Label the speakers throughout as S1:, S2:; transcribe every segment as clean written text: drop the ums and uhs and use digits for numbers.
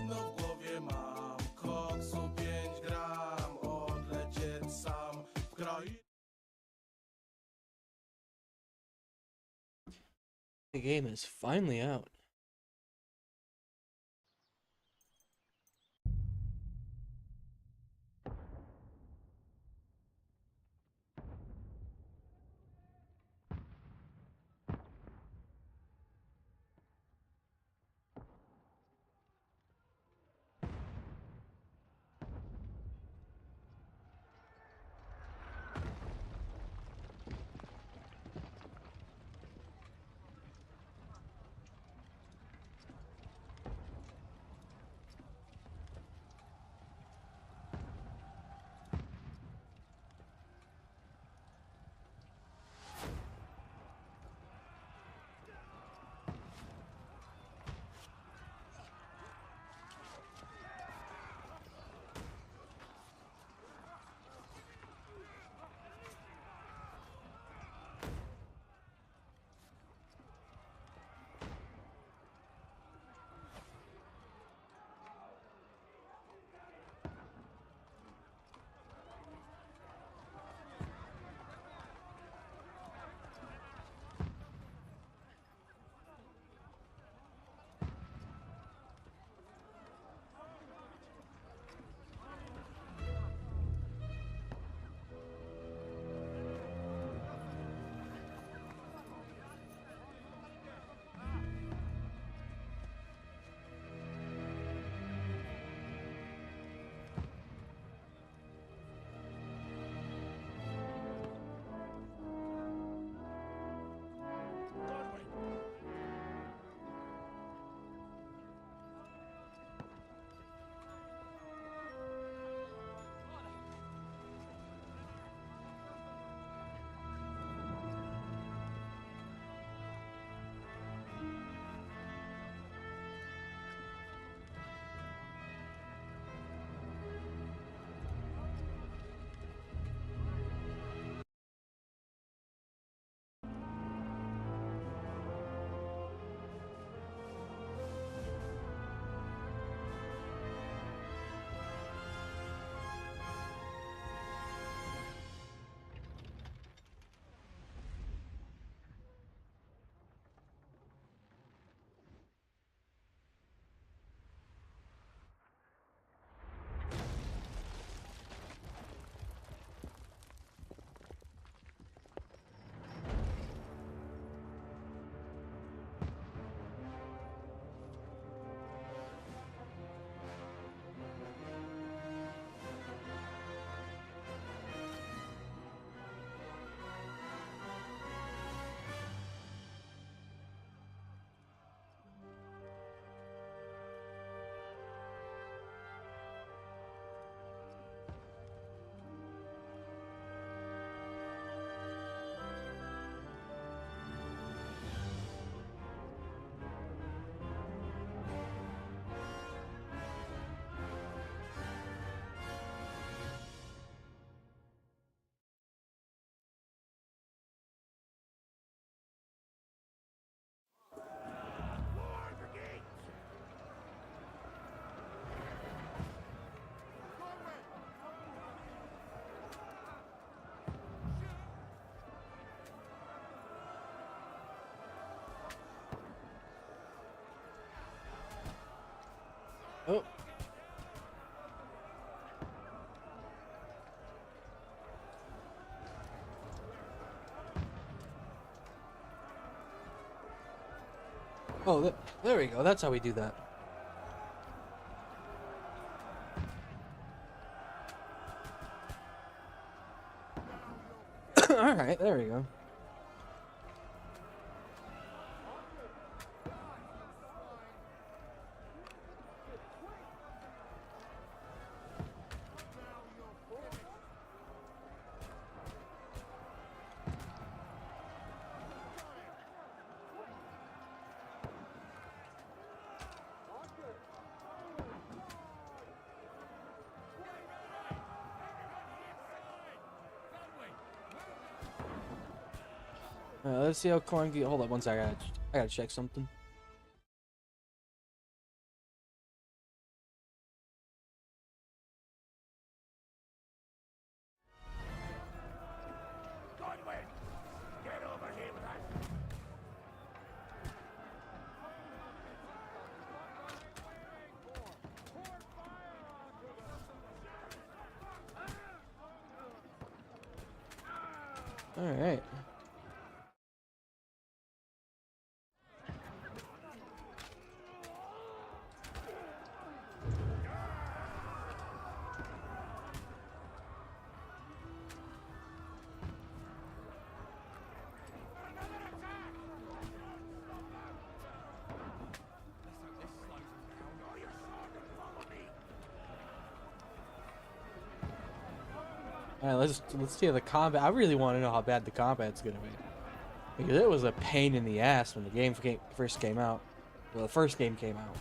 S1: Zimno w głowie mam, koksu 5 gram, odlecieć sam w kraju.
S2: The game is finally out. Oh. Oh, there we go. That's how we do that. All right, there we go. Let's see how clunky. Hold up one second. I gotta check something. All right. All right, let's see the combat. I really want to know how bad the combat's gonna be, because it was a pain in the ass when the game first came out. Well, the first game came out.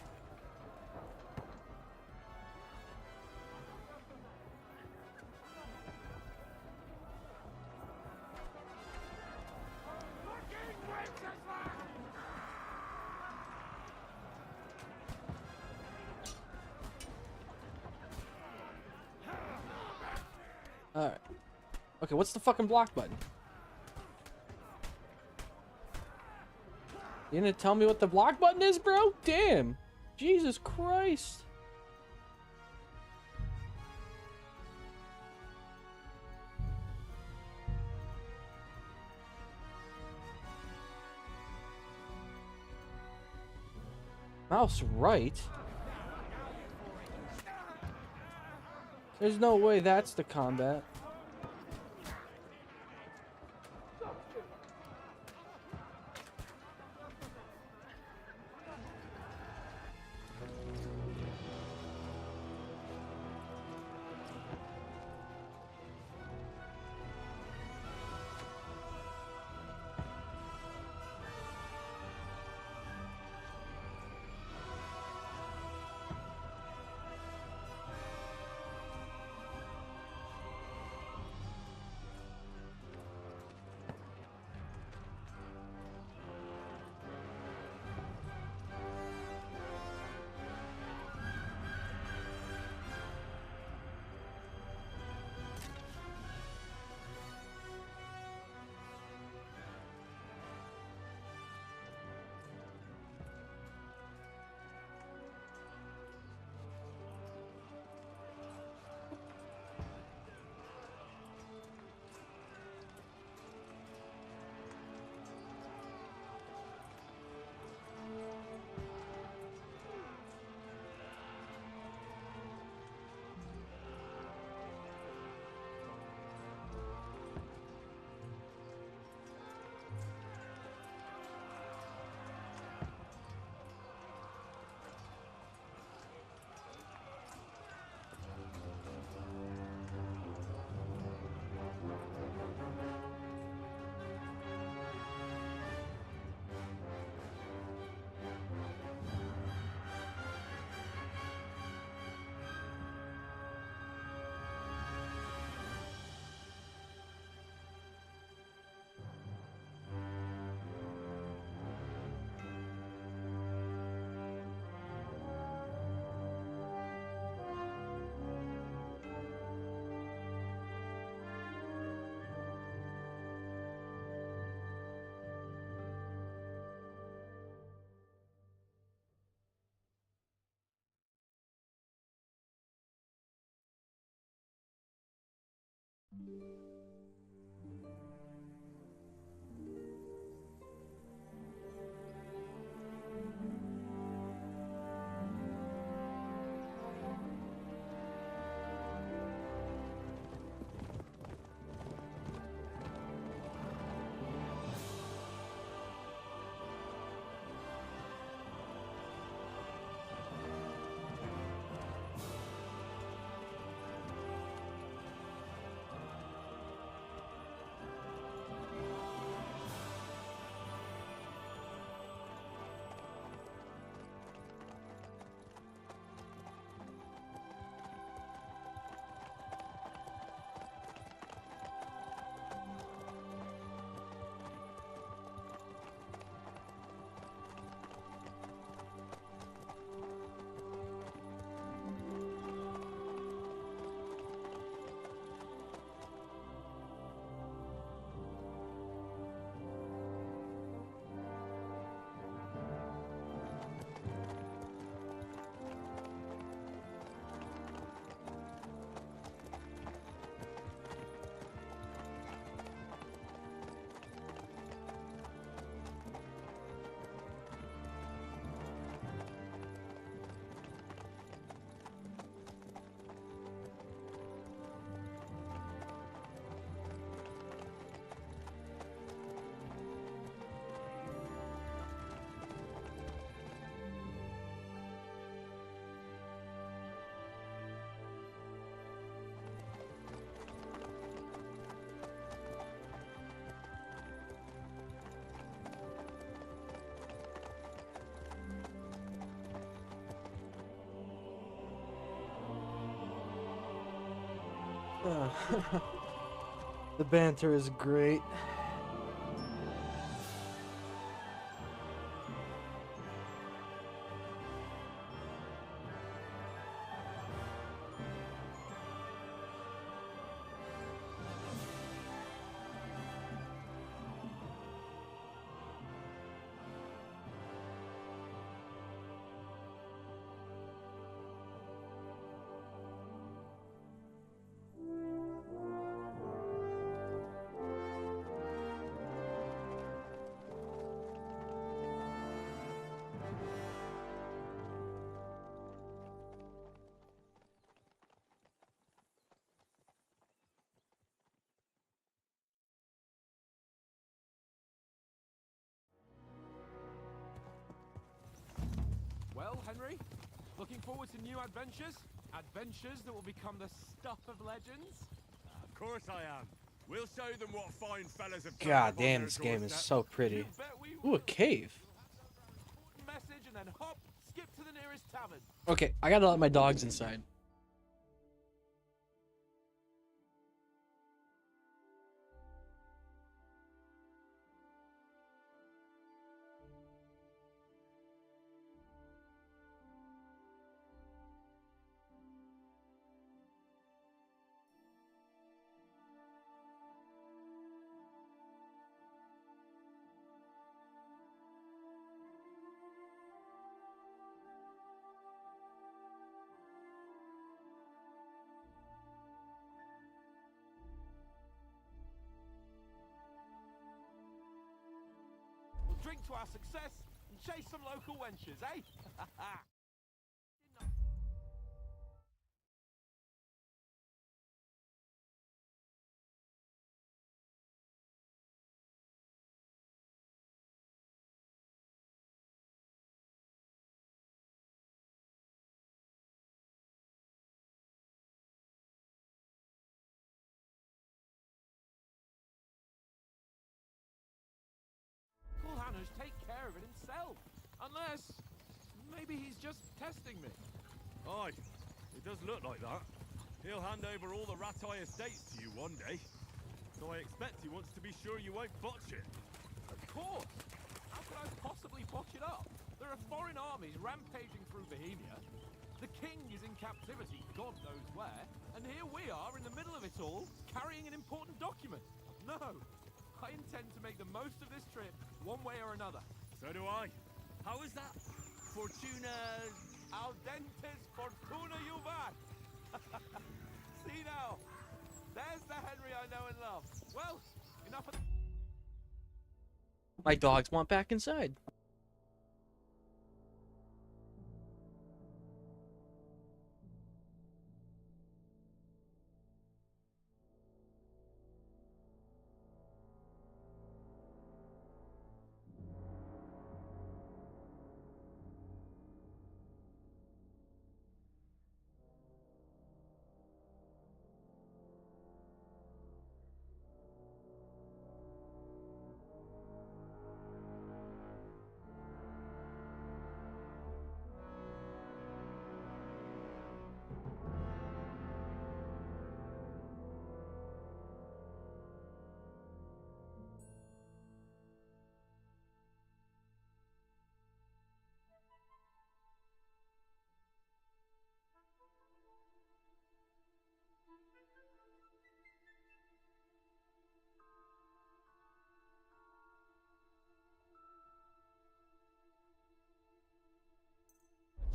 S2: All right. Okay, what's the fucking block button? You gonna tell me what the block button is, bro? Damn. Jesus Christ. Mouse right? There's no way that's the combat. Uh, the banter is great.
S3: Well, Henry, looking forward to new adventures? Adventures that will become the stuff of legends?
S4: Of course I am. We'll show them what fine fellas have turned
S2: God
S4: up on
S2: damn,
S4: their
S2: this game is
S4: doorstep.
S2: so pretty.
S3: You bet we
S2: Ooh,
S3: will.
S2: a cave.
S3: Important message and then hop, skip to the nearest tavern.
S2: Okay, I gotta let my dogs inside.
S3: We'll drink to our success and chase some local wenches, eh? Uncle Hannah's take care of it himself. Unless, maybe he's just testing me.
S4: Aye, it does look like that. He'll hand over all the Rattay estates to you one day. So I expect he wants to be sure you won't botch it.
S3: Of course. How could I possibly botch it up? There are foreign armies rampaging through Bohemia. The king is in captivity, God knows where. And here we are in the middle of it all, carrying an important document. No, I intend to make the most of this trip, one way or another.
S4: So do I. How is that? Fortuna...
S3: Al dentes fortuna juvat. See now, there's the Henry I know and love. Well, enough of...
S2: My dogs want back inside.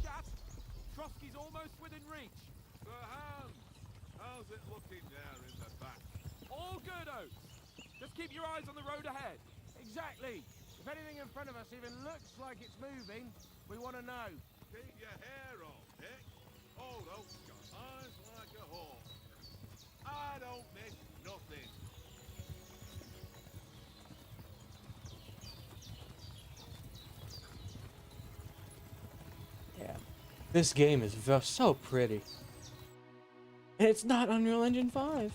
S3: Chat, Trotsky's almost within reach.
S5: The hand! How's it looking there in the back?
S3: All good, Oates. Just keep your eyes on the road ahead.
S6: Exactly. If anything in front of us even looks like it's moving, we want to know.
S5: Keep your hair on, Dick. Oh, those got eyes like a hawk. I don't miss nothing.
S2: Yeah. This game is so pretty. And it's not Unreal Engine 5.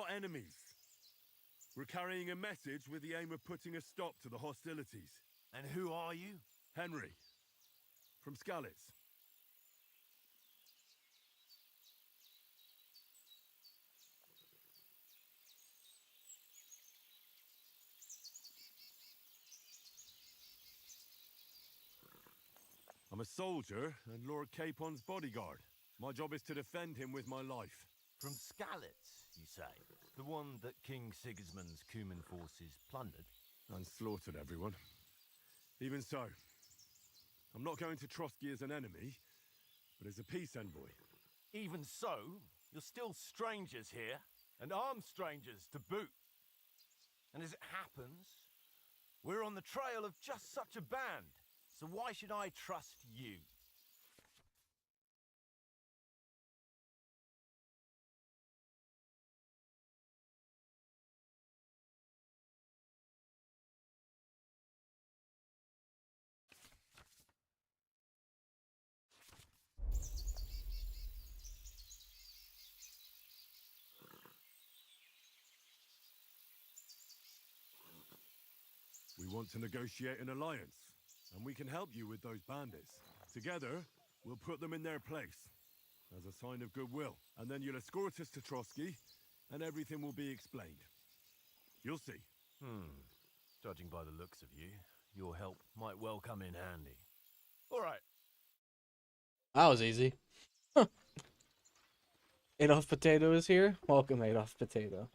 S4: not enemies. We're carrying a message with the aim of putting a stop to the hostilities.
S7: And who are you?
S4: Henry, from Skalitz. I'm a soldier and Lord Capon's bodyguard. My job is to defend him with my life.
S7: From Skalitz, you say? The one that King Sigismund's Cuman forces plundered?
S4: And slaughtered everyone. Even so, I'm not going to Trotsky as an enemy, but as a peace envoy.
S7: Even so, you're still strangers here, and armed strangers to boot. And as it happens, we're on the trail of just such a band, so why should I trust you?
S4: We want to negotiate an alliance, and we can help you with those bandits. Together, we'll put them in their place, as a sign of goodwill. And then you'll escort us to Trotsky, and everything will be explained. You'll see.
S7: Judging by the looks of you, your help might well come in handy. All right.
S2: That was easy. Adolf Potato is here. Welcome, Adolf Potato.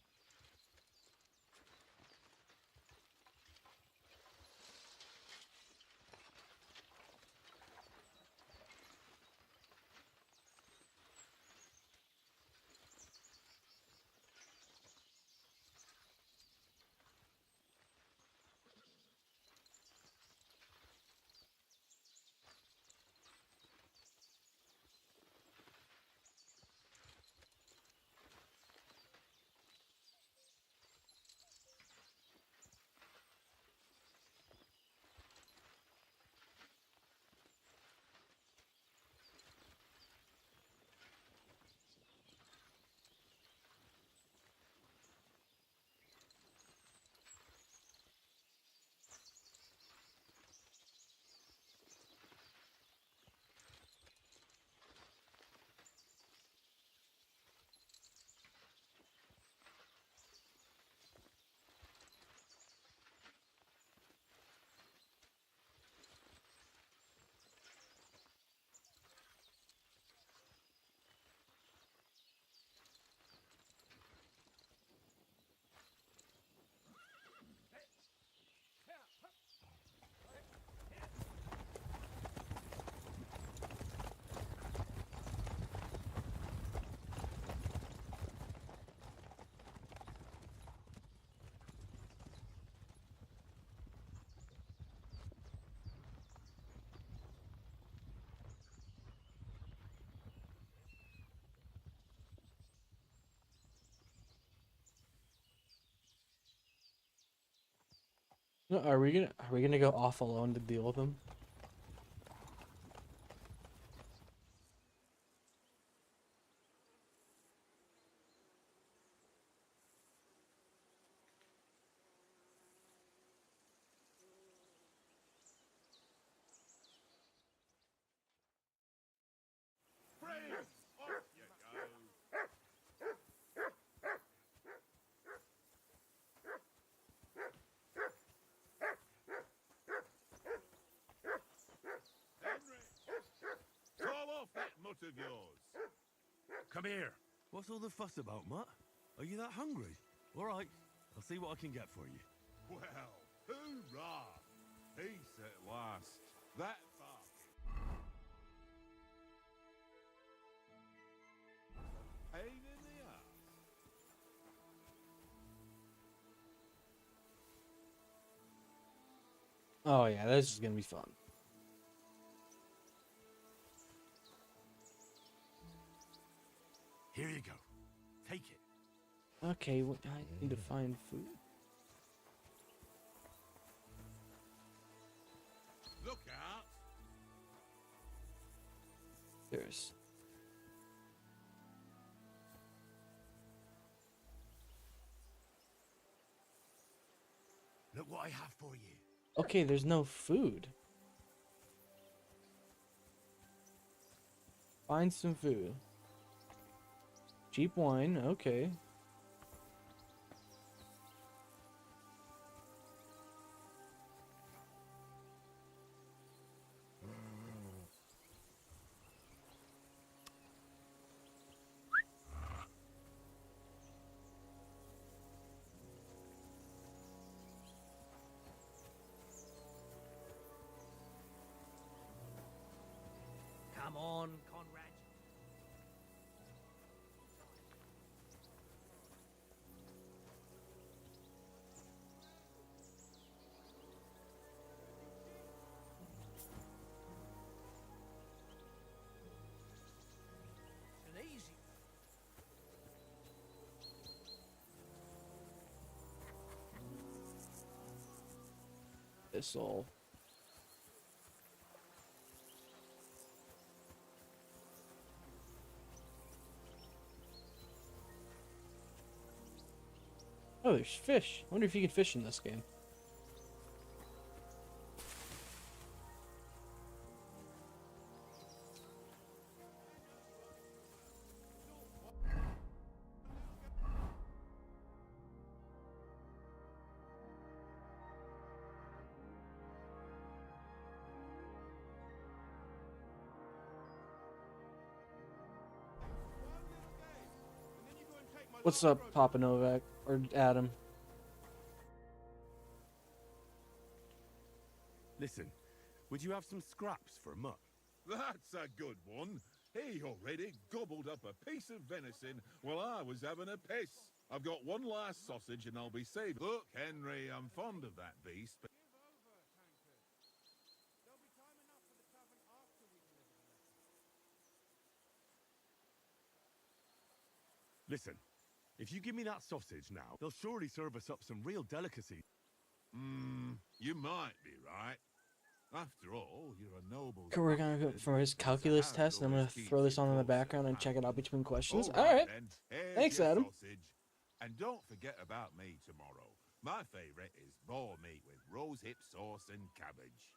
S2: No, are we gonna go off alone to deal with them?
S5: Friends, off you go. Henry, call off that mutt of yours.
S4: Come here. What's all the fuss about, Mutt? Are you that hungry? All right, I'll see what I can get for you.
S5: Well, hoorah! Peace at last. That far. Pain in the ass.
S2: Oh yeah, this is gonna be fun.
S7: Here you go. Take it.
S2: Okay, I need to find food.
S5: Look out!
S2: There's.
S5: I have for you.
S2: Okay, there's no food. Find some food. Cheap wine, okay.
S3: Come on, Conrad. An easy.
S2: This all. Oh, there's fish. I wonder if you can fish in this game. What's up, Papa Novak or Adam?
S4: Listen, would you have some scraps for Mutt?
S5: That's a good one. He already gobbled up a piece of venison while I was having a piss. I've got one last sausage and I'll be saved. Look, Henry, I'm fond of that beast, but...
S4: Listen, if you give me that sausage now, they'll surely serve us up some real delicacy.
S5: You might be right. After all, you're a noble...
S2: Okay, we're gonna go for his calculus test, and I'm gonna throw this on in the background and check it out between questions. Alright.
S5: then. Here's
S2: Thanks,
S5: your
S2: Adam.
S5: sausage. And don't forget about me tomorrow. My favourite is boar meat with rose hip sauce and cabbage.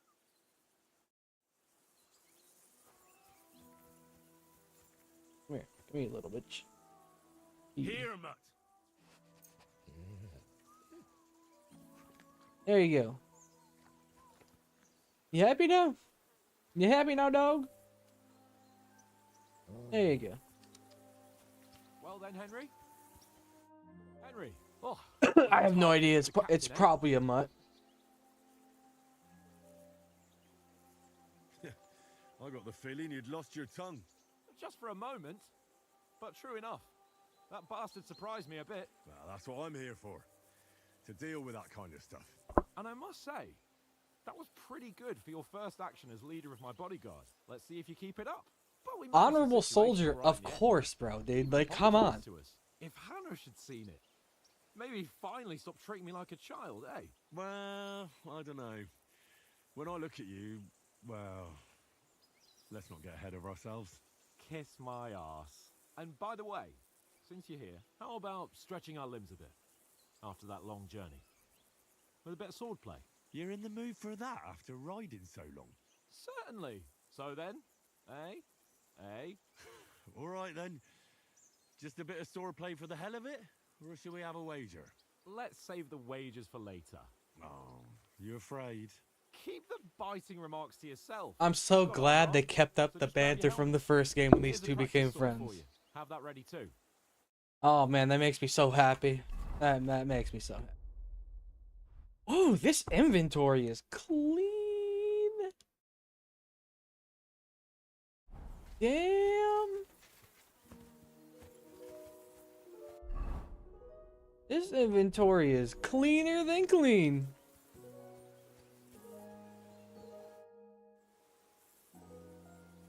S2: Come here, you little bitch.
S4: Here, Mutt.
S2: There you go. You happy now? You happy now, dog? There you go.
S3: Well then, Henry. Henry. Oh,
S2: I have no idea. It's probably a mutt.
S4: I got the feeling you'd lost your tongue.
S3: just for a moment. But true enough. That bastard surprised me a bit.
S4: Well, that's what I'm here for. To deal with that kind of stuff.
S3: And I must say, that was pretty good for your first action as leader of my bodyguard. Let's see if you keep it up. But we managed the
S2: Honorable
S3: situation
S2: soldier,
S3: right
S2: of
S3: in the end.
S2: course, bro, dude. Like, come on.
S3: To us. If Hannah had seen it, maybe finally stop treating me like a child, eh?
S4: Well, I don't know. When I look at you, well, let's not get ahead of ourselves.
S3: Kiss my arse. And by the way, since you're here, how about stretching our limbs a bit after that long journey? With a bit of swordplay.
S4: You're in the mood for that after riding so long?
S3: Certainly. So then, eh? Eh?
S4: All right then. Just a bit of swordplay for the hell of it? Or should we have a wager?
S3: Let's save the wagers for later.
S4: Oh, you afraid?
S3: Keep the biting remarks to yourself.
S2: I'm so
S3: Got
S2: glad
S3: it,
S2: they
S3: huh?
S2: kept up
S3: So
S2: the
S3: just grab your
S2: banter from
S3: helmet.
S2: the first game when these
S3: Here's a
S2: two
S3: practice
S2: became
S3: sword for
S2: friends.
S3: you. Have that ready too.
S2: Oh man, that makes me so happy. That makes me so happy. Ooh, this inventory is clean. Damn. This inventory is cleaner than clean.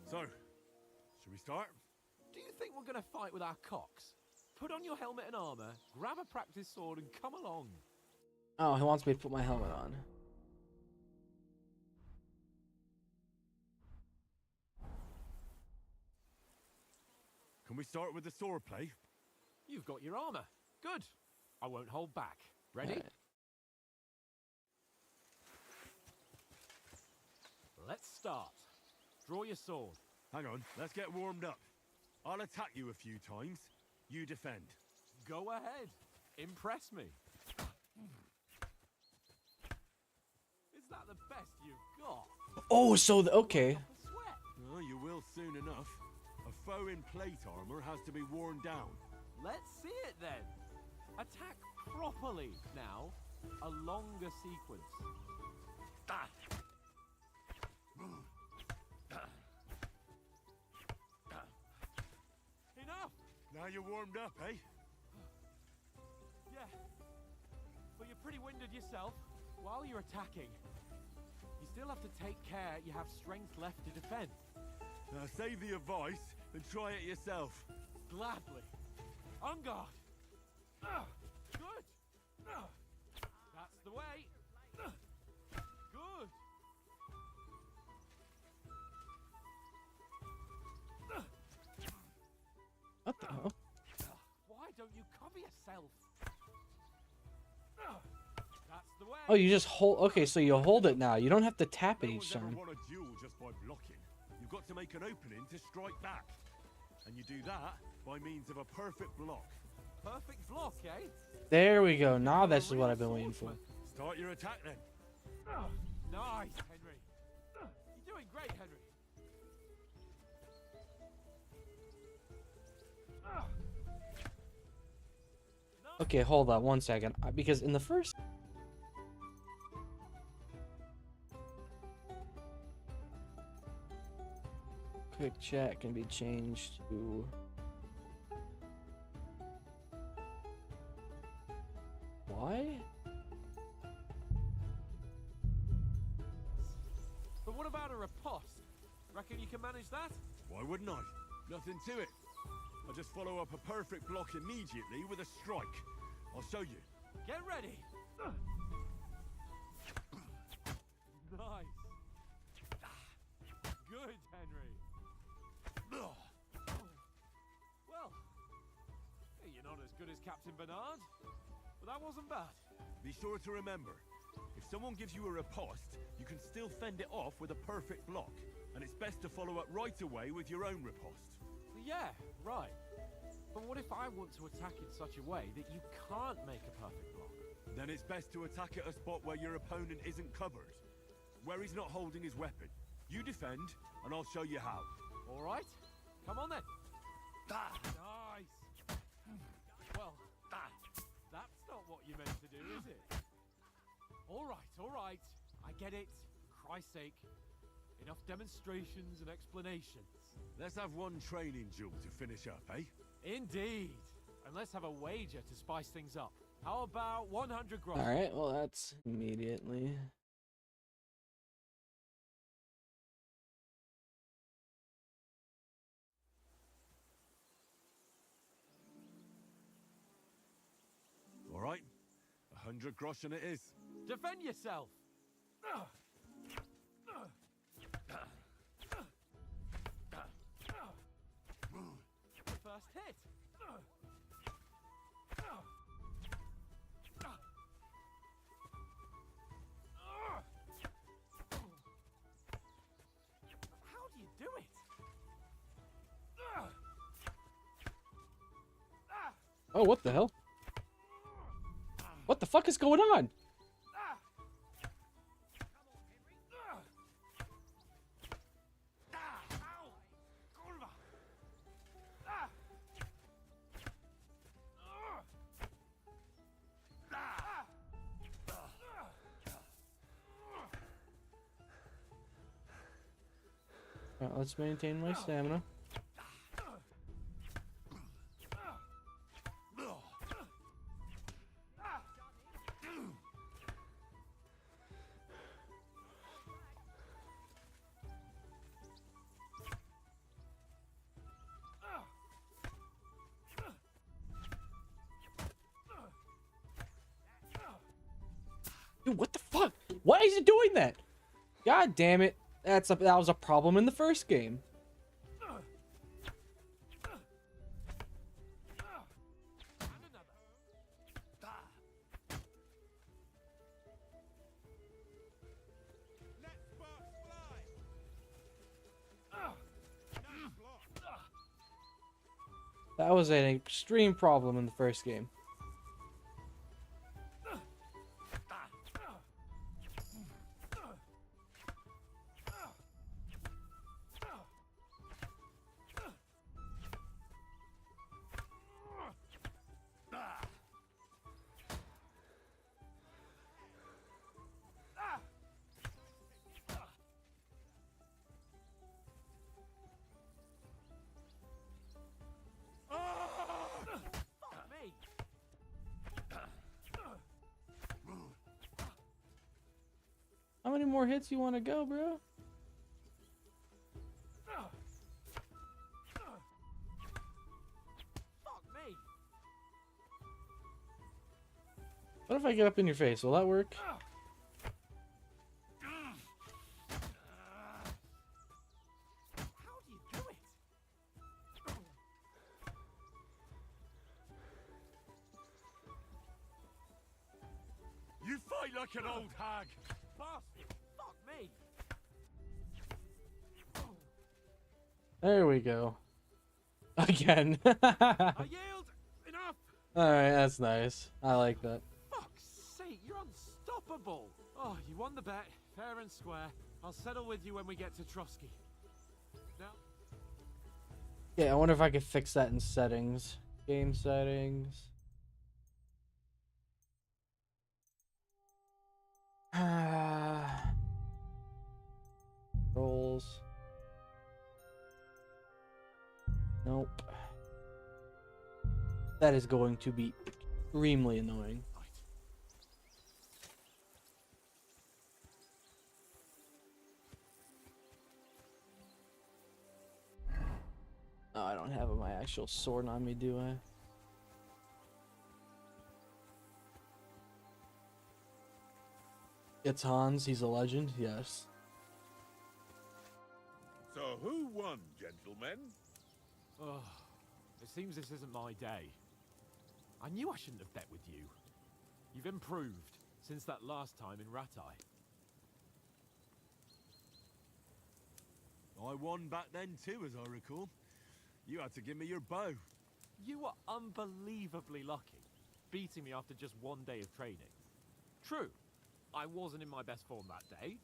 S4: So, should we start?
S3: Do you think we're gonna fight with our cocks? Put on your helmet and armor, grab a practice sword, and come along.
S2: Oh, he wants me to put my helmet on.
S4: Can we start with the swordplay?
S3: You've got your armor. Good. I won't hold back. Ready?
S2: Alright.
S3: Let's start. Draw your sword.
S4: Hang on, let's get warmed up. I'll attack you a few times. You defend.
S3: Go ahead. Impress me. Is that the best you've got?
S2: Oh, so okay.
S3: A sweat.
S4: Oh, you will soon enough. A foe in plate armor has to be worn down.
S3: Let's see it then. Attack properly now. A longer sequence. Enough!
S4: Now you're warmed up, eh?
S3: Yeah. But you're pretty winded yourself. While you're attacking, you still have to take care you have strength left to defend.
S4: Now save the advice and try it yourself.
S3: Gladly. On guard. Good. That's the way. Good.
S2: What the hell?
S3: Why don't you cover yourself? That's the way.
S2: Oh, you just hold. Okay, so you hold it now. You don't have to tap it
S4: No
S2: each
S4: one's ever
S2: time.
S4: won a duel just by blocking. You've got to make an opening to strike back. And you do that by means of a perfect block.
S3: Perfect block, eh?
S2: There we go. Now this is what I've been waiting for.
S4: Start your attack then.
S3: Nice, Henry. You're doing great, Henry.
S2: Okay, hold on 1 second. Because in the first... Quick chat can be changed to... Why?
S3: But what about a riposte? Reckon you can manage that?
S4: Why wouldn't I? Nothing to it. I just follow up a perfect block immediately with a strike. I'll show you.
S3: Get ready. Nice. Good, Henry. Well, you're not as good as Captain Bernard, but that wasn't bad.
S4: Be sure to remember, if someone gives you a riposte, you can still fend it off with a perfect block. And it's best to follow up right away with your own riposte.
S3: Yeah, right. But what if I want to attack in such a way that you can't make a perfect block?
S4: Then it's best to attack at a spot where your opponent isn't covered. Where he's not holding his weapon. You defend, and I'll show you how.
S3: All right, come on then. Nice. Well, that's not what you meant to do, is it? All right. I get it. For Christ's sake. Enough demonstrations and explanations.
S4: Let's have one training duel to finish up, eh?
S3: Indeed. And let's have a wager to spice things up. How about 100 gross?
S2: Alright, well that's immediately...
S4: All right, 100 groschen it is.
S3: Defend yourself. First hit. How do you do it?
S2: Oh, what the hell? What the fuck is going on? Alright, let's maintain my stamina. Dude, what the fuck? Why is it doing that? God damn it. That was a problem in the first game. That was an extreme problem in the first game.
S3: Fuck me!
S2: How many more hits you want to go, bro?
S3: Fuck me!
S2: What if I get up in your face? Will that work?
S3: How do you do it?
S4: You fight like an old hag!
S3: Bastard! Fuck me!
S2: There we go. Again.
S3: I yield! Enough!
S2: Alright, that's nice. I like that.
S3: Fuck's sake, you're unstoppable! Oh, you won the bet, fair and square. I'll settle with you when we get to Trotsky. Now,
S2: Yeah, I wonder if I could fix that in settings. Game settings. Rolls. Nope. That is going to be extremely annoying. Oh, I don't have my actual sword on me, do I? It's Hans, he's a legend, yes.
S5: So who won, gentlemen?
S3: oh, it seems this isn't my day. I knew I shouldn't have bet with you. You've improved since that last time in Ratai.
S4: I won back then too, as I recall. You had to give me your bow.
S3: You were unbelievably lucky, beating me after just one day of training. True, I wasn't in my best form that day.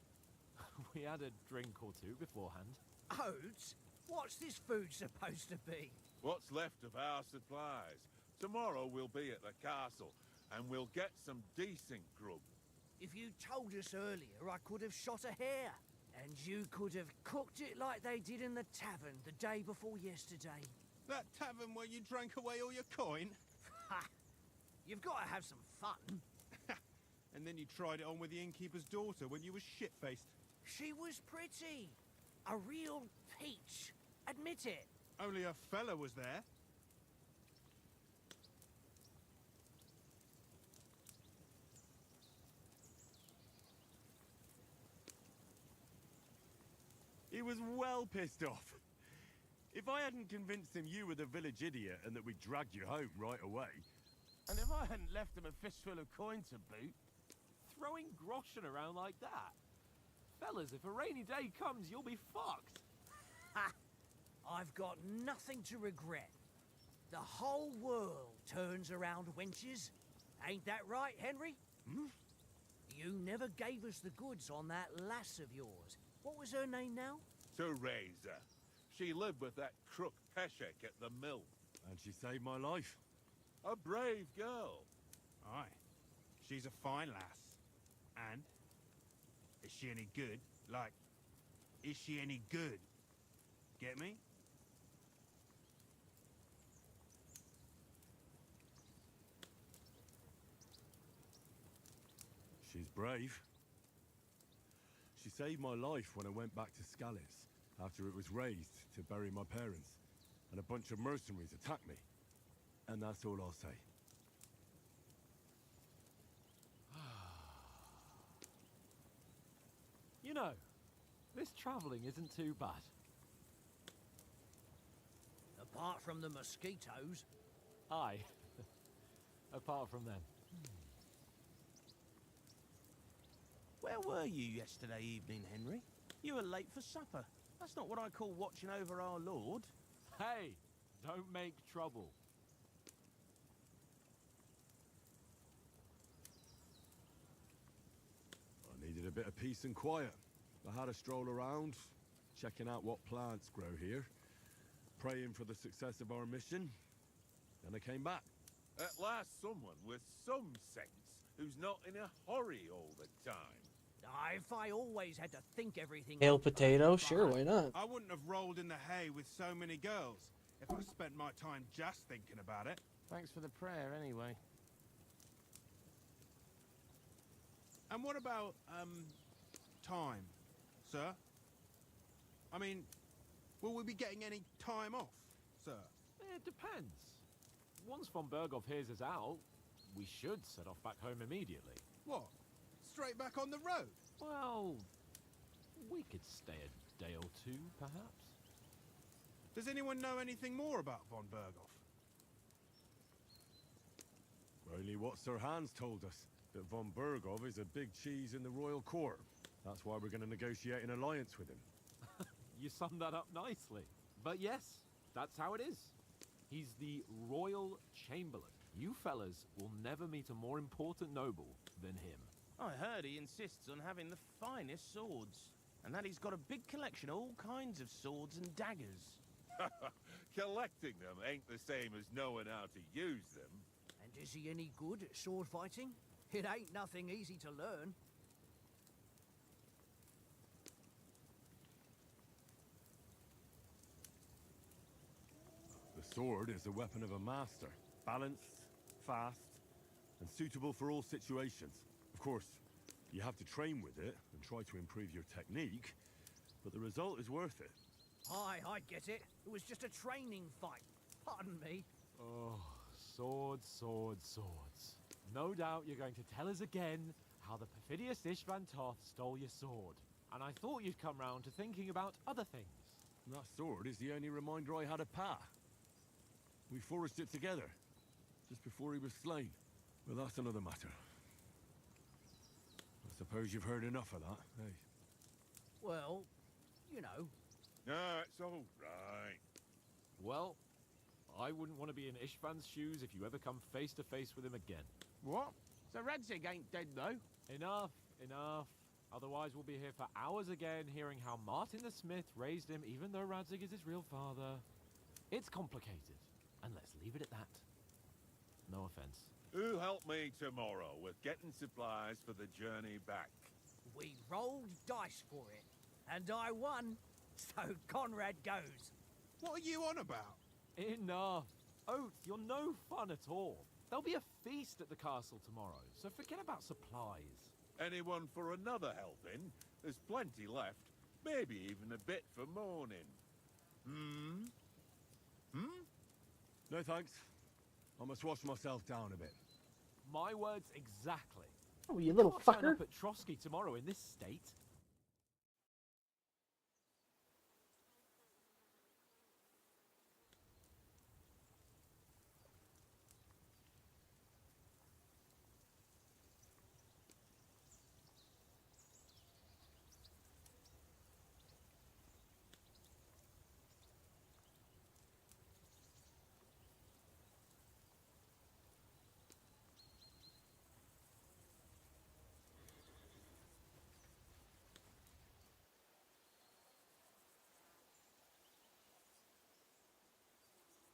S3: We had a drink or two beforehand.
S6: Oats? What's this food supposed to be?
S5: What's left of our supplies? Tomorrow we'll be at the castle, and we'll get some decent grub.
S6: If you told us earlier, I could have shot a hare. And you could have cooked it like they did in the tavern the day before yesterday.
S1: That tavern where you drank away all your coin?
S6: Ha! You've got to have some fun.
S1: And then you tried it on with the innkeeper's daughter when you were shit-faced.
S6: She was pretty. A real peach. Admit it.
S1: Only a fella was there.
S4: He was well pissed off. If I hadn't convinced him you were the village idiot and that we dragged you home right away...
S6: And if I hadn't left him a fistful of coin to boot.
S3: Throwing groschen around like that? Fellas, if a rainy day comes, you'll be fucked.
S6: Ha! I've got nothing to regret. The whole world turns around wenches. Ain't that right, Henry?
S5: Hmm?
S6: You never gave us the goods on that lass of yours. What was her name now?
S5: Teresa. She lived with that crook Peshek at the mill.
S4: And she saved my life.
S5: A brave girl.
S1: Aye. She's a fine lass. And? Is she any good? Like, is she any good? Get me?
S4: She's brave. She saved my life when I went back to Scallis after it was razed to bury my parents, and a bunch of mercenaries attacked me. And that's all I'll say.
S3: You know, this travelling isn't too bad.
S6: Apart from the mosquitoes.
S3: Aye. Apart from them.
S8: Where were you yesterday evening, Henry? You were late for supper. That's not what I call watching over our Lord.
S3: Hey, Don't make trouble.
S4: I needed a bit of peace and quiet. I had a stroll around, checking out what plants grow here, praying for the success of our mission, and I came back.
S5: At last, someone with some sense who's not in a hurry all the time.
S6: If I always had to think everything
S2: Hail
S6: up,
S2: potato?
S6: I'd be
S2: Sure,
S6: fine.
S2: why not?
S1: I wouldn't have rolled in the hay with so many girls if I spent my time just thinking about it.
S8: Thanks for the prayer, anyway.
S1: And what about, time, sir? I mean, will we be getting any time off, sir?
S3: It depends. Once von Berghoff hears us out, we should set off back home immediately.
S1: What? Straight back on the road?
S3: Well, we could stay a day or two, perhaps.
S1: Does anyone know anything more about von Berghoff?
S4: Only what Sir Hans told us, that von Bergov is a big cheese in the royal court. That's why we're going to negotiate an alliance with him.
S3: You summed that up nicely. But yes, that's how it is. He's the Royal Chamberlain. You fellas will never meet a more important noble than him.
S8: I heard he insists on having the finest swords, and that he's got a big collection of all kinds of swords and daggers.
S5: Collecting them ain't the same as knowing how to use them.
S6: And is he any good at sword fighting? It ain't nothing easy to learn.
S4: The sword is the weapon of a master. Balanced, fast, and suitable for all situations. Of course, you have to train with it and try to improve your technique, but the result is worth it.
S6: Aye, I get it. It was just a training fight. Pardon me.
S3: Oh, swords, swords, swords. No doubt you're going to tell us again how the perfidious Ishvan Toth stole your sword. And I thought you'd come round to thinking about other things.
S4: And that sword is the only reminder I had of Pa. We forged it together, just before he was slain. But that's another matter. I suppose you've heard enough of that, eh?
S6: Well, you know.
S5: No, it's all right.
S3: Well, I wouldn't want to be in Ishvan's shoes if you ever come face to face with him again.
S8: What? So Radzig ain't dead, though?
S3: Enough, enough. Otherwise we'll be here for hours again hearing how Martin the Smith raised him even though Radzig is his real father. It's complicated, and let's leave it at that. No offense.
S5: Who'll help me tomorrow with getting supplies for the journey back?
S6: We rolled dice for it, and I won. So Conrad goes.
S1: What are you on about?
S3: Enough. Oath, you're no fun at all. There'll be a feast at the castle tomorrow, so forget about supplies.
S5: Anyone for another helping? There's plenty left. Maybe even a bit for morning.
S4: No thanks. I must wash myself down a bit.
S3: My words exactly.
S2: Oh, you little
S3: Can't turn
S2: fucker.
S3: up at Trotsky tomorrow in this state.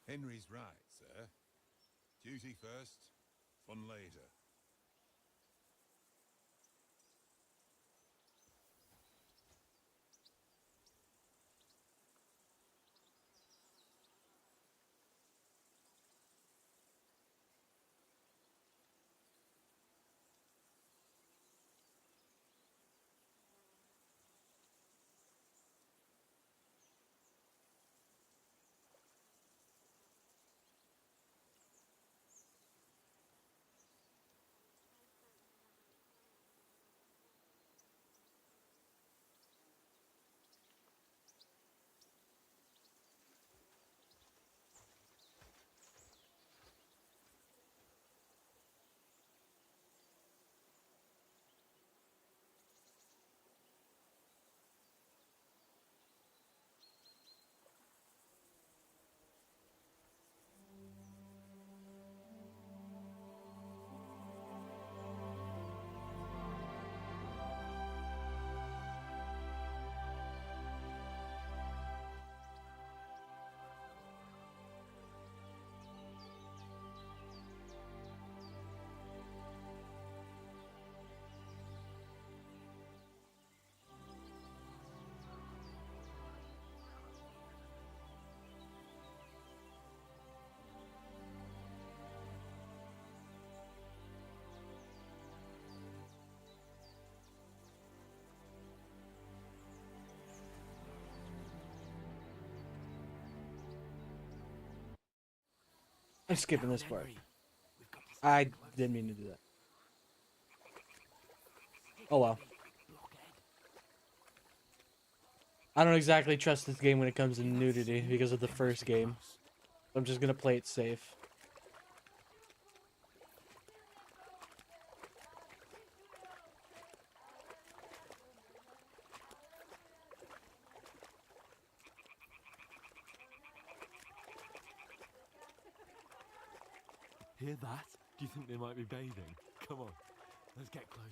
S5: Henry's right, sir. Duty first, fun later.
S2: I'm skipping this part.
S3: Henry. We've got to stay
S2: I
S3: close.
S2: didn't mean to do that. Oh well.
S3: Blockhead.
S2: I don't exactly trust this game when it comes to nudity because of the first game. I'm just gonna play it safe.
S3: Hear that? Do you think they might be bathing? Come on, let's get closer.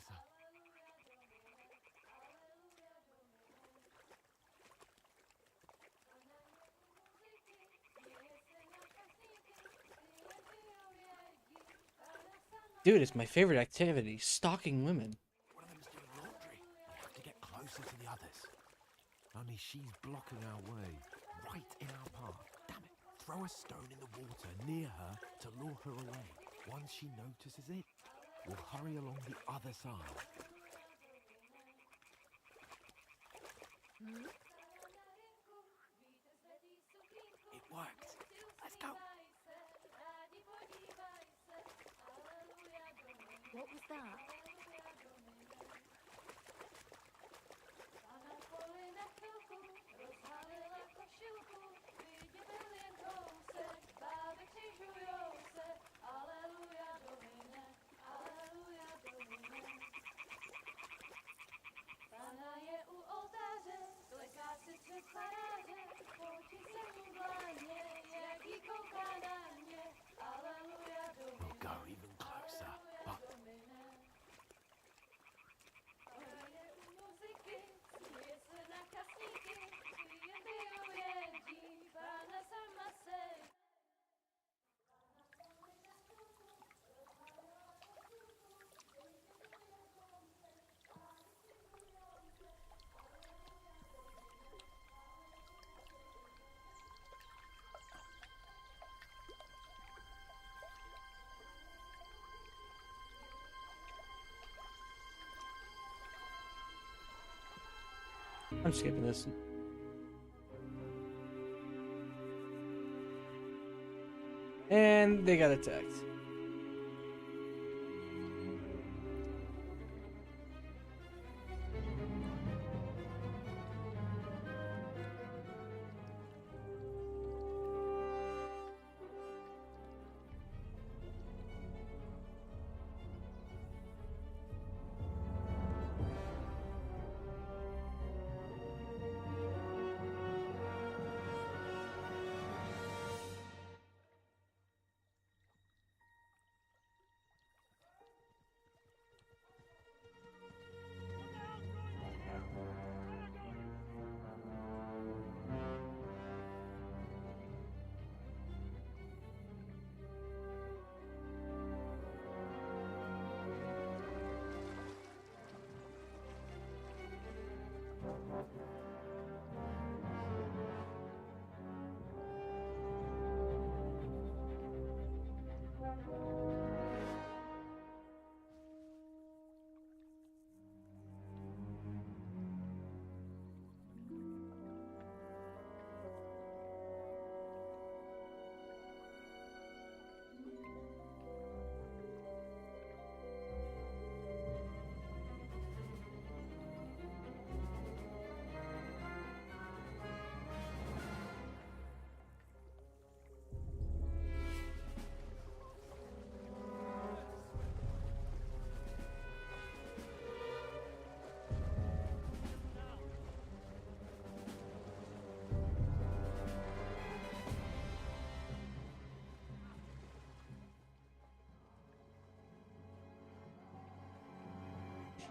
S2: Dude, it's my favorite activity, stalking women.
S3: One of them's doing laundry. We have to get closer to the others. Only she's blocking our way, right in our path. Damn it. Throw a stone in the water near her to lure her away. Once she notices it, we'll hurry along the other side. It worked. Let's go.
S9: What was that?
S3: We'll go even closer, but
S2: I'm skipping this. And they got attacked.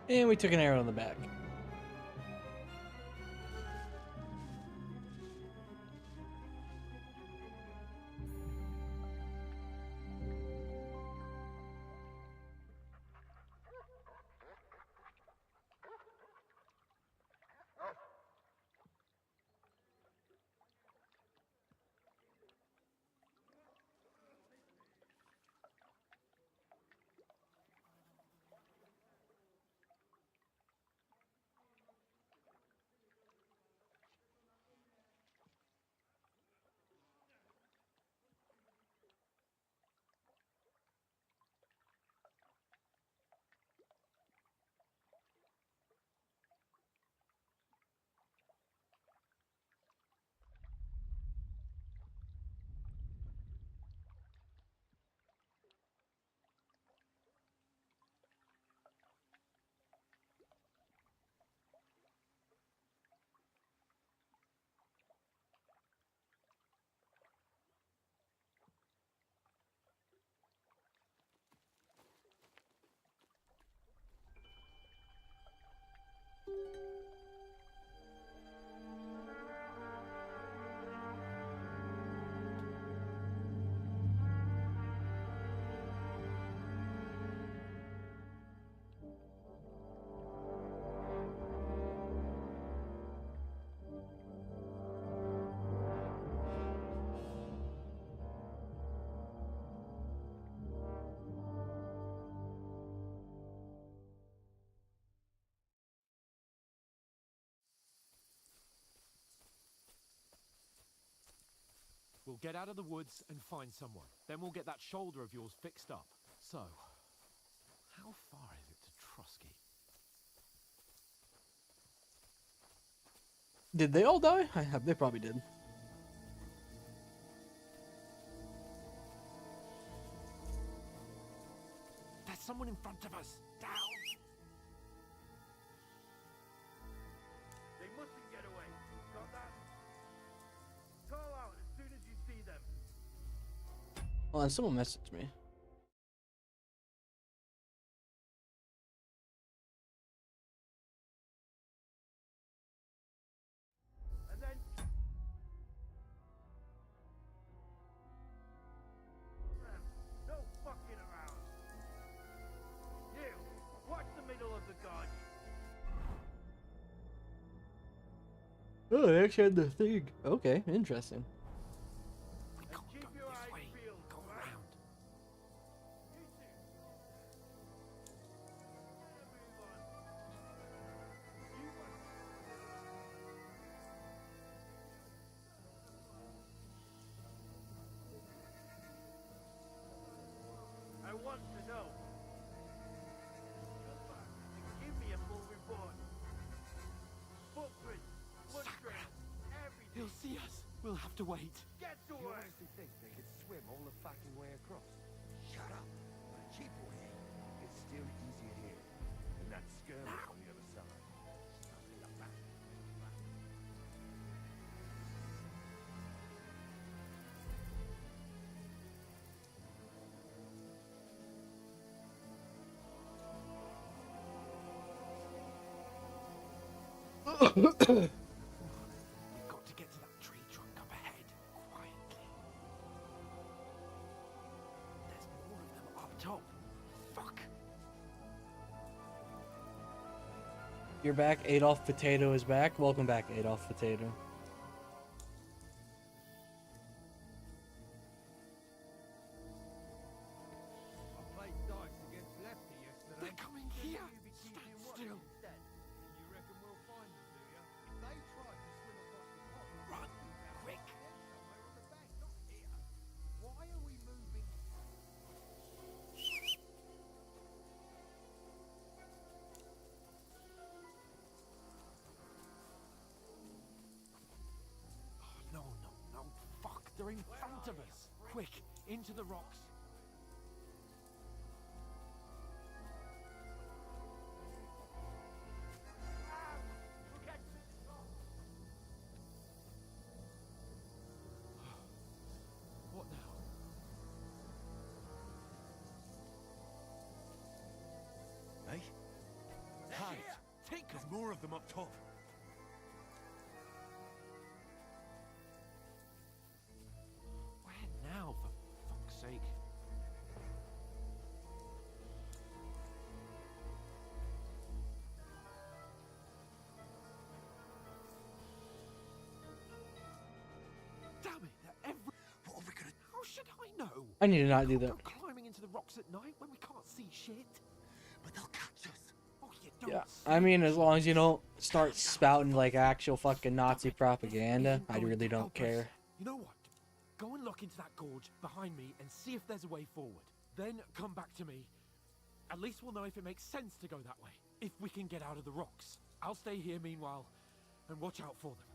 S2: And we took an arrow in the back.
S3: We'll get out of the woods and find someone. Then we'll get that shoulder of yours fixed up. So, how far is it to Trusky?
S2: Did they all die? They probably did.
S3: There's someone in front of us. Down!
S7: They mustn't get away. Got that? Call out as soon as you see them.
S2: Well, and someone messaged me.
S7: And then... No fucking around. You, watch the middle of the garden.
S2: Oh, they actually had the thing. Okay, interesting.
S3: We can't
S7: keep
S3: go
S7: your
S3: this
S7: eyes
S3: way.
S7: peeled,
S3: Go
S7: alright?
S3: around.
S7: You two. I want to know. Come back and give me a full report. Footprints, blood trails, everything.
S3: He'll see us. We'll have to wait.
S7: Get to
S9: You
S7: work.
S9: honestly think they could swim all the fucking way across?
S6: Shut up. On a cheaper way.
S9: It's still easier here. And that skirmish on the other side. Nothing like that.
S3: We've got to get to that tree trunk up ahead, quietly. There's more of them up top. Fuck.
S2: You're back. Adolf Potato is back. Welcome back, Adolf Potato.
S7: I played dice against Lefty yesterday.
S3: They're coming here.
S7: Stand
S3: Stand
S7: still.
S3: still.
S7: You reckon we'll find them, do you? If they try to swim across the pond,
S3: Run, quick.
S7: somewhere on the bank, not here. Why are we moving?
S3: Oh, no, no, no. Fuck. They're in front of us. Quick, into the rocks. What now?
S4: Hey?
S3: Hands, take
S4: There's
S3: them.
S4: more of them up top.
S3: Where now, for fuck's sake? Damn it, they're every...
S6: What are we gonna...
S3: How should I know?
S2: I need to not do that.
S3: Go climbing into the rocks at night when we can't see shit.
S6: But they'll catch us.
S3: Oh, you don't
S2: Yeah,
S3: see
S2: I mean, as
S3: shit.
S2: long as you don't start spouting like actual fucking Nazi propaganda,
S3: Isn't
S2: I
S3: going
S2: really
S3: to
S2: don't
S3: help us.
S2: care.
S3: You know what? Go and look into that gorge behind me and see if there's a way forward. Then come back to me. At least we'll know if it makes sense to go that way. If we can get out of the rocks. I'll stay here meanwhile and watch out for them.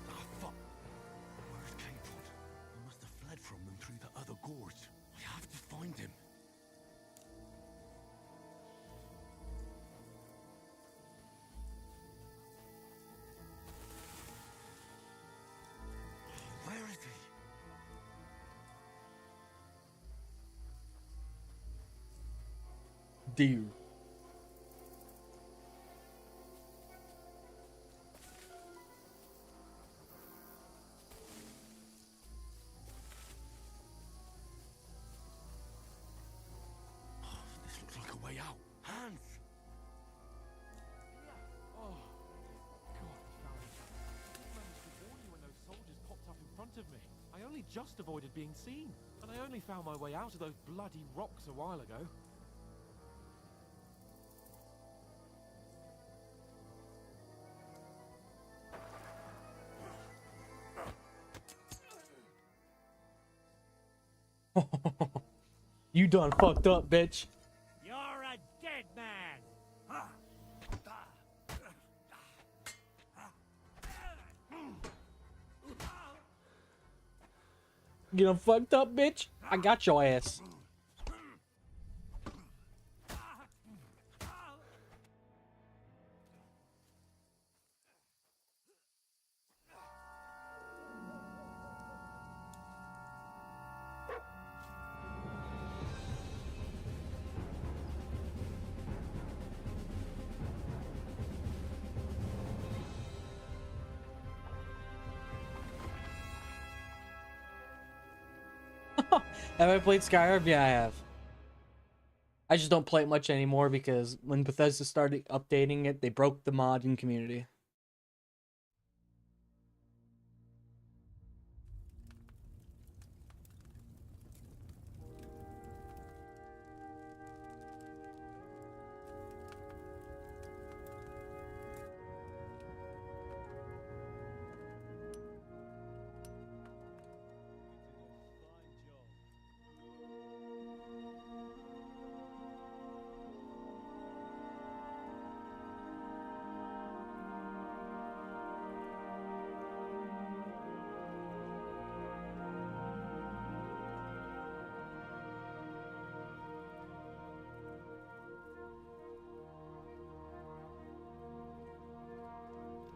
S6: Oh, fuck. Where's Capon? We must have fled from them through the other gorge. We have to find him. Where is he?
S2: Dear.
S6: This looks like a way out. Hans!
S3: Oh, God, we found it. I managed to warn you when those soldiers popped up in front of me. I only only just avoided being seen, and I only found my way out of those bloody rocks a while ago.
S2: You done fucked up, bitch.
S6: You're a dead man.
S2: You done fucked up, bitch. I got your ass. Have I played Skyrim? Yeah, I have. I just don't play it much anymore because when Bethesda started updating it, they broke the modding community.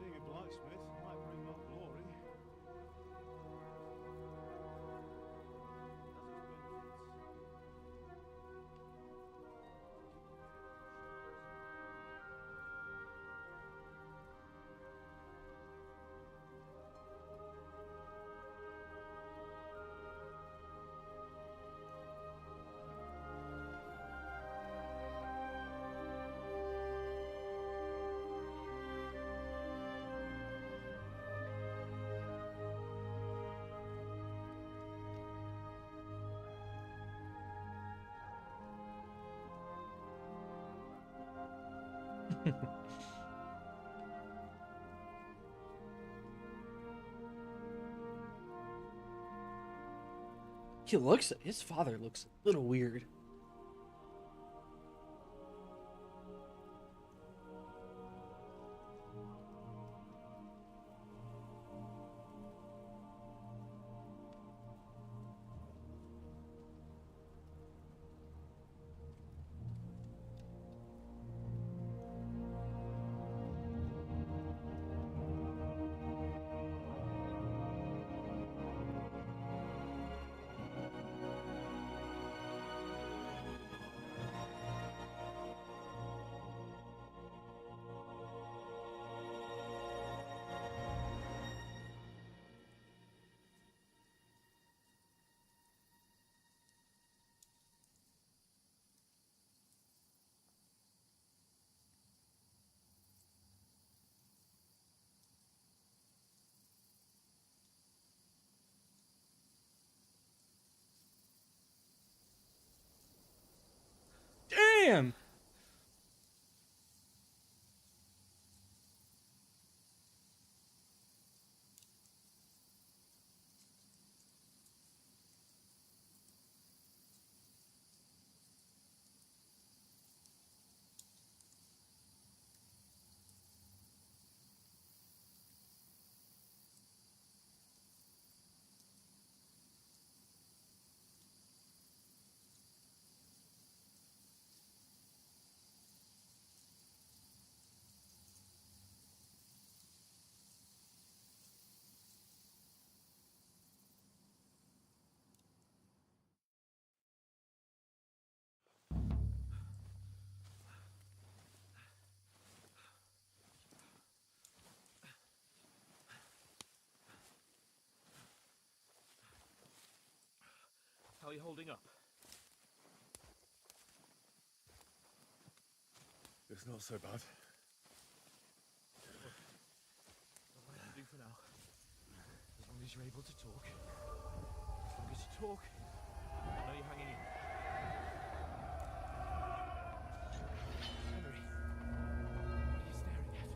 S9: Being a blacksmith might bring no glory.
S2: His father looks a little weird. Damn!
S3: How are you holding up?
S4: It's not so bad.
S3: What I can do for now, as long as you're able to talk. to talk. I know you're hanging in. Henry, what are you staring at?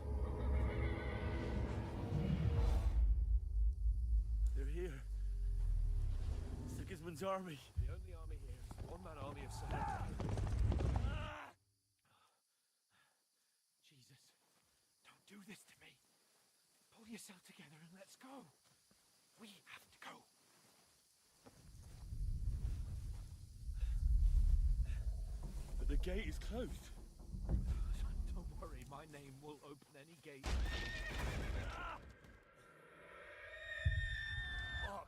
S9: They're here. Sigismund's army.
S3: The only army here is the one-man army of Sir Henry. Jesus, don't do this to me. Pull yourself together and let's go. We have to go.
S9: But the gate is closed.
S3: Don't worry, my name will open any gate.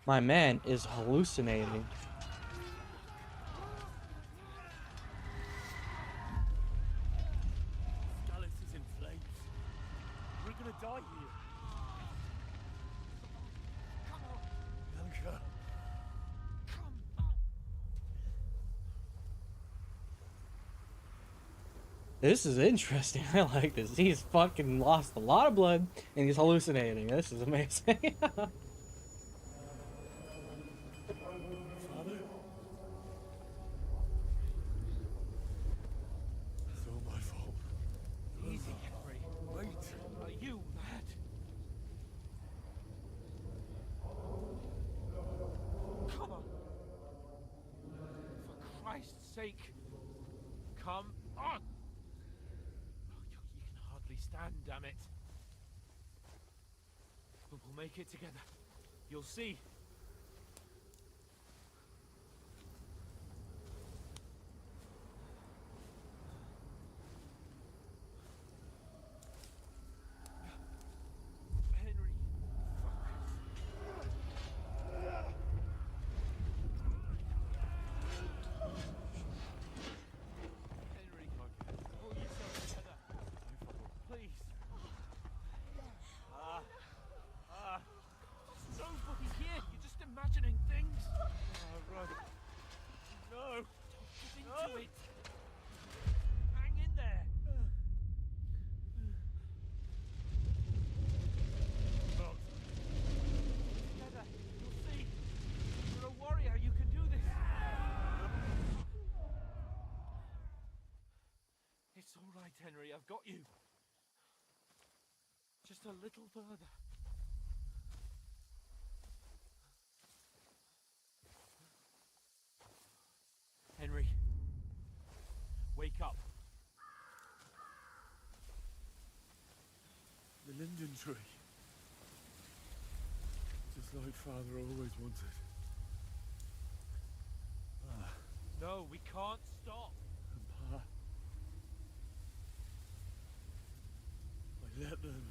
S2: My man is hallucinating.
S9: Dallas is in flames. We're gonna die here.
S3: Come on,
S9: Bianca.
S3: come on.
S2: This is interesting. I like this. He's fucking lost a lot of blood and he's hallucinating. This is amazing.
S9: Father? It's all my fault.
S3: Easy, Henry.
S9: Wait.
S3: Are you mad? Come on. For Christ's sake. Come on. Oh, you can hardly stand, damn it. But we'll make it together. You'll see. Henry. Henry, pull yourself together. Please. There's nobody here. You're just imagining things.
S9: Right. No.
S3: Get into it. Hang in there. Together. You'll see. You're a warrior. You can do this. It's all right, Henry. I've got you. Just a little further. Henry. Wake up.
S9: The linden tree. Just like Father always wanted.
S3: No, we can't stop.
S9: And Pa. I let them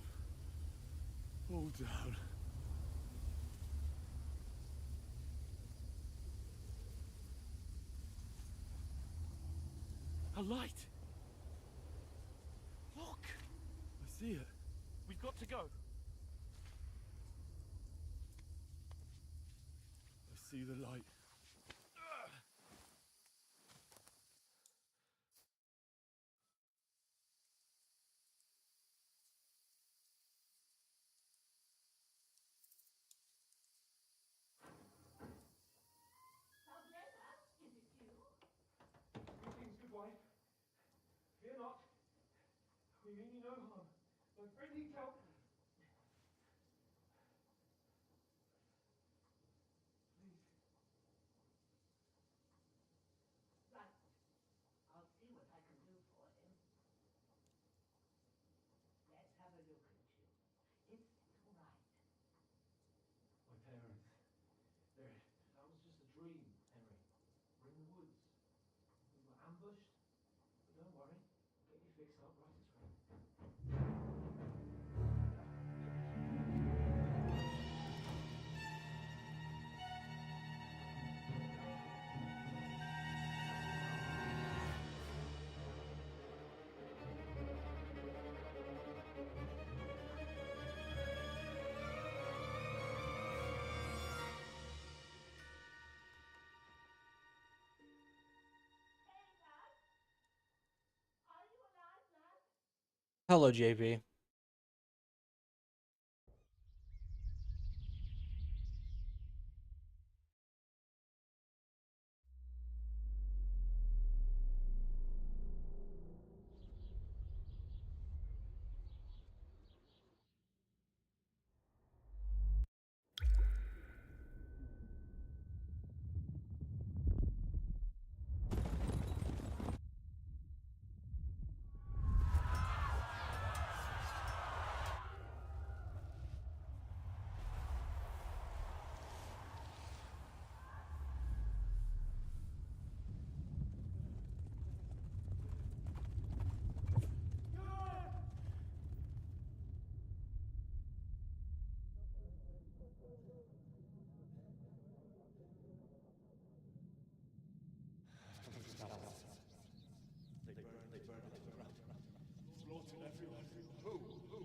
S9: all down.
S3: A light. Look.
S9: I see it.
S3: We've got to go.
S9: I see the light.
S3: Greetings, good wife. Fear not. We mean you no harm. My friend needs help. Please.
S10: Right. I'll see what I can do for him. Let's have a look at you. It's all right.
S3: My parents. That was just a dream, Henry. We're in the woods. We were ambushed. But don't worry. I'll get you fixed up right as rain.
S2: Hello, JP.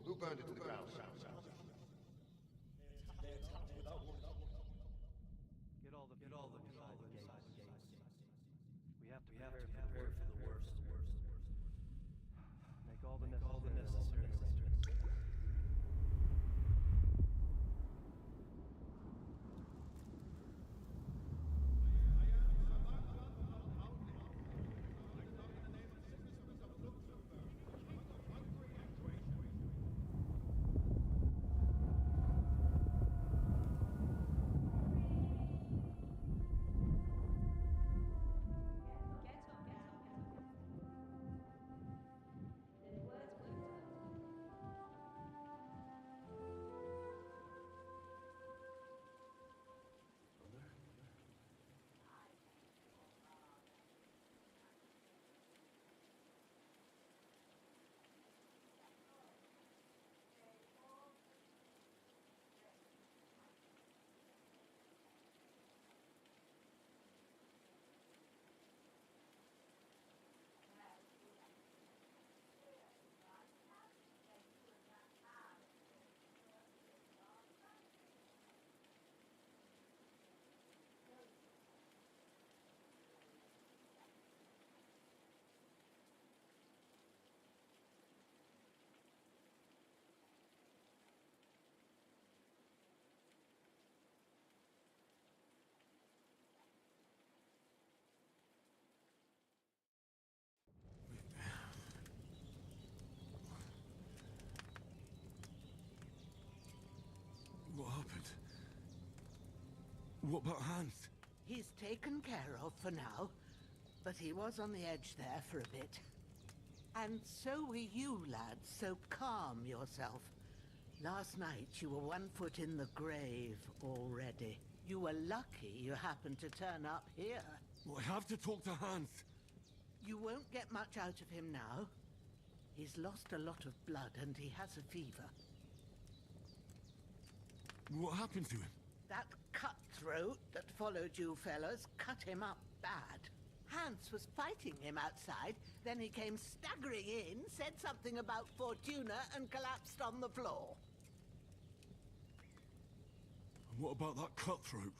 S9: Who burned it to the ground?
S11: Get all the people inside the gates. We have to prepare for the worst. Make all the necessary arrangements.
S4: What happened? What about Hans?
S12: He's taken care of for now, but he was on the edge there for a bit. And so were you, lads, so calm yourself. Last night you were 1 foot in the grave already. You were lucky you happened to turn up here.
S4: Well, I have to talk to Hans.
S12: You won't get much out of him now. He's lost a lot of blood and he has a fever.
S4: What happened to him?
S12: That cutthroat that followed you fellas cut him up bad. Hans was fighting him outside, then he came staggering in, said something about Fortuna, and collapsed on the floor.
S4: And what about that cutthroat?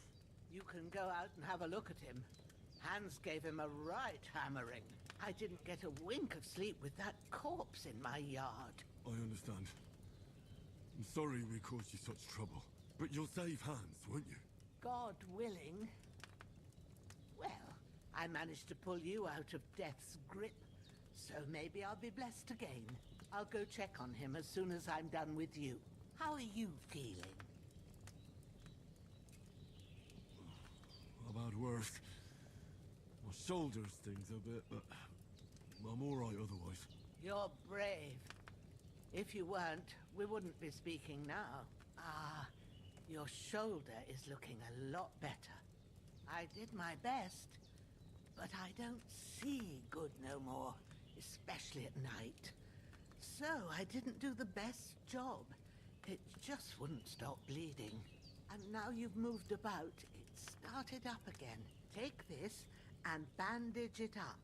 S12: You can go out and have a look at him. Hans gave him a right hammering. I didn't get a wink of sleep with that corpse in my yard.
S4: I understand. I'm sorry we caused you such trouble. But you'll save Hans, won't you?
S12: God willing. Well, I managed to pull you out of death's grip, so maybe I'll be blessed again. I'll go check on him as soon as I'm done with you. How are you feeling?
S4: I've had worse. My shoulder stings a bit, but I'm alright otherwise.
S12: You're brave. If you weren't, we wouldn't be speaking now. Ah, your shoulder is looking a lot better. I did my best, but I don't see good no more, especially at night. So I didn't do the best job. It just wouldn't stop bleeding. And now you've moved about, it started up again. Take this and bandage it up.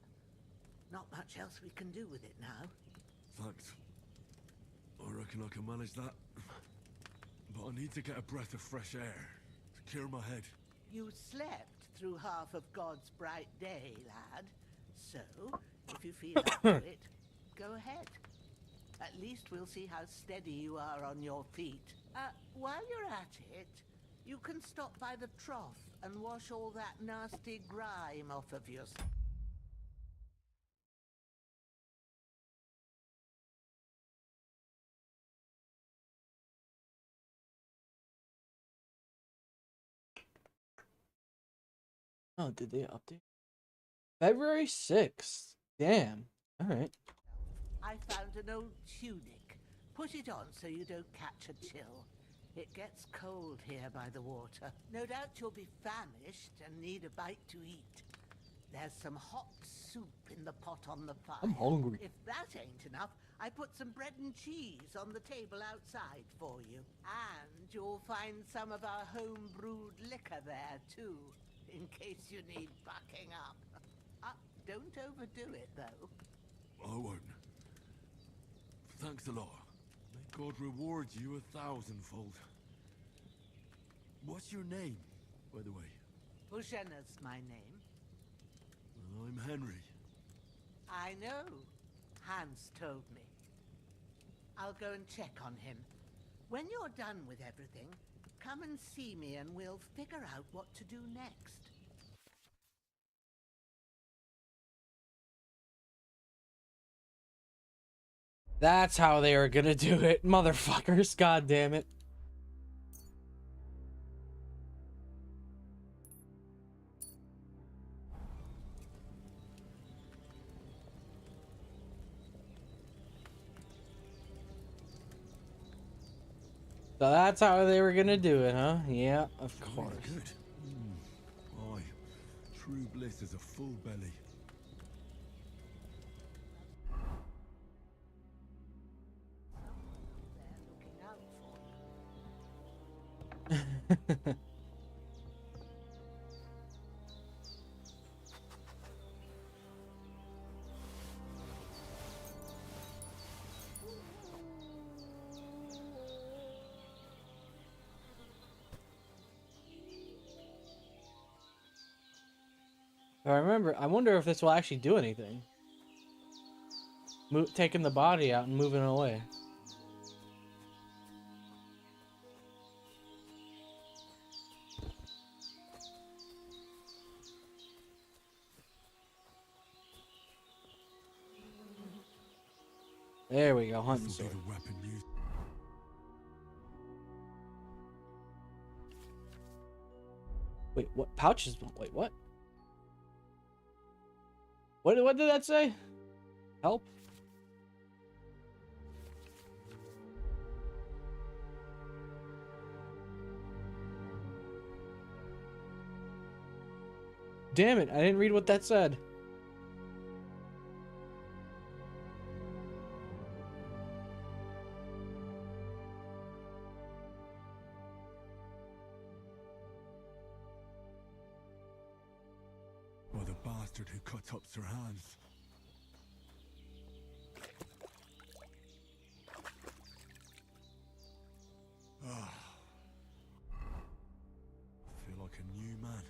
S12: Not much else we can do with it now.
S4: Thanks. I reckon I can manage that. But I need to get a breath of fresh air to clear my head.
S12: You slept through half of God's bright day, lad. So, if you feel up to it, go ahead. At least we'll see how steady you are on your feet. While you're at it, you can stop by the trough and wash all that nasty grime off of yourself.
S2: Oh, did they update? February 6th. Damn. Alright.
S12: I found an old tunic. Put it on so you don't catch a chill. It gets cold here by the water. No doubt you'll be famished and need a bite to eat. There's some hot soup in the pot on the fire.
S2: I'm hungry.
S12: If that ain't enough, I put some bread and cheese on the table outside for you. And you'll find some of our home-brewed liquor there, too, in case you need bucking up. Don't overdo it, though.
S4: I won't. Thanks a lot. May God reward you 1,000-fold. What's your name, by the way?
S12: Bushena's my name.
S4: Well, I'm Henry.
S12: I know. Hans told me. I'll go and check on him. When you're done with everything, come and see me and we'll figure out what to do next.
S2: That's how they were gonna do it, motherfuckers. God damn it. So that's how they were gonna do it, huh? Yeah, of course.
S4: Good. Aye. True bliss is a full belly.
S2: I wonder if this will actually do anything. Taking the body out and moving it away. There we go, hunting sword. Wait, what? Pouches? Wait, what? What did that say? Help? Damn it, I didn't read what that said.
S4: By the bastard who cut up Sir Hans. Ah. I feel like a new man.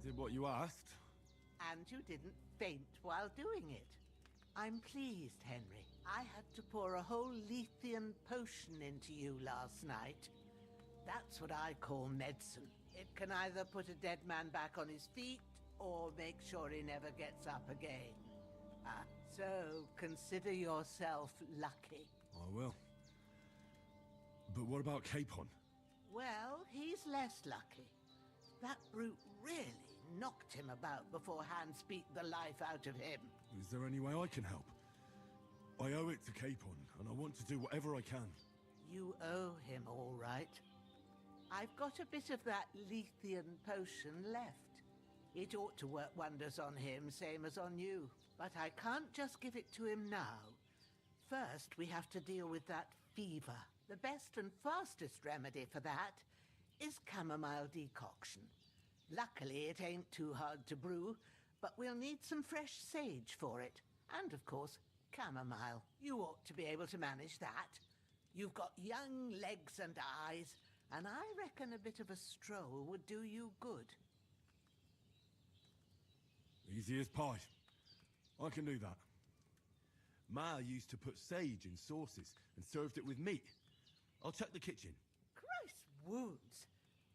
S4: Did what you asked.
S12: And you didn't faint while doing it. I'm pleased, Henry. I had to pour a whole Lethean potion into you last night. That's what I call medicine. It can either put a dead man back on his feet, or make sure he never gets up again. So consider yourself lucky.
S4: I will. But what about Capon?
S12: Well, he's less lucky. That brute really knocked him about before Hans beat the life out of him.
S4: Is there any way I can help? I owe it to Capon, and I want to do whatever I can.
S12: You owe him, all right. I've got a bit of that Lethean potion left. It ought to work wonders on him, same as on you. But I can't just give it to him now. First, we have to deal with that fever. The best and fastest remedy for that is chamomile decoction. Luckily, it ain't too hard to brew, but we'll need some fresh sage for it. And, of course, chamomile. You ought to be able to manage that. You've got young legs and eyes, and I reckon a bit of a stroll would do you good.
S4: Easy as pie. I can do that. Ma used to put sage in sauces and served it with meat. I'll check the kitchen.
S12: Christ wounds.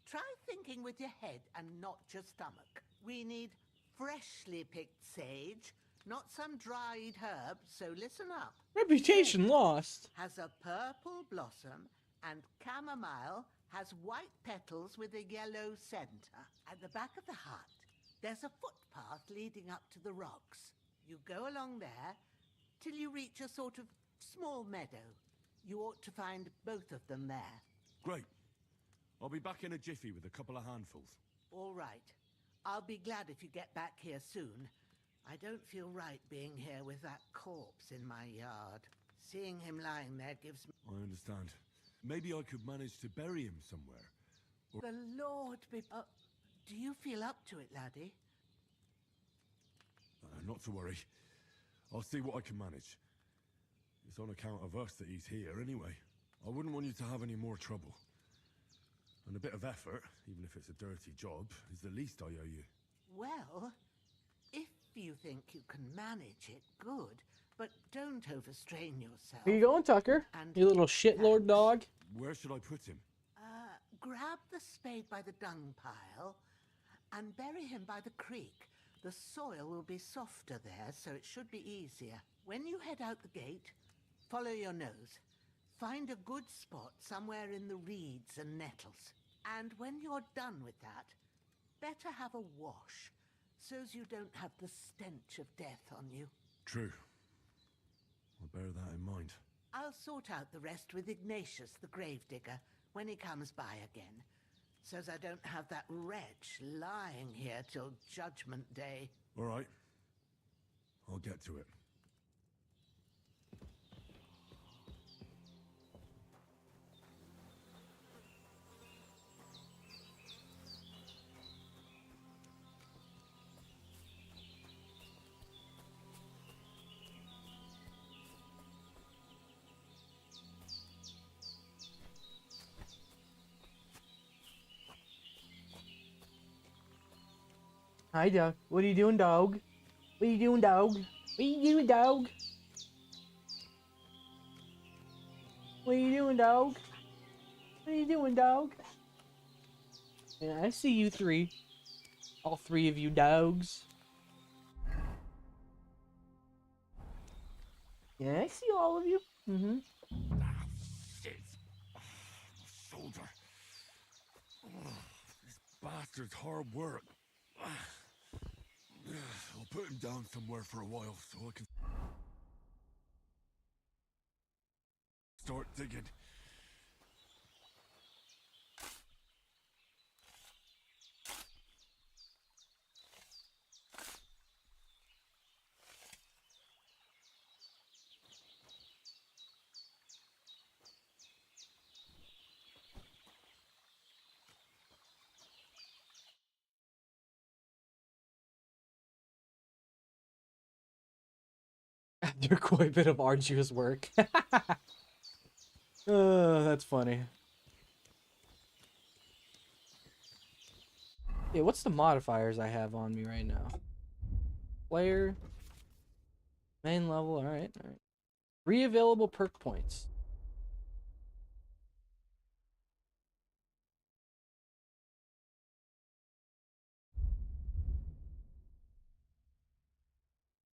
S12: Try thinking with your head and not your stomach. We need freshly picked sage, not some dried herb, so listen up.
S2: Reputation lost.
S12: Has a purple blossom, and chamomile has white petals with a yellow center. At the back of the hut, there's a footpath leading up to the rocks. You go along there till you reach a sort of small meadow. You ought to find both of them there.
S4: Great. I'll be back in a jiffy with a couple of handfuls.
S12: All right. I'll be glad if you get back here soon. I don't feel right being here with that corpse in my yard. Seeing him lying there gives me...
S4: I understand. Maybe I could manage to bury him somewhere. Or...
S12: The Lord be... do you feel up to it, laddie?
S4: not to worry. I'll see what I can manage. It's on account of us that he's here anyway. I wouldn't want you to have any more trouble. And a bit of effort, even if it's a dirty job, is the least I owe you.
S12: Well, if you think you can manage it, good. But don't overstrain yourself.
S2: Where you going, Tucker?
S12: And
S2: You little shitlord dog.
S4: Where should I put him?
S12: Grab the spade by the dung pile and bury him by the creek. The soil will be softer there, so it should be easier. When you head out the gate, follow your nose. Find a good spot somewhere in the reeds and nettles. And when you're done with that, better have a wash, so's you don't have the stench of death on you.
S4: True. I'll bear that in mind.
S12: I'll sort out the rest with Ignatius, the gravedigger, when he comes by again, so's I don't have that wretch lying here till Judgment Day.
S4: All right. I'll get to it.
S2: Hi, dog. What are you doing, dog? What are you doing, dog? What are you doing, dog? What are you doing, dog? What are you doing, dog? Yeah, I see you three. All three of you dogs. Yeah, I see all of you. Mm-hmm.
S4: Ah, shit. My shoulder. This bastard's hard work. I'll put him down somewhere for a while so I can start digging.
S2: After quite a bit of arduous work. That's funny. Yeah, what's the modifiers I have on me right now? Player. Main level, alright, alright. 3 available perk points.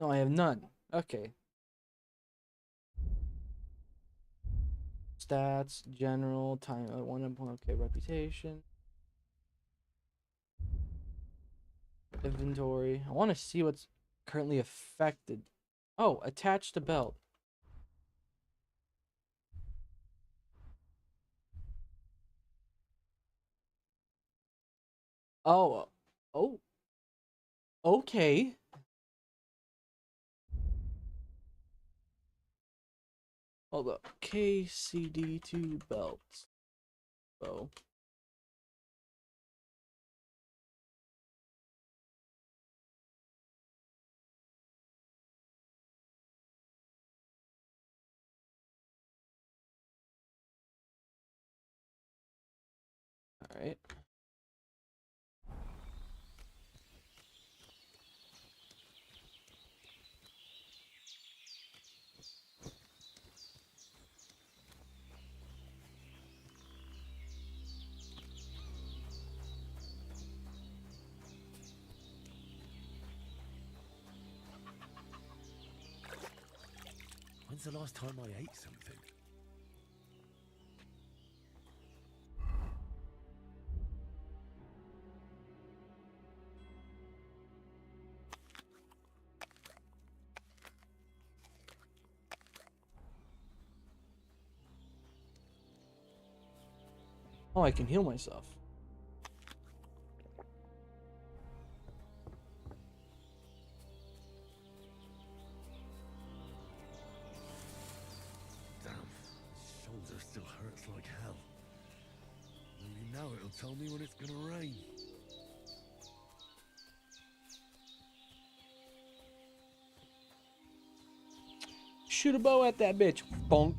S2: No, I have none. Okay. Stats, general, time, okay, reputation. Inventory. I want to see what's currently affected. Oh, attach to belt. Oh. Oh. Okay. Hold up. KCD2 belts. Oh. All right.
S9: When's the last time I ate something?
S2: Oh, I can heal myself.
S4: Damn, shoulder still hurts like hell. Maybe now it'll tell me when it's gonna rain.
S2: shoot a bow at that bitch. Bonk.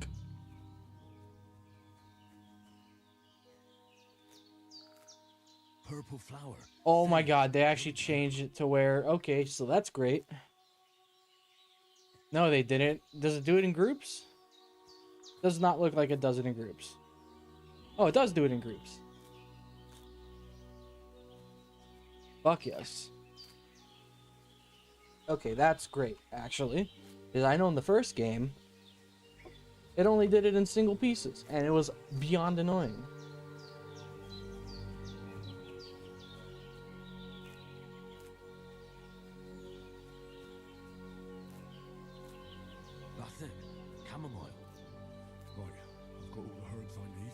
S4: Purple flower.
S2: Oh my god, they actually changed it to where... Okay, so that's great. No, they didn't. Does it do it in groups? Does not look like it does it in groups. Oh, it does do it in groups. Fuck yes. Okay, that's great, actually. Because I know in the first game, it only did it in single pieces, and it was beyond annoying.
S4: That's it. Chamomile. Right, I've got all the herbs I need.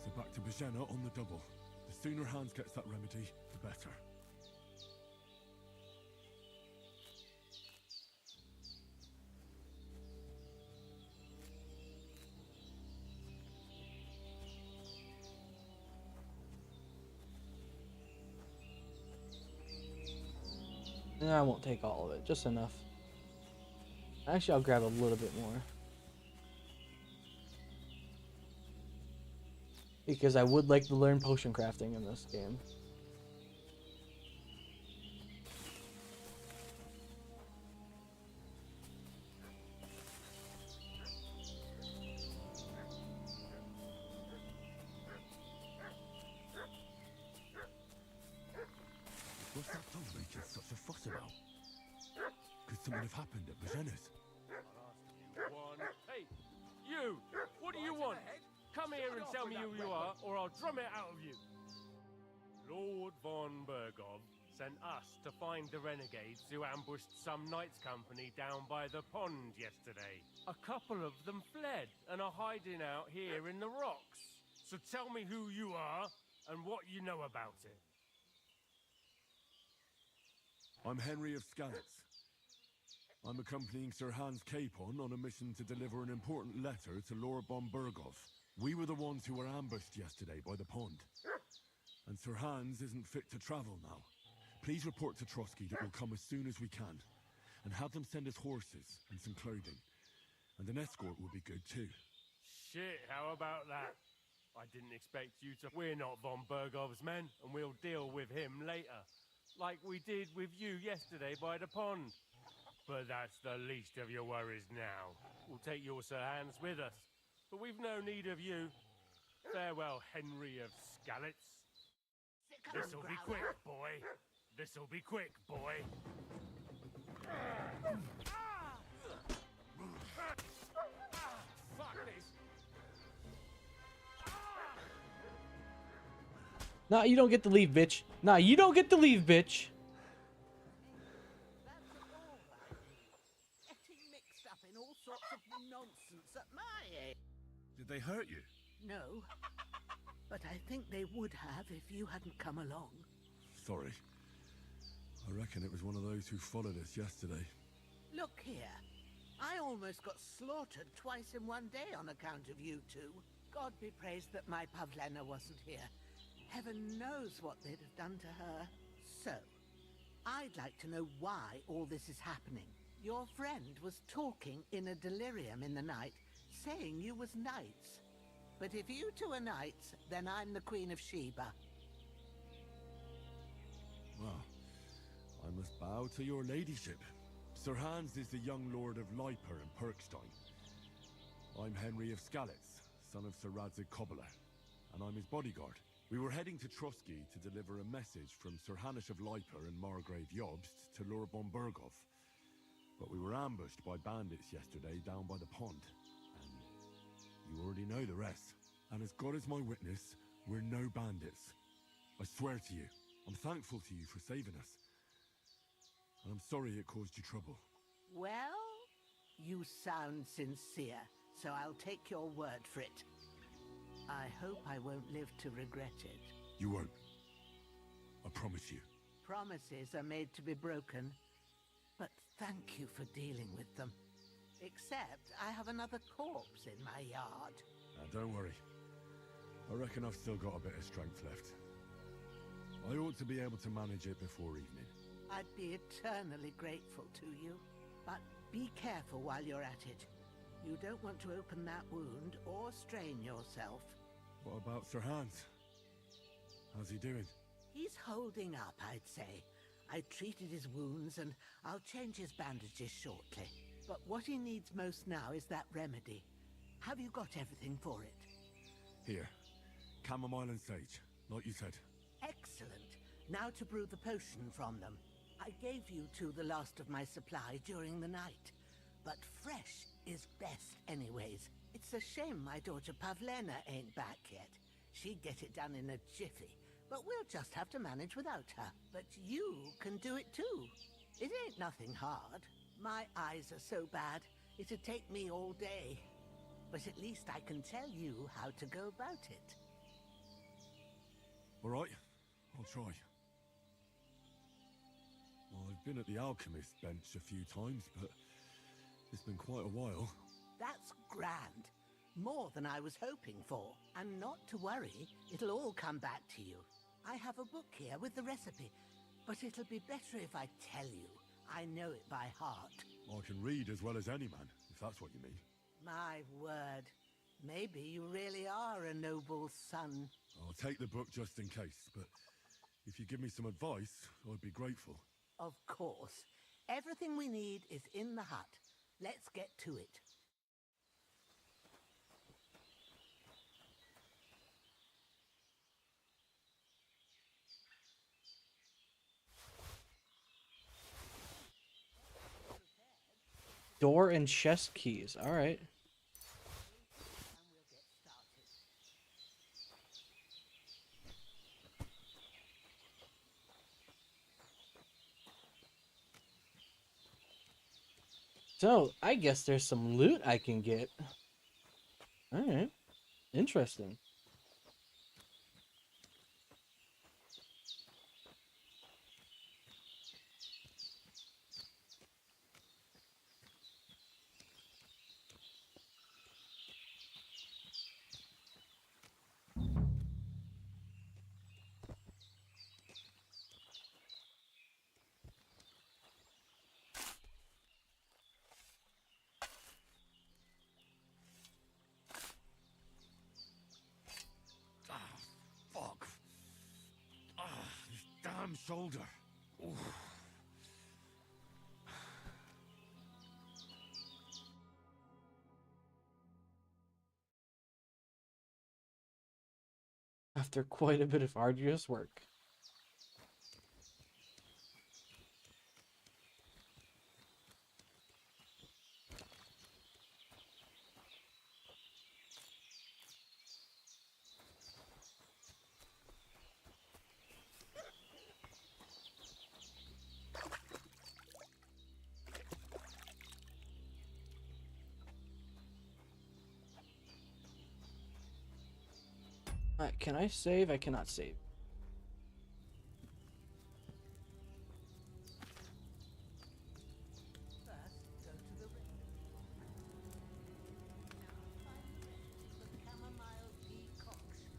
S4: So back to Bajena on the double. The sooner Hans gets that remedy, the better.
S2: I won't take all of it, just enough. Actually, I'll grab a little bit more. Because I would like to learn potion crafting in this game.
S4: What's that dog making such a fuss about? Could something have happened at Bajena's?
S3: Hey, you! What do you want? Come here and tell me who you are, or I'll drum it out of you. Lord von Bergov sent us to find the renegades who ambushed some knights' company down by the pond yesterday. A couple of them fled and are hiding out here in the rocks. So tell me who you are and what you know about it.
S4: I'm Henry of Skalitz. I'm accompanying Sir Hans Capon on a mission to deliver an important letter to Lord von Bergov. We were the ones who were ambushed yesterday by the pond. And Sir Hans isn't fit to travel now. Please report to Trotsky that we'll come as soon as we can. And have them send us horses and some clothing. And an escort will be good too.
S3: Shit, how about that? I didn't expect you to... We're not von Bergov's men, and we'll deal with him later. Like we did with you yesterday by the pond. But that's the least of your worries now. We'll take your Sir Hans with us. But we've no need of you. Farewell, Henry of Skalitz. This'll be quick, boy. This'll be quick, boy. Fuck this.
S2: Nah, you don't get to leave, bitch. Nah, you don't get to leave, bitch.
S12: Getting mixed up in all sorts of nonsense at my age.
S4: Did they hurt you?
S12: No, but I think they would have if you hadn't come along.
S4: Sorry. I reckon it was one of those who followed us yesterday.
S12: Look here. I almost got slaughtered twice in one day on account of you two. God be praised that my Pavlena wasn't here. Heaven knows what they'd have done to her. So, I'd like to know why all this is happening. Your friend was talking in a delirium in the night, saying you was knights. But if you two are knights, then I'm the Queen of Sheba.
S4: Well, I must bow to your ladyship. Sir Hans is the young lord of Leiper and Perkstein. I'm Henry of Skalitz, son of Sir Radzig Kobyla, and I'm his bodyguard. We were heading to Trotsky to deliver a message from Sir Hanish of Leiper and Margrave Jobst to Lord von Bergov. But we were ambushed by bandits yesterday down by the pond. And you already know the rest. And as God is my witness, we're no bandits. I swear to you, I'm thankful to you for saving us. And I'm sorry it caused you trouble.
S12: Well, you sound sincere, so I'll take your word for it. I hope I won't live to regret it.
S4: You won't. I promise you.
S12: Promises are made to be broken, but thank you for dealing with them. Except I have another corpse in my yard.
S4: Don't worry. I reckon I've still got a bit of strength left. I ought to be able to manage it before evening.
S12: I'd be eternally grateful to you, but be careful while you're at it. You don't want to open that wound or strain yourself.
S4: What about Sir Hans? How's he doing?
S12: He's holding up, I'd say. I treated his wounds and I'll change his bandages shortly. But what he needs most now is that remedy. Have you got everything for it?
S4: Here. Chamomile and sage, like you said.
S12: Excellent. Now to brew the potion from them. I gave you two the last of my supply during the night. But fresh is best anyways. It's a shame my daughter Pavlena ain't back yet. She'd get it done in a jiffy. But we'll just have to manage without her. But you can do it too. It ain't nothing hard. My eyes are so bad, it'd take me all day. But at least I can tell you how to go about it.
S4: All right, I'll try. Well, I've been at the alchemist bench a few times, but it's been quite a while.
S12: That's grand. More than I was hoping for. And not to worry, it'll all come back to you. I have a book here with the recipe, but it'll be better if I tell you. I know it by heart.
S4: I can read as well as any man, if that's what you mean.
S12: My word. Maybe you really are a noble son.
S4: I'll take the book just in case, but if you give me some advice, I'd be grateful.
S12: Of course. Everything we need is in the hut. Let's get to it.
S2: Door and chest keys. All right. So, I guess there's some loot I can get. All right. Interesting.
S4: Fuck. This damn shoulder. Oof.
S2: After quite a bit of arduous work. Alright, can I save? I cannot save.
S12: First, go to the chamomile decoction.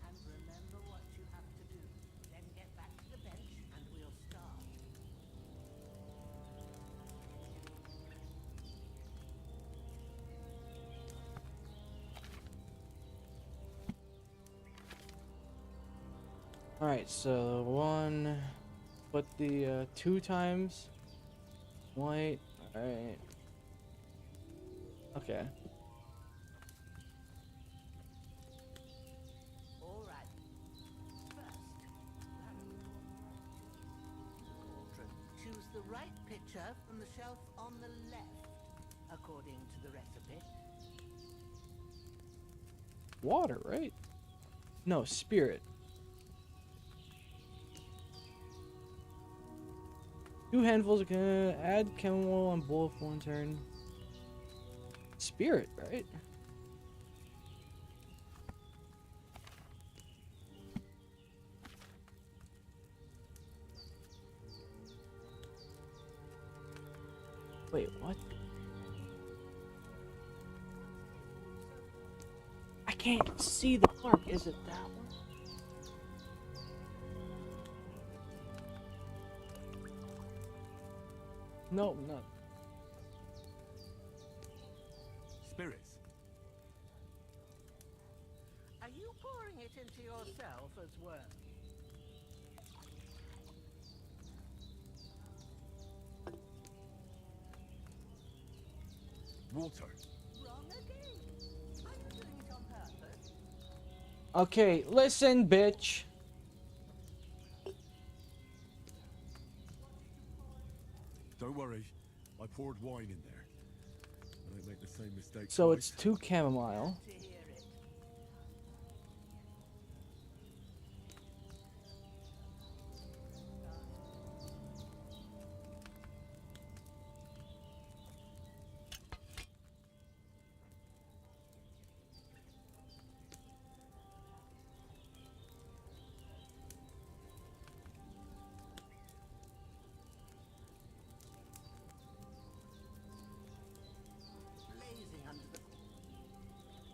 S12: And remember what you have to do. Then get back to the bench and we'll start.
S2: Alright, so one, put the 2 times white. Alright. Okay.
S12: All right. First, choose the right picture from the shelf on the left, according to the recipe.
S2: Water, right? No, spirit. 2 handfuls of add chamomile on bowl for 1 turn. Spirit, right? Wait, what? I can't see the mark. Is it that one? No, not.
S12: into yourself as well.
S4: Water.
S12: Wrong again. Are you doing it on purpose?
S2: Okay, listen, bitch.
S4: Don't worry. I poured wine in there. I don't make the same mistake
S2: So
S4: twice.
S2: it's 2 chamomile.
S12: To hear it. Blazing under the fanning it.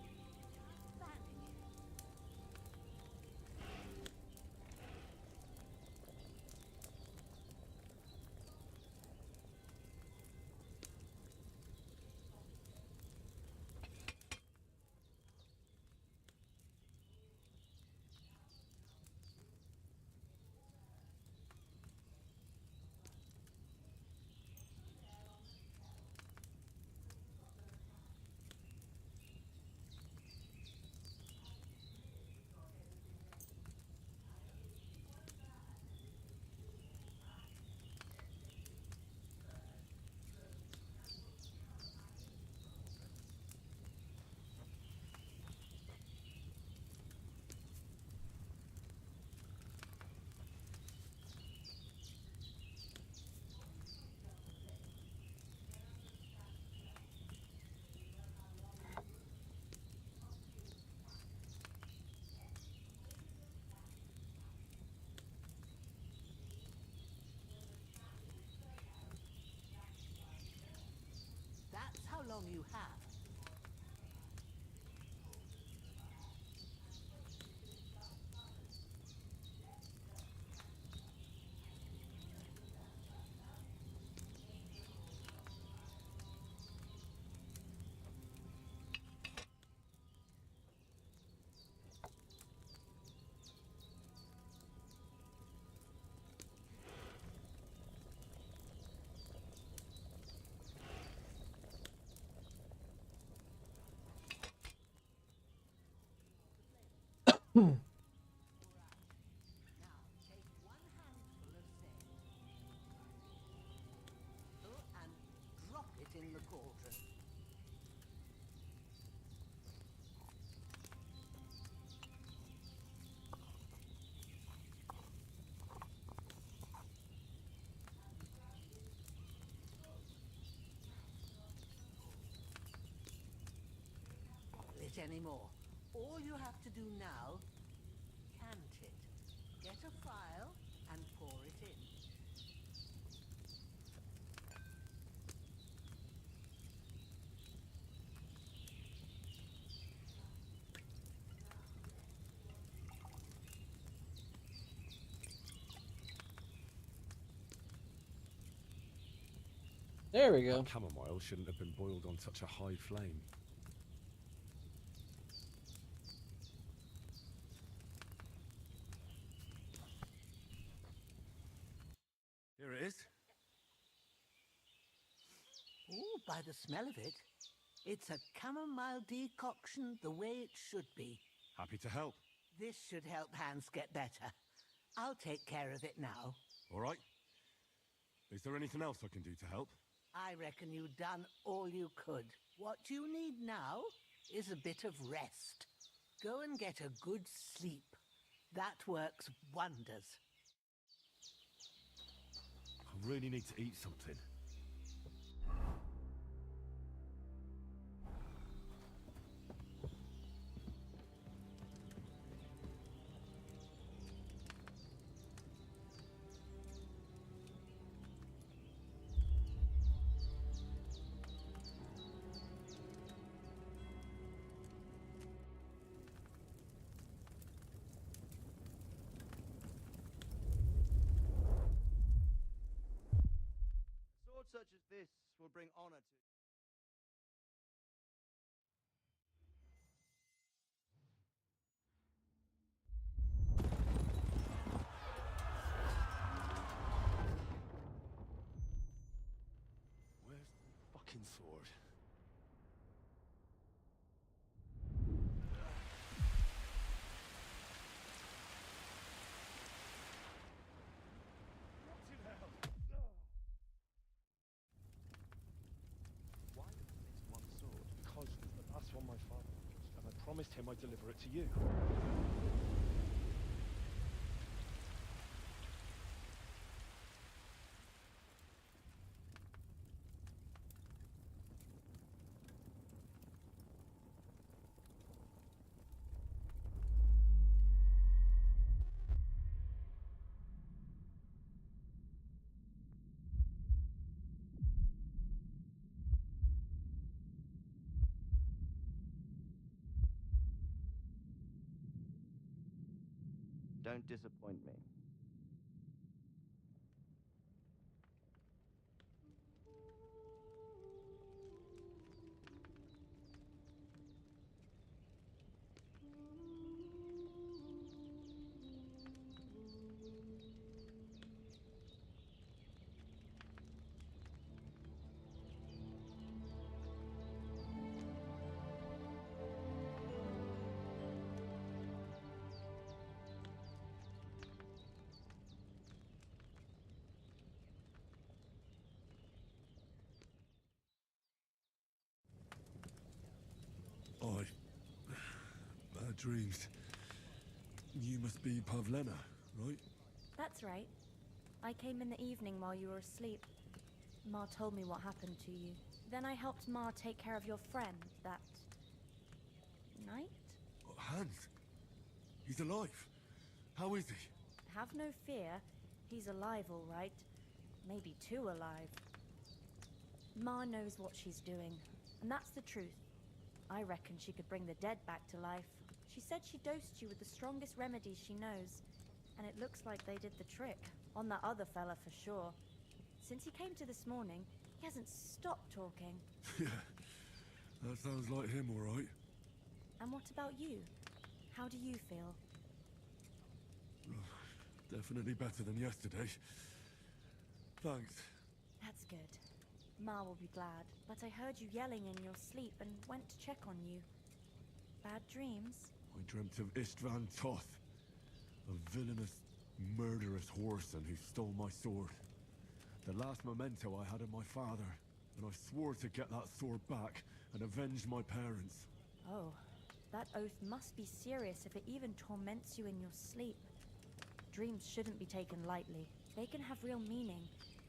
S12: That's how long you have. Now, take one handful of sage. Oh, and drop it in the cauldron. Lit any more. All you have to do now, cant it. Get a file and pour it in.
S2: There we go.
S4: That chamomile shouldn't have been boiled on such a high flame. Here it is.
S12: Oh, by the smell of it, it's a chamomile decoction the way it should be.
S4: Happy to help.
S12: This should help Hans get better. I'll take care of it now.
S4: All right. Is there anything else I can do to help?
S12: I reckon you've done all you could. What you need now is a bit of rest. Go and get a good sleep. That works wonders.
S4: I really need to eat something.
S11: Sword such as this will bring honor to...
S4: fucking sword.
S11: Why it's one sword? Because it's the last one my father used, and I promised him I'd deliver it to you.
S13: Don't disappoint me.
S4: Bad dreams. You must be Pavlena, right?
S14: That's right. I came in the evening while you were asleep. Ma told me what happened to you. Then I helped Ma take care of your friend that night?
S4: Hans? He's alive. How is he?
S14: Have no fear. He's alive, all right. Maybe too alive. Ma knows what she's doing, and that's the truth. I reckon she could bring the dead back to life. She said she dosed you with the strongest remedies she knows, and it looks like they did the trick. On that other fella for sure. Since he came to this morning, he hasn't stopped talking.
S4: Yeah, that sounds like him, all right.
S14: And what about you? How do you feel?
S4: Definitely better than yesterday. Thanks.
S14: That's good. Ma will be glad, but I heard you yelling in your sleep and went to check on you. Bad dreams?
S4: I dreamt of Istvan Toth, a villainous, murderous whoreson who stole my sword. The last memento I had of my father, and I swore to get that sword back and avenge my parents.
S14: Oh, that oath must be serious if it even torments you in your sleep. Dreams shouldn't be taken lightly. They can have real meaning,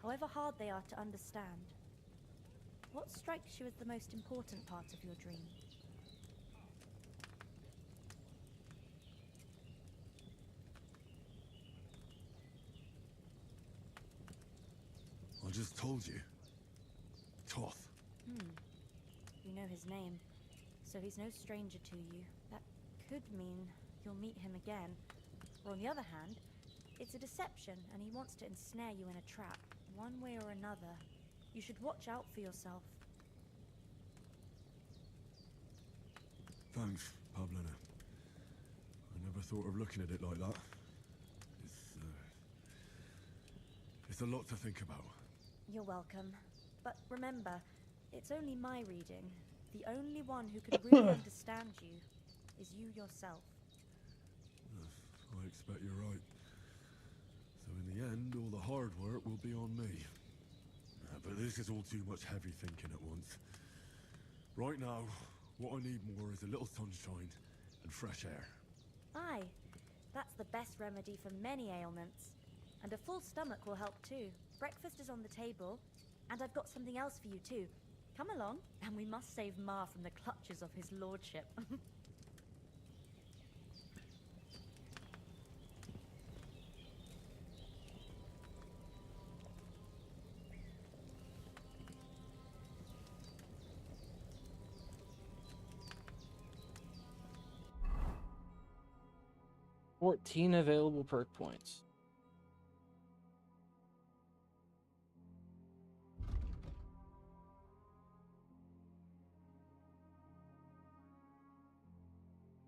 S14: however hard they are to understand. What strikes you as the most important part of your dream?
S4: I just told you. Toth.
S14: You know his name, so he's no stranger to you. That could mean you'll meet him again. Or on the other hand, it's a deception and he wants to ensnare you in a trap, one way or another. You should watch out for yourself.
S4: Thanks, Pavlena. I never thought of looking at it like that. It's a lot to think about.
S14: You're welcome. But remember, it's only my reading. The only one who can really understand you is you yourself.
S4: I expect you're right. So in the end, all the hard work will be on me. But this is all too much heavy thinking at once. Right now, what I need more is a little sunshine and fresh air.
S14: Aye, that's the best remedy for many ailments. And a full stomach will help too. Breakfast is on the table, and I've got something else for you too. Come along, and we must save Ma from the clutches of his lordship.
S2: 14 available perk points.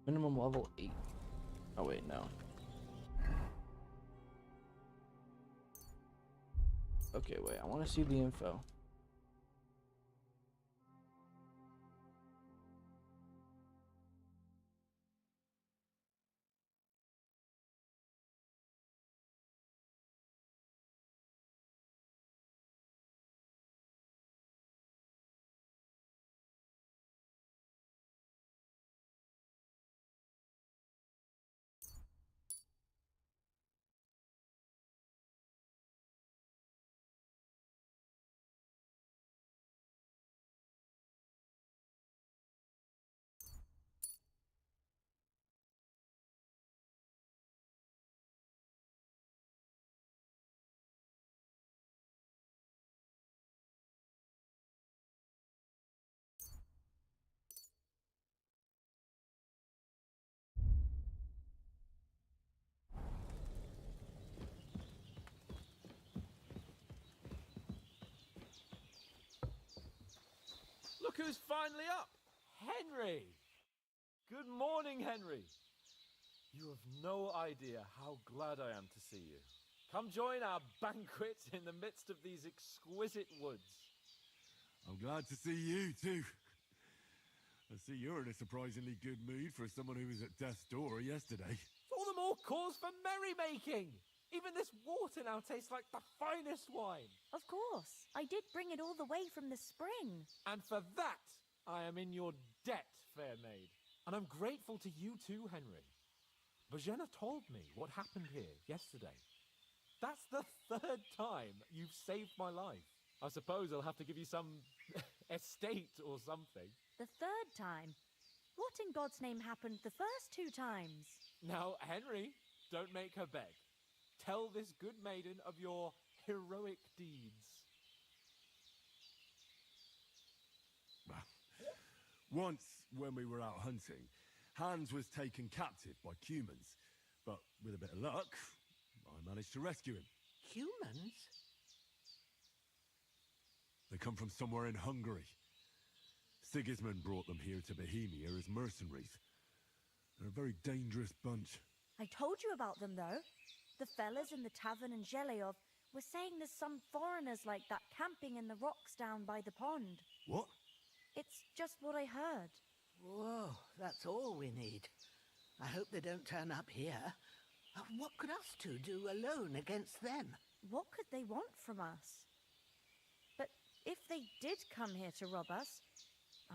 S2: Minimum level 8. Oh wait, no. Okay, wait, I want to see the info.
S3: Look who's finally up! Henry! Good morning, Henry. You have no idea how glad I am to see you. Come join our banquet in the midst of these exquisite woods.
S4: I'm glad to see you, too. I see you're in a surprisingly good mood for someone who was at death's door yesterday.
S3: All the more cause for merrymaking! Even this water now tastes like the finest wine.
S14: Of course. I did bring it all the way from the spring.
S3: And for that, I am in your debt, fair maid. And I'm grateful to you too, Henry. Bajena told me what happened here yesterday. That's the third time you've saved my life. I suppose I'll have to give you some estate or something.
S14: The third time? What in God's name happened the first 2 times?
S3: Now, Henry, don't make her beg. Tell this good maiden of your heroic deeds.
S4: Once, when we were out hunting, Hans was taken captive by humans. But with a bit of luck, I managed to rescue him.
S12: Humans?
S4: They come from somewhere in Hungary. Sigismund brought them here to Bohemia as mercenaries. They're a very dangerous bunch.
S14: I told you about them, though. The fellas in the tavern in Zheleov were saying there's some foreigners like that camping in the rocks down by the pond.
S4: What?
S14: It's just what I heard.
S12: Whoa, that's all we need. I hope they don't turn up here. What could us two do alone against them?
S14: What could they want from us? But if they did come here to rob us,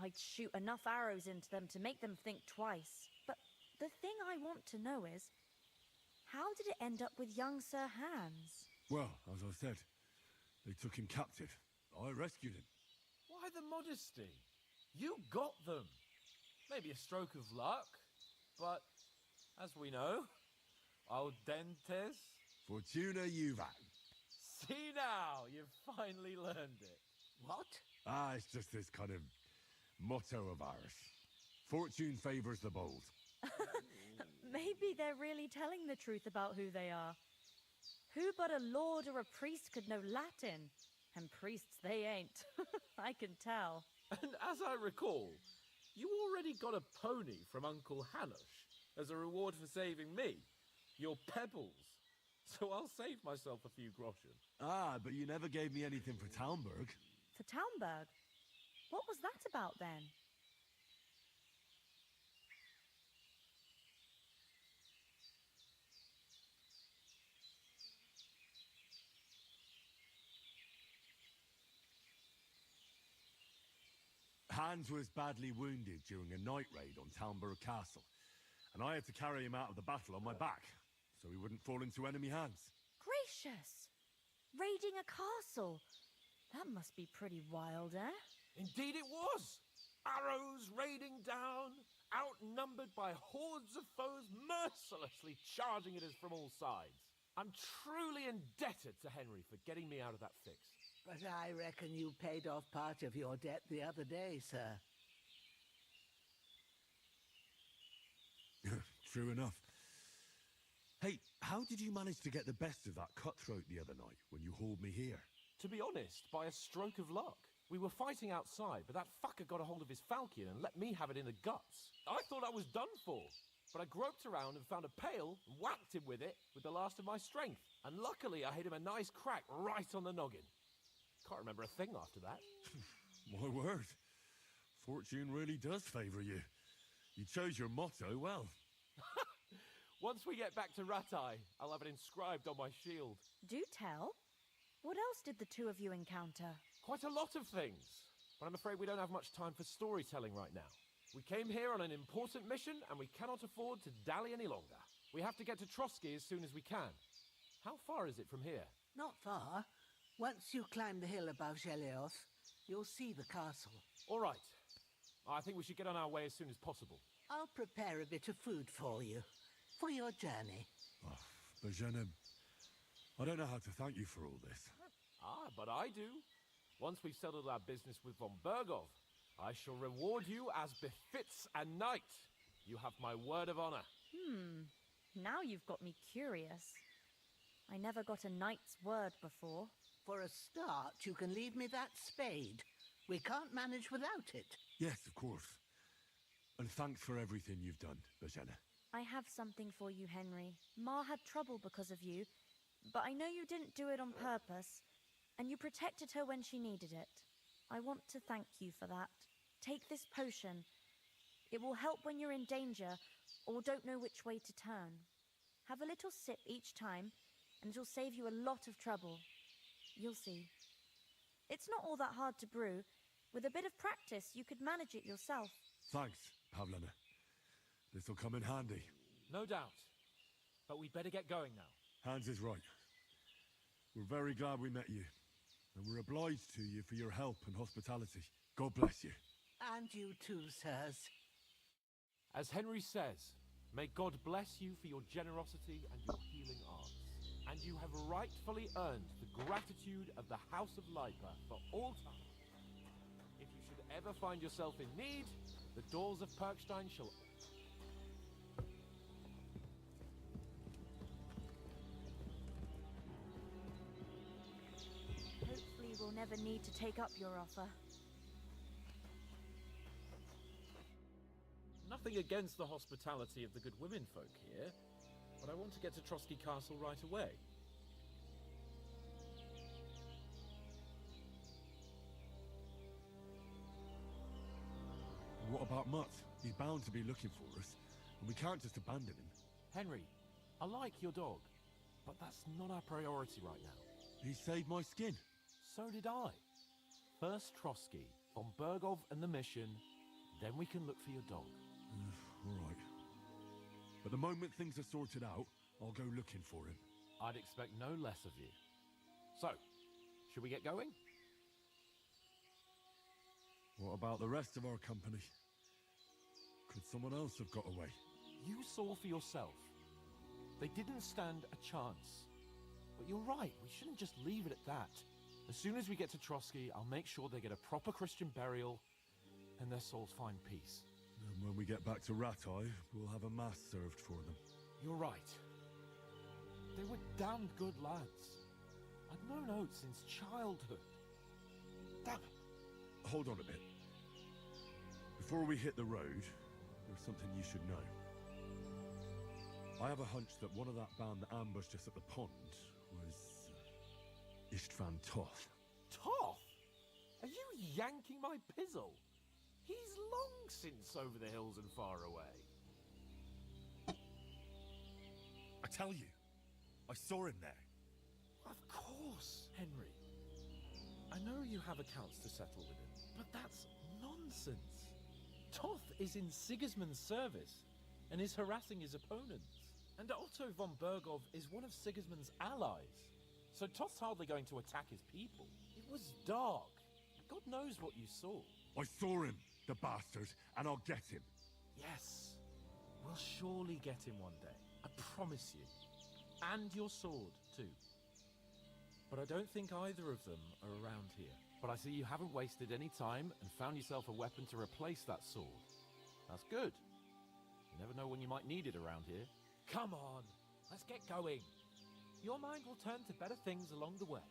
S14: I'd shoot enough arrows into them to make them think twice. But the thing I want to know is, how did it end up with young Sir Hans?
S4: Well, as I said, they took him captive. I rescued him.
S3: Why the modesty? You got them. Maybe a stroke of luck, but as we know, al dentes.
S4: Fortuna juvat.
S3: See now, you've finally learned it.
S12: What?
S4: It's just this kind of motto of ours. Fortune favors the bold.
S14: Maybe they're really telling the truth about who they are. Who but a lord or a priest could know Latin? And priests they ain't. I can tell.
S3: And as I recall, you already got a pony from Uncle Hanush as a reward for saving me. Your pebbles. So I'll save myself a few groschen.
S4: But you never gave me anything for Talmberg.
S14: For Talmberg? What was that about then?
S4: Hans was badly wounded during a night raid on Talmberg Castle, and I had to carry him out of the battle on my back, so he wouldn't fall into enemy hands.
S14: Gracious! Raiding a castle? That must be pretty wild, eh?
S3: Indeed it was! Arrows raining down, outnumbered by hordes of foes mercilessly charging at us from all sides. I'm truly indebted to Henry for getting me out of that fix.
S12: But I reckon you paid off part of your debt the other day, sir.
S4: True enough. Hey, how did you manage to get the best of that cutthroat the other night when you hauled me here?
S3: To be honest, by a stroke of luck. We were fighting outside, but that fucker got a hold of his falchion and let me have it in the guts. I thought I was done for, but I groped around and found a pail and whacked him with it with the last of my strength. And luckily I hit him a nice crack right on the noggin. Can't remember a thing after that.
S4: My word. Fortune really does favor you. You chose your motto well.
S3: Once we get back to Ratai, I'll have it inscribed on my shield.
S14: Do tell. What else did the two of you encounter?
S3: Quite a lot of things, but I'm afraid we don't have much time for storytelling right now. We came here on an important mission, and we cannot afford to dally any longer. We have to get to Trotsky as soon as we can. How far is it from here?
S12: Not far. Once you climb the hill above Zheleov, you'll see the castle.
S3: All right. I think we should get on our way as soon as possible.
S12: I'll prepare a bit of food for you, for your journey.
S4: Oh, Bajena, I don't know how to thank you for all this.
S3: But I do. Once we've settled our business with von Bergov, I shall reward you as befits a knight. You have my word of honor.
S14: Now you've got me curious. I never got a knight's word before.
S12: For a start, you can leave me that spade. We can't manage without it.
S4: Yes, of course. And thanks for everything you've done, Bajana.
S14: I have something for you, Henry. Ma had trouble because of you, but I know you didn't do it on purpose, and you protected her when she needed it. I want to thank you for that. Take this potion. It will help when you're in danger or don't know which way to turn. Have a little sip each time, and it'll save you a lot of trouble. You'll see. It's not all that hard to brew. With a bit of practice, you could manage it yourself.
S4: Thanks, Pavlana. This'll come in handy.
S3: No doubt. But we'd better get going now.
S4: Hans is right. We're very glad we met you. And we're obliged to you for your help and hospitality. God bless you.
S12: And you too, sirs.
S3: As Henry says, may God bless you for your generosity and your healing arts. And you have rightfully earned the gratitude of the House of Lipa for all time. If you should ever find yourself in need, the doors of Perkstein shall...
S14: Hopefully we'll never need to take up your offer.
S3: Nothing against the hospitality of the good women folk here, but I want to get to Trotsky Castle right away.
S4: What about Mutt? He's bound to be looking for us, and we can't just abandon him.
S3: Henry, I like your dog, but that's not our priority right now.
S4: He saved my skin.
S3: So did I. First Trotsky, von Bergov and the mission, then we can look for your dog.
S4: All right. But the moment things are sorted out, I'll go looking for him.
S3: I'd expect no less of you. So, should we get going?
S4: What about the rest of our company? Could someone else have got away?
S3: You saw for yourself. They didn't stand a chance. But you're right, we shouldn't just leave it at that. As soon as we get to Trotsky, I'll make sure they get a proper Christian burial and their souls find peace.
S4: And when we get back to Ratai, we'll have a mass served for them.
S3: You're right. They were damned good lads. I'd known Oates since childhood. Damn it.
S4: Hold on a bit. Before we hit the road, there's something you should know. I have a hunch that one of that band that ambushed us at the pond was Istvan Toth.
S3: Toth? Are you yanking my pizzle? He's long since over the hills and far away.
S4: I tell you, I saw him there.
S3: Of course, Henry. I know you have accounts to settle with him, but that's nonsense. Toth is in Sigismund's service and is harassing his opponents. And Otto von Bergov is one of Sigismund's allies. So Toth's hardly going to attack his people. It was dark. God knows what you saw.
S4: I saw him, the bastard, and I'll get him.
S3: Yes. We'll surely get him one day. I promise you. And your sword, too. But I don't think either of them are around here. But I see you haven't wasted any time and found yourself a weapon to replace that sword. That's good. You never know when you might need it around here. Come on, let's get going. Your mind will turn to better things along the way.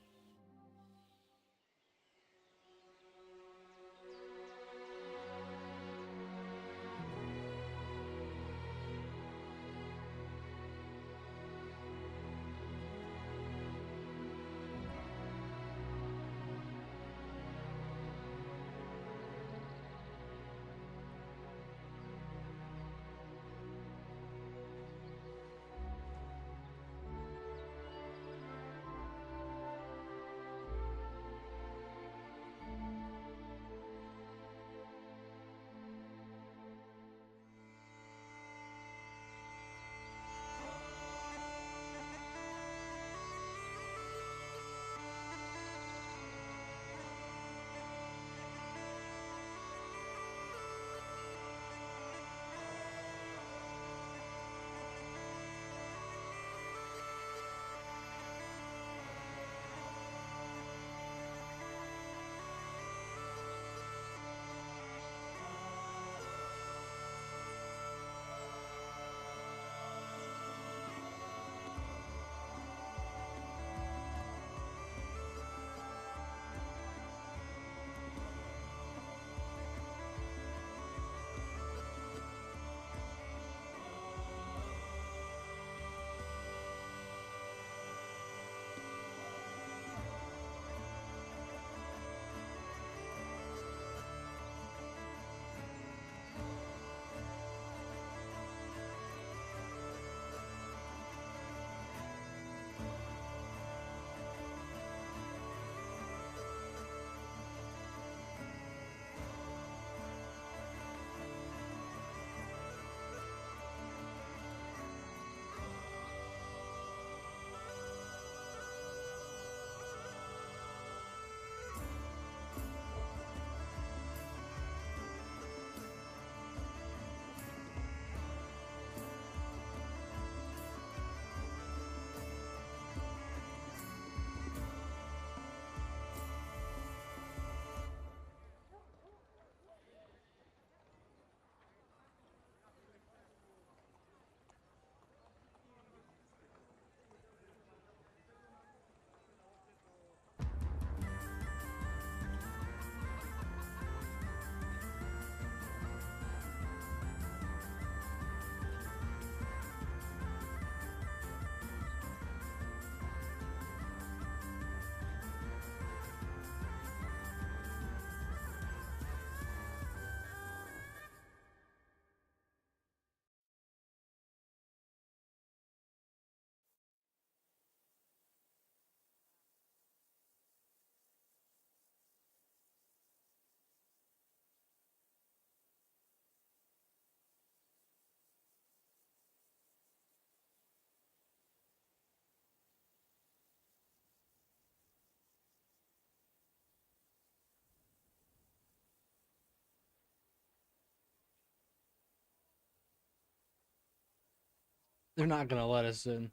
S2: They're not gonna let us in.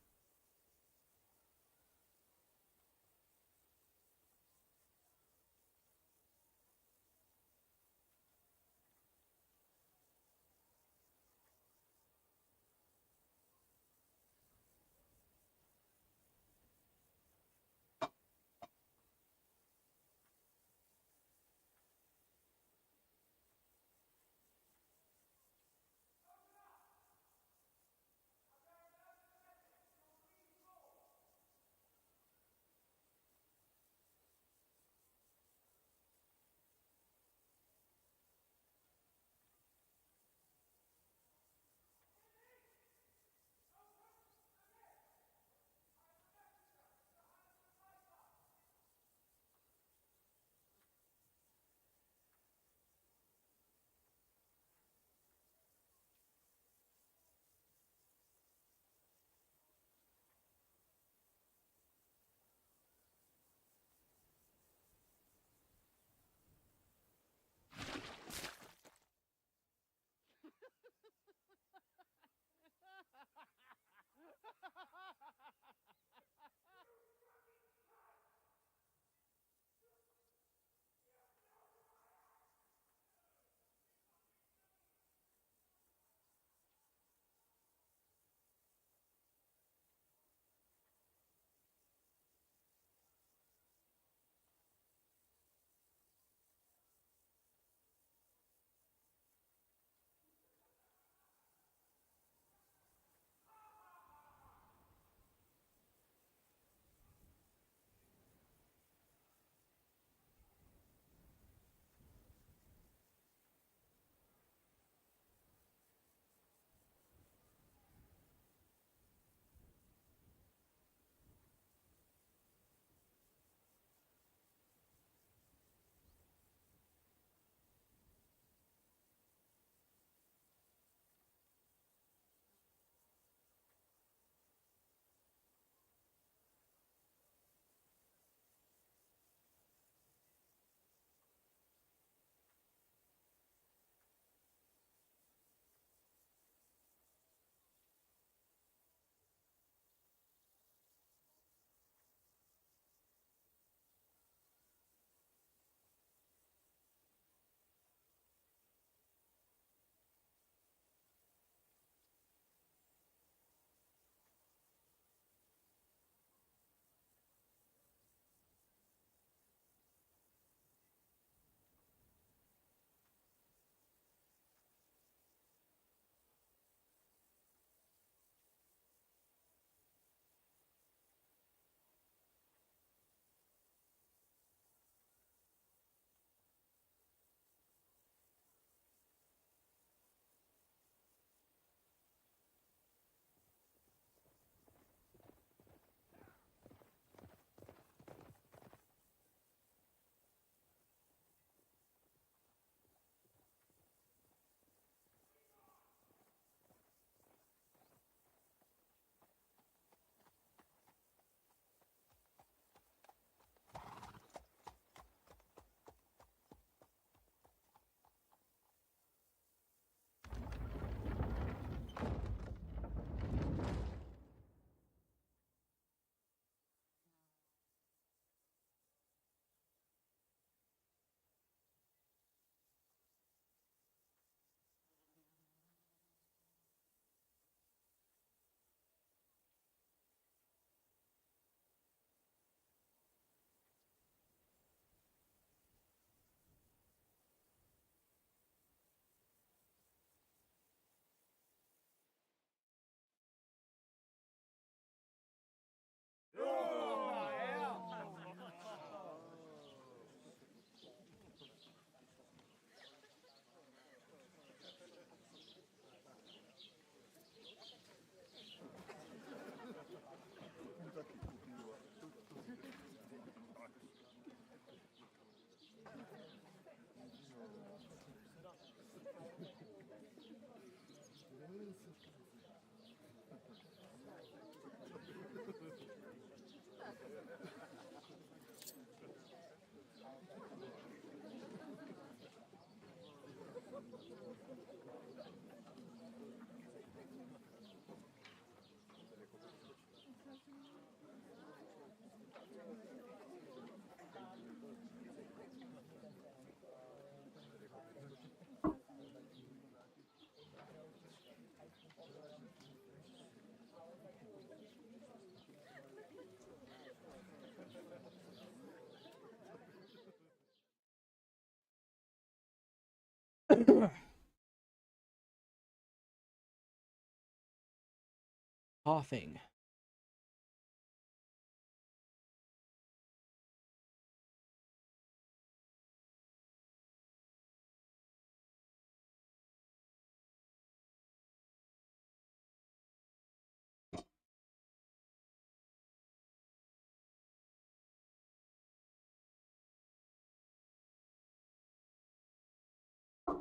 S2: Coughing.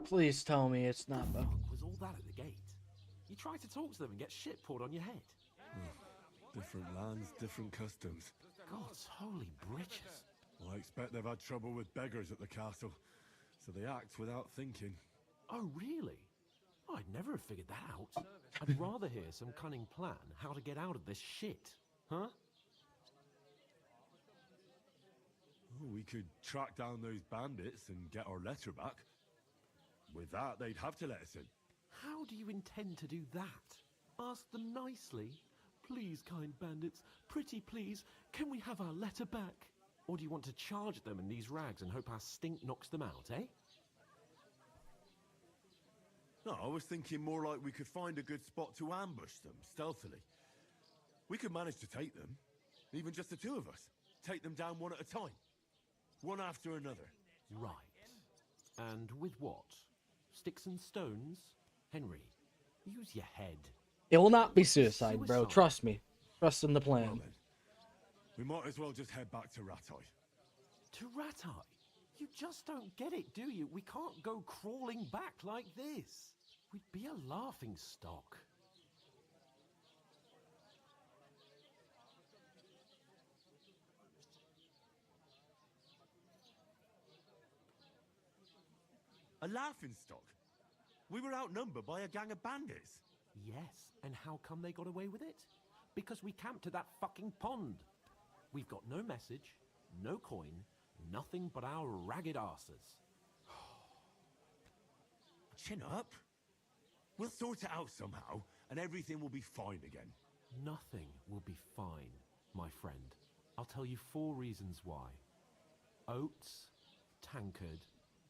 S2: Please tell me it's not
S3: What
S2: Bo.
S3: was all that at the gate? You tried to talk to them and get shit poured on your head.
S4: Different lands, different customs.
S3: God's holy britches.
S4: Well, I expect they've had trouble with beggars at the castle, so they act without thinking.
S3: Oh, really? Oh, I'd never have figured that out. I'd rather hear some cunning plan how to get out of this shit. Huh?
S4: Oh, we could track down those bandits and get our letter back. With that, they'd have to let us in.
S3: How do you intend to do that? Ask them nicely. Please, kind bandits, pretty please, can we have our letter back? Or do you want to charge them in these rags and hope our stink knocks them out, eh?
S4: No, I was thinking more like we could find a good spot to ambush them, stealthily. We could manage to take them, even just the two of us. Take them down one at a time. One after another.
S3: Right. And with what? Sticks and stones? Henry, use your head.
S2: It will not be suicide, bro. Trust me. Trust in the plan.
S4: Well, then, we might as well just head back to Ratai.
S3: To Ratai? You just don't get it, do you? We can't go crawling back like this. We'd be a laughing stock.
S4: A laughing stock? We were outnumbered by a gang of bandits.
S3: Yes, and how come they got away with it? Because we camped at that fucking pond. We've got no message, no coin, nothing but our ragged arses.
S4: Chin up. We'll sort it out somehow, and everything will be fine again.
S3: Nothing will be fine, my friend. I'll tell you 4 reasons why. Oates, Tankard,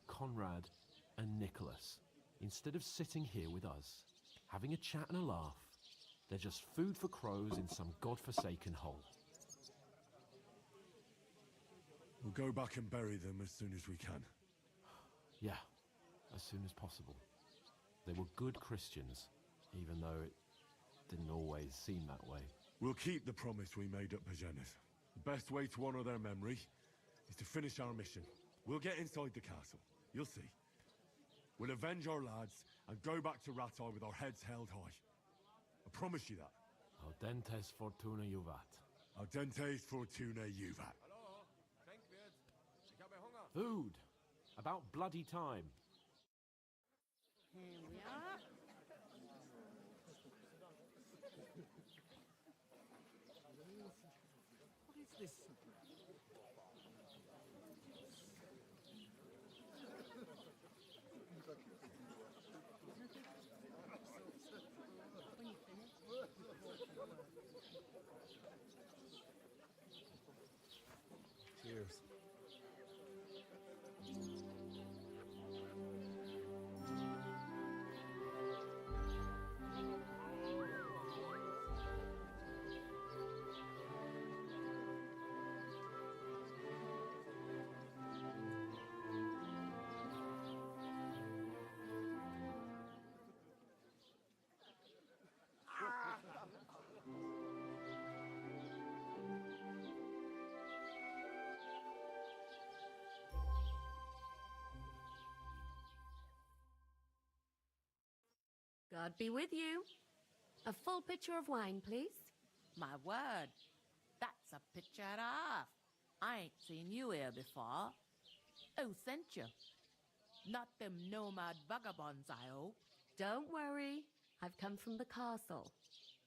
S3: Conrad, and Nicholas, instead of sitting here with us, having a chat and a laugh, they're just food for crows in some godforsaken hole.
S4: We'll go back and bury them as soon as we can.
S3: Yeah, as soon as possible. They were good Christians, even though it didn't always seem that way.
S4: We'll keep the promise we made at Pagenis. The best way to honor their memory is to finish our mission. We'll get inside the castle. You'll see. We'll avenge our lads and go back to Ratai with our heads held high. I promise you that.
S3: Audentes fortuna juvat.
S4: Audentes fortuna juvat.
S3: Food. About bloody time.
S12: Here we are.
S3: What is this?
S4: Cheers.
S13: God be with you. A full pitcher of wine, please.
S15: My word, that's a picture and a half. I ain't seen you here before. Who sent you? Not them nomad vagabonds, I hope.
S13: Don't worry. I've come from the castle.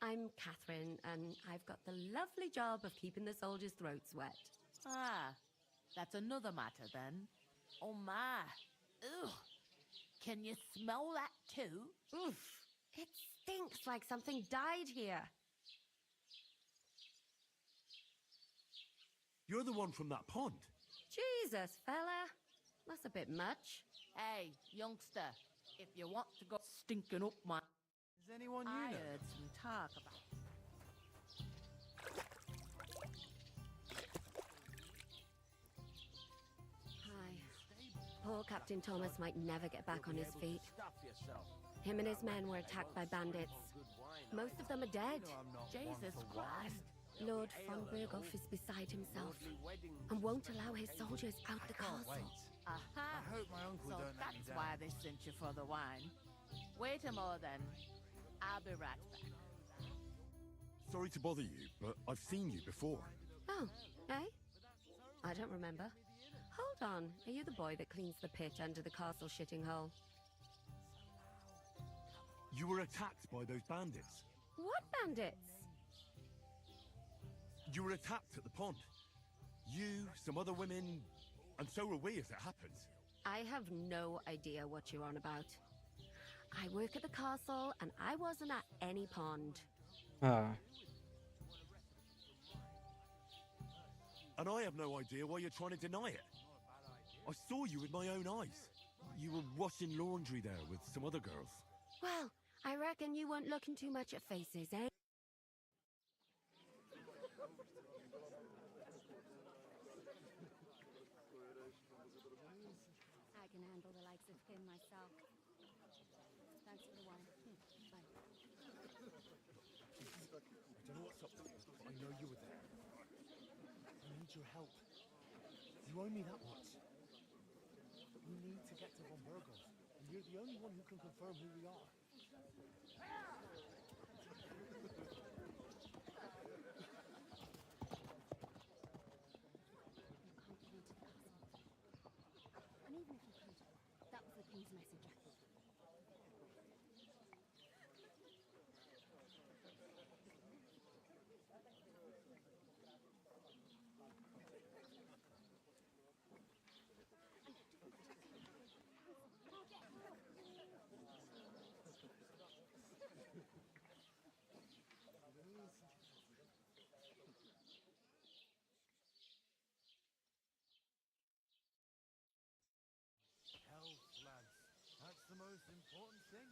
S13: I'm Catherine, and I've got the lovely job of keeping the soldiers' throats wet.
S15: Ah, that's another matter then. Oh my. Ugh. Can you smell that too?
S13: Oof. It stinks like something died here.
S4: You're the one from that pond.
S13: Jesus, fella. That's a bit much.
S15: Hey, youngster, if you want to go stinking up my...
S7: Is anyone you
S15: I
S7: know?
S15: heard some talk about...
S13: Hi. Poor Captain Thomas might never get back on his feet.
S8: Stuff yourself.
S13: Him and his men were attacked by bandits. Most of them are dead.
S15: Jesus Christ.
S13: Lord von Berghoff is beside himself and won't allow his soldiers out the castle.
S15: Aha.
S9: I hope my uncle
S15: So
S9: don't let me
S15: that's
S9: down.
S15: why they sent you for the wine. Wait a more then. I'll be right back.
S4: Sorry to bother you, but I've seen you before.
S13: Oh, eh? I don't remember. Hold on. Are you the boy that cleans the pit under the castle shitting hole?
S4: You were attacked by those bandits.
S13: What bandits?
S4: You were attacked at the pond. You, some other women, and so were we as it happens.
S13: I have no idea what you're on about. I work at the castle and I wasn't at any pond.
S2: Ah.
S4: And I have no idea why you're trying to deny it. I saw you with my own eyes. You were washing laundry there with some other girls.
S13: Well, I reckon you weren't looking too much at faces, eh? I can handle the likes of him myself. Thanks for the wine. Bye.
S9: I don't know what's up. I know you were there. I need your help. You owe me that much. We need to get to Von Berghoff. And you're the only one who can confirm who we are.
S13: And even if you could, that was the king's message.
S9: Health, lads. That's the most important thing.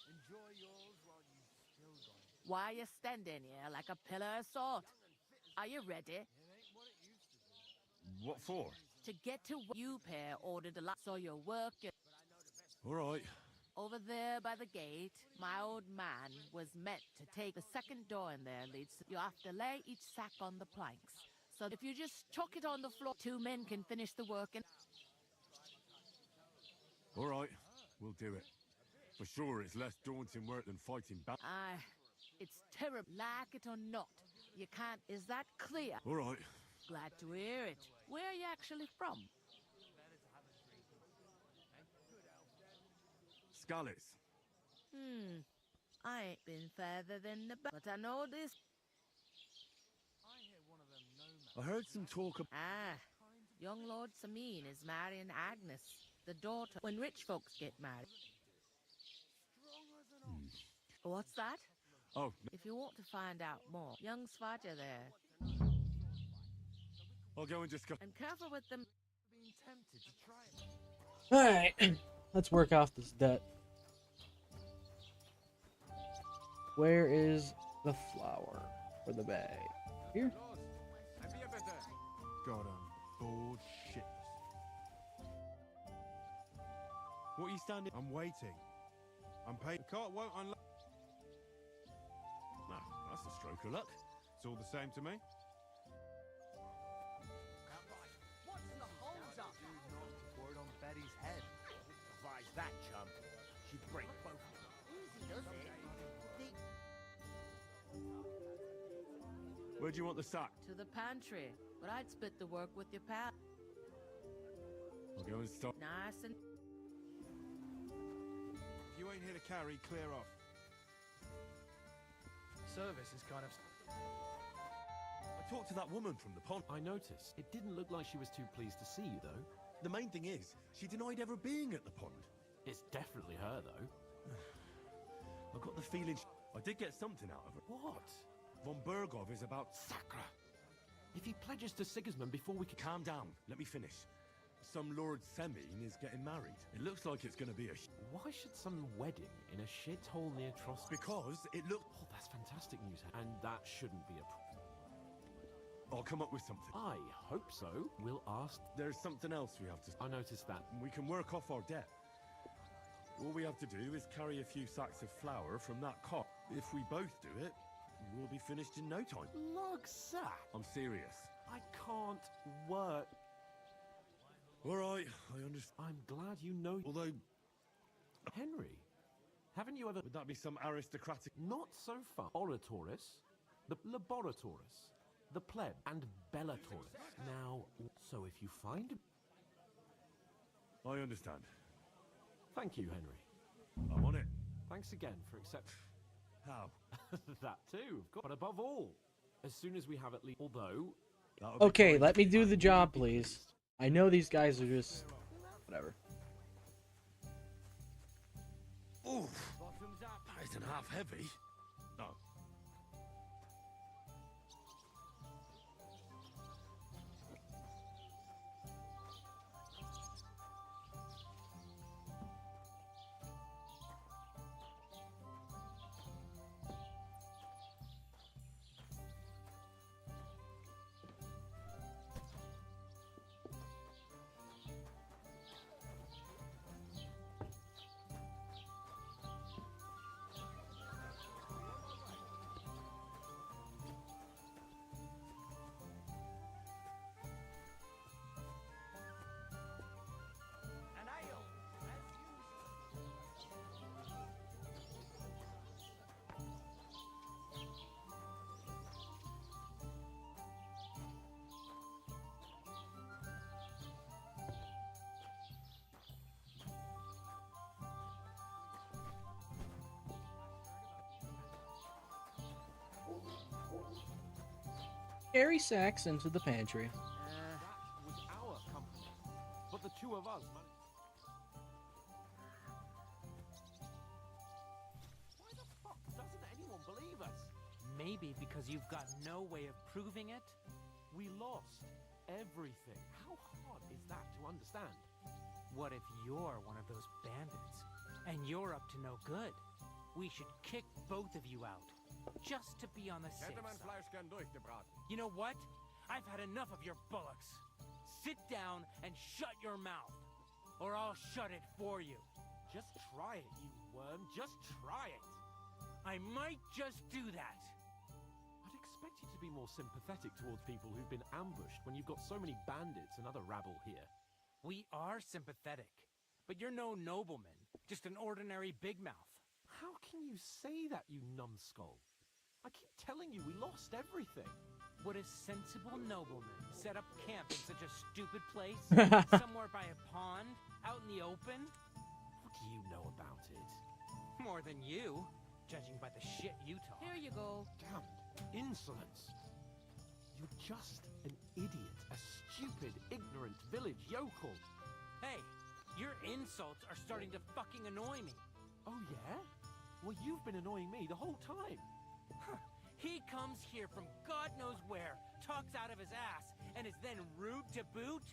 S9: Enjoy yours while you've still got it.
S15: Why are you standing here like a pillar of salt? Are you ready?
S4: What for?
S15: To get to where you pair ordered a lot, so your work
S4: All right.
S15: over there by the gate. My old man was meant to take the second door in there leads. You have to lay each sack on the planks. So if you just chuck it on the floor, 2 men can finish the work. And
S4: All right. We'll do it. For sure, it's less daunting work than fighting back.
S15: aye, it's terrible. Like it or not, you can't. Is that clear?
S4: All right.
S15: Glad to hear it. Where are you actually from?
S4: Scallis.
S15: I ain't been further than the but I know this.
S4: I heard some talk of...
S15: Ah, young Lord Samin is marrying Agnes, the daughter. When rich folks get married. What's that?
S4: Oh,
S15: If you want to find out more, young Svaja there.
S4: I'll go and discuss...
S15: And careful with them.
S9: Being tempted to try it.
S2: Alright. Let's work off this debt. Where is the flower for the bag? Here?
S1: God, I'm bored shitless. What are you standing? I'm waiting. I'm paid. The cart won't unlock.
S4: No, that's a stroke of luck.
S1: It's all the same to me.
S6: What's the hold up?
S9: Word on Betty's head.
S8: Advise that, chum. She'd break both.
S6: Easy does it.
S4: Where do you want the sack?
S15: To the pantry. But I'd split the work with your pal.
S4: I'll go and stop.
S15: Nice and...
S1: If you ain't here to carry, clear off.
S11: Service is kind of...
S4: I talked to that woman from the pond.
S3: I noticed. It didn't look like she was too pleased to see you, though.
S4: The main thing is, she denied ever being at the pond.
S3: It's definitely her, though.
S4: I got the feeling I did get something out of her.
S3: What?
S4: Von Berghoff is about...
S3: Sacra! If he pledges to Sigismund before we can...
S4: Calm down. Let me finish. Some Lord Semine is getting married. It looks like it's going to be a
S3: Why should some wedding in a shithole near Tross?
S4: Because it looks...
S3: Oh, that's fantastic news. And that shouldn't be a
S4: I'll come up with something.
S3: I hope so. We'll ask.
S4: There's something else we have to...
S3: I noticed that.
S4: We can work off our debt. All we have to do is carry a few sacks of flour from that cart. If we both do it, we'll be finished in no time.
S3: Lug sack?
S4: I'm serious.
S3: I can't work.
S4: All right, I understand.
S3: I'm glad you know.
S4: Although...
S3: Henry, haven't you ever...
S4: Would that be some aristocratic...
S3: Not so far. Oratoris, the Laboratoris, the Pleb, and Bellatoris. Now, so if you find...
S4: I understand.
S3: Thank you, Henry.
S4: I'm on it.
S3: Thanks again for accepting...
S4: How?
S3: That too, of course. But above all, as soon as we have at least... Although...
S2: Okay, let me do the job, please. I know these guys are just... whatever.
S4: Oof. That isn't half heavy. No.
S2: Carry sacks into the pantry.
S3: That was our company. But the two of us managed... Why the fuck doesn't anyone believe us?
S16: Maybe because you've got no way of proving it?
S3: We lost everything. How hard is that to understand?
S16: What if you're one of those bandits? And you're up to no good? We should kick both of you out. Just to be on the safe side. You know what? I've had enough of your bullocks. Sit down and shut your mouth, or I'll shut it for you.
S3: Just try it, you worm. Just try it.
S16: I might just do that.
S3: I'd expect you to be more sympathetic towards people who've been ambushed when you've got so many bandits and other rabble here.
S16: We are sympathetic, but you're no nobleman, just an ordinary big mouth.
S3: How can you say that, you numbskull? I keep telling you we lost everything.
S16: Would a sensible nobleman set up camp in such a stupid place? Somewhere by a pond? Out in the open?
S3: What do you know about it?
S16: More than you, judging by the shit you talk.
S15: Here you go.
S3: Damn insolence. You're just an idiot. A stupid, ignorant village yokel.
S16: Hey, your insults are starting to fucking annoy me.
S3: Oh yeah? Well, you've been annoying me the whole time.
S16: He comes here from God knows where, talks out of his ass, and is then rude to boot?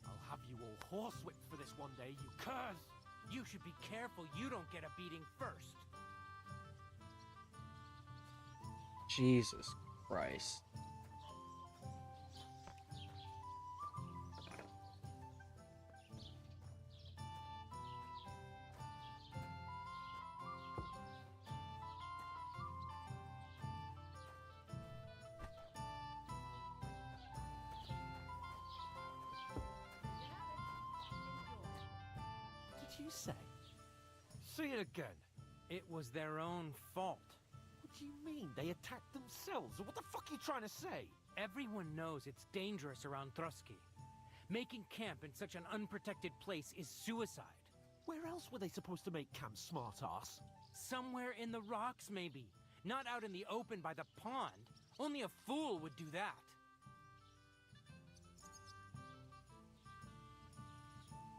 S3: I'll have you all horsewhipped for this one day, you curs!
S16: You should be careful you don't get a beating first.
S2: Jesus Christ.
S3: You say? Say it again.
S16: It was their own fault.
S3: What do you mean? They attacked themselves? Or what the fuck are you trying to say?
S16: Everyone knows it's dangerous around Trotsky. Making camp in such an unprotected place is suicide.
S3: Where else were they supposed to make camp, smart-ass?
S16: Somewhere in the rocks, maybe. Not out in the open by the pond. Only a fool would do that.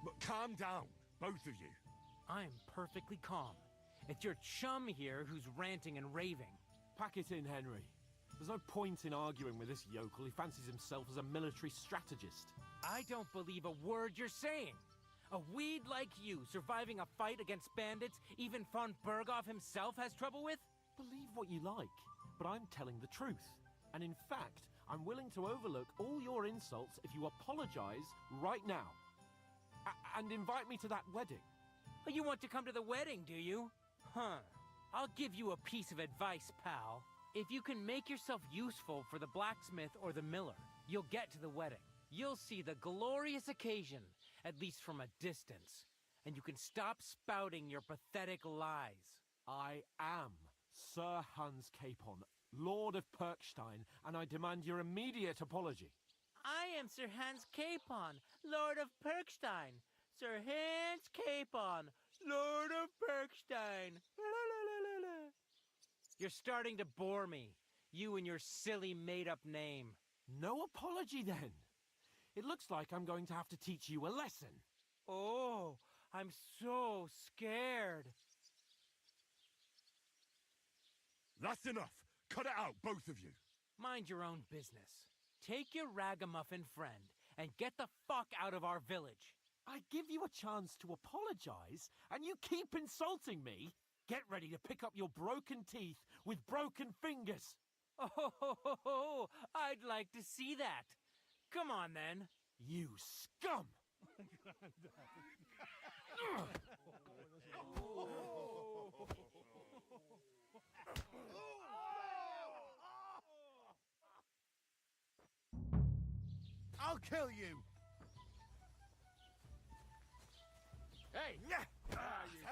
S4: But calm down. Both of you.
S16: I'm perfectly calm. It's your chum here who's ranting and raving.
S3: Pack it in, Henry. There's no point in arguing with this yokel who fancies himself as a military strategist.
S16: I don't believe a word you're saying. A weed like you surviving a fight against bandits even von Berghoff himself has trouble with?
S3: Believe what you like, but I'm telling the truth. And in fact, I'm willing to overlook all your insults if you apologize right now. And invite me to that wedding.
S16: Oh, you want to come to the wedding, do you? Huh. I'll give you a piece of advice, pal. If you can make yourself useful for the blacksmith or the miller, you'll get to the wedding. You'll see the glorious occasion, at least from a distance. And you can stop spouting your pathetic lies.
S3: I am Sir Hans Capon, Lord of Perkstein, and I demand your immediate apology.
S16: I am Sir Hans Capon, Lord of Perkstein. Sir Hans Capon, Lord of Perkstein. You're starting to bore me, you and your silly made-up name.
S3: No apology, then. It looks like I'm going to have to teach you a lesson.
S16: Oh, I'm so scared.
S4: That's enough. Cut it out, both of you.
S16: Mind your own business. Take your ragamuffin friend and get the fuck out of our village.
S3: I give you a chance to apologize, and you keep insulting me. Get ready to pick up your broken teeth with broken fingers.
S16: Oh, I'd like to see that. Come on, then.
S3: You scum!
S7: I'll kill you!
S3: Hey!
S7: Yeah!
S3: You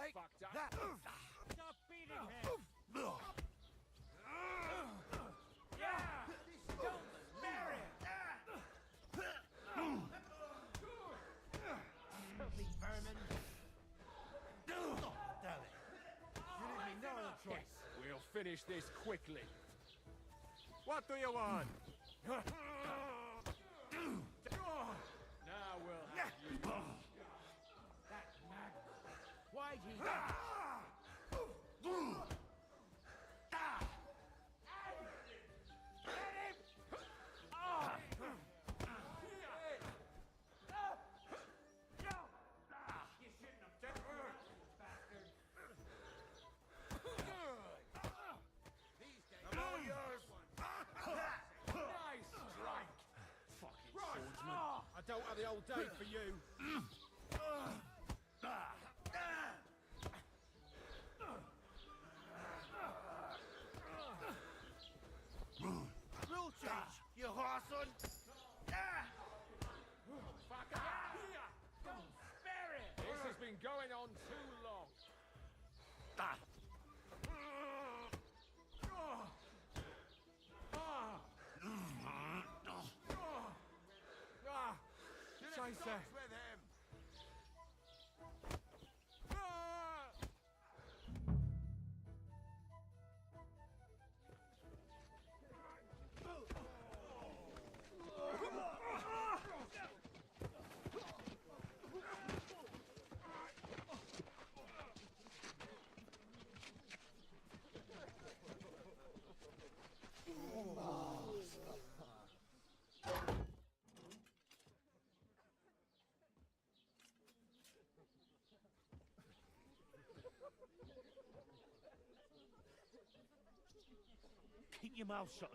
S7: Take
S3: fucked up.
S7: that!
S16: Stop beating him!
S7: Don't spare it! Filthy vermin! Damn it! You leave me no other choice.
S3: We'll finish this quickly. What do you want? Now we'll have you.
S16: That madman. Why'd he...
S3: I don't have the whole day for you.
S7: Rule change, you whoreson!
S16: Don't spare it!
S3: This has been going on too long. Scheiße.
S7: With him!
S9: Keep your mouth shut.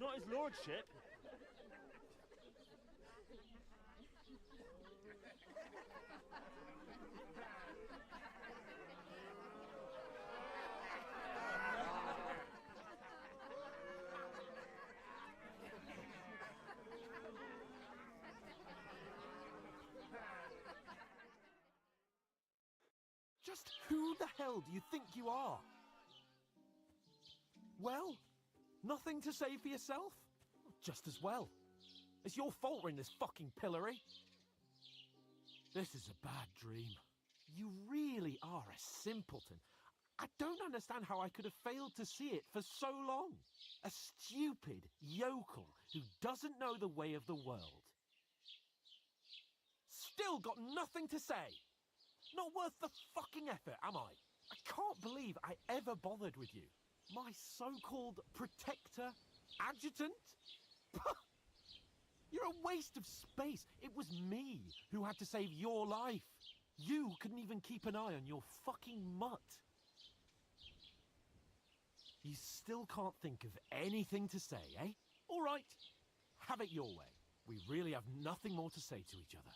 S9: Not his lordship.
S3: Just who the hell do you think you are? Well, nothing to say for yourself? Just as well. It's your fault we're in this fucking pillory. This is a bad dream. You really are a simpleton. I don't understand how I could have failed to see it for so long. A stupid yokel who doesn't know the way of the world. Still got nothing to say. Not worth the fucking effort, am I? I can't believe I ever bothered with you. My so-called protector, adjutant? You're a waste of space. It was me who had to save your life. You couldn't even keep an eye on your fucking mutt. You still can't think of anything to say, eh? All right, have it your way. We really have nothing more to say to each other.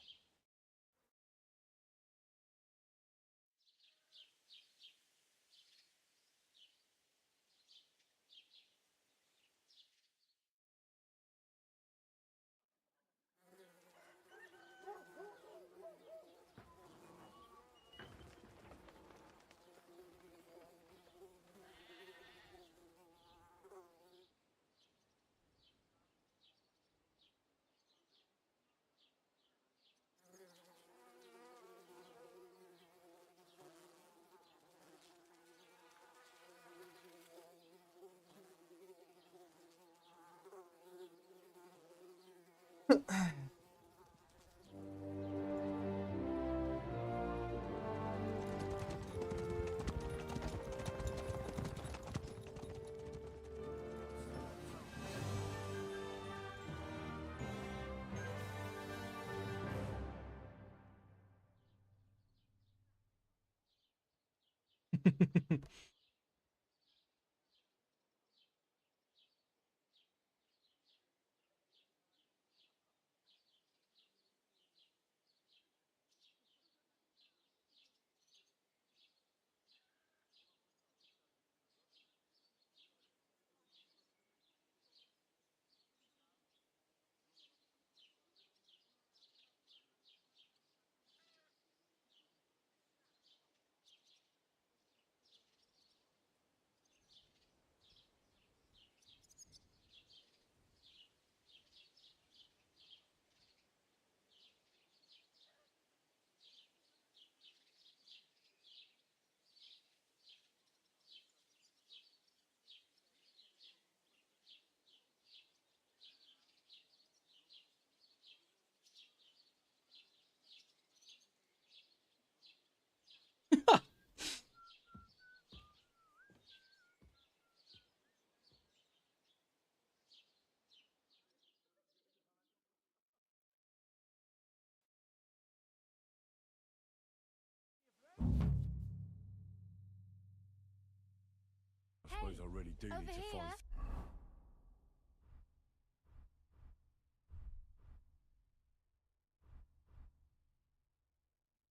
S4: I suppose I really do need to find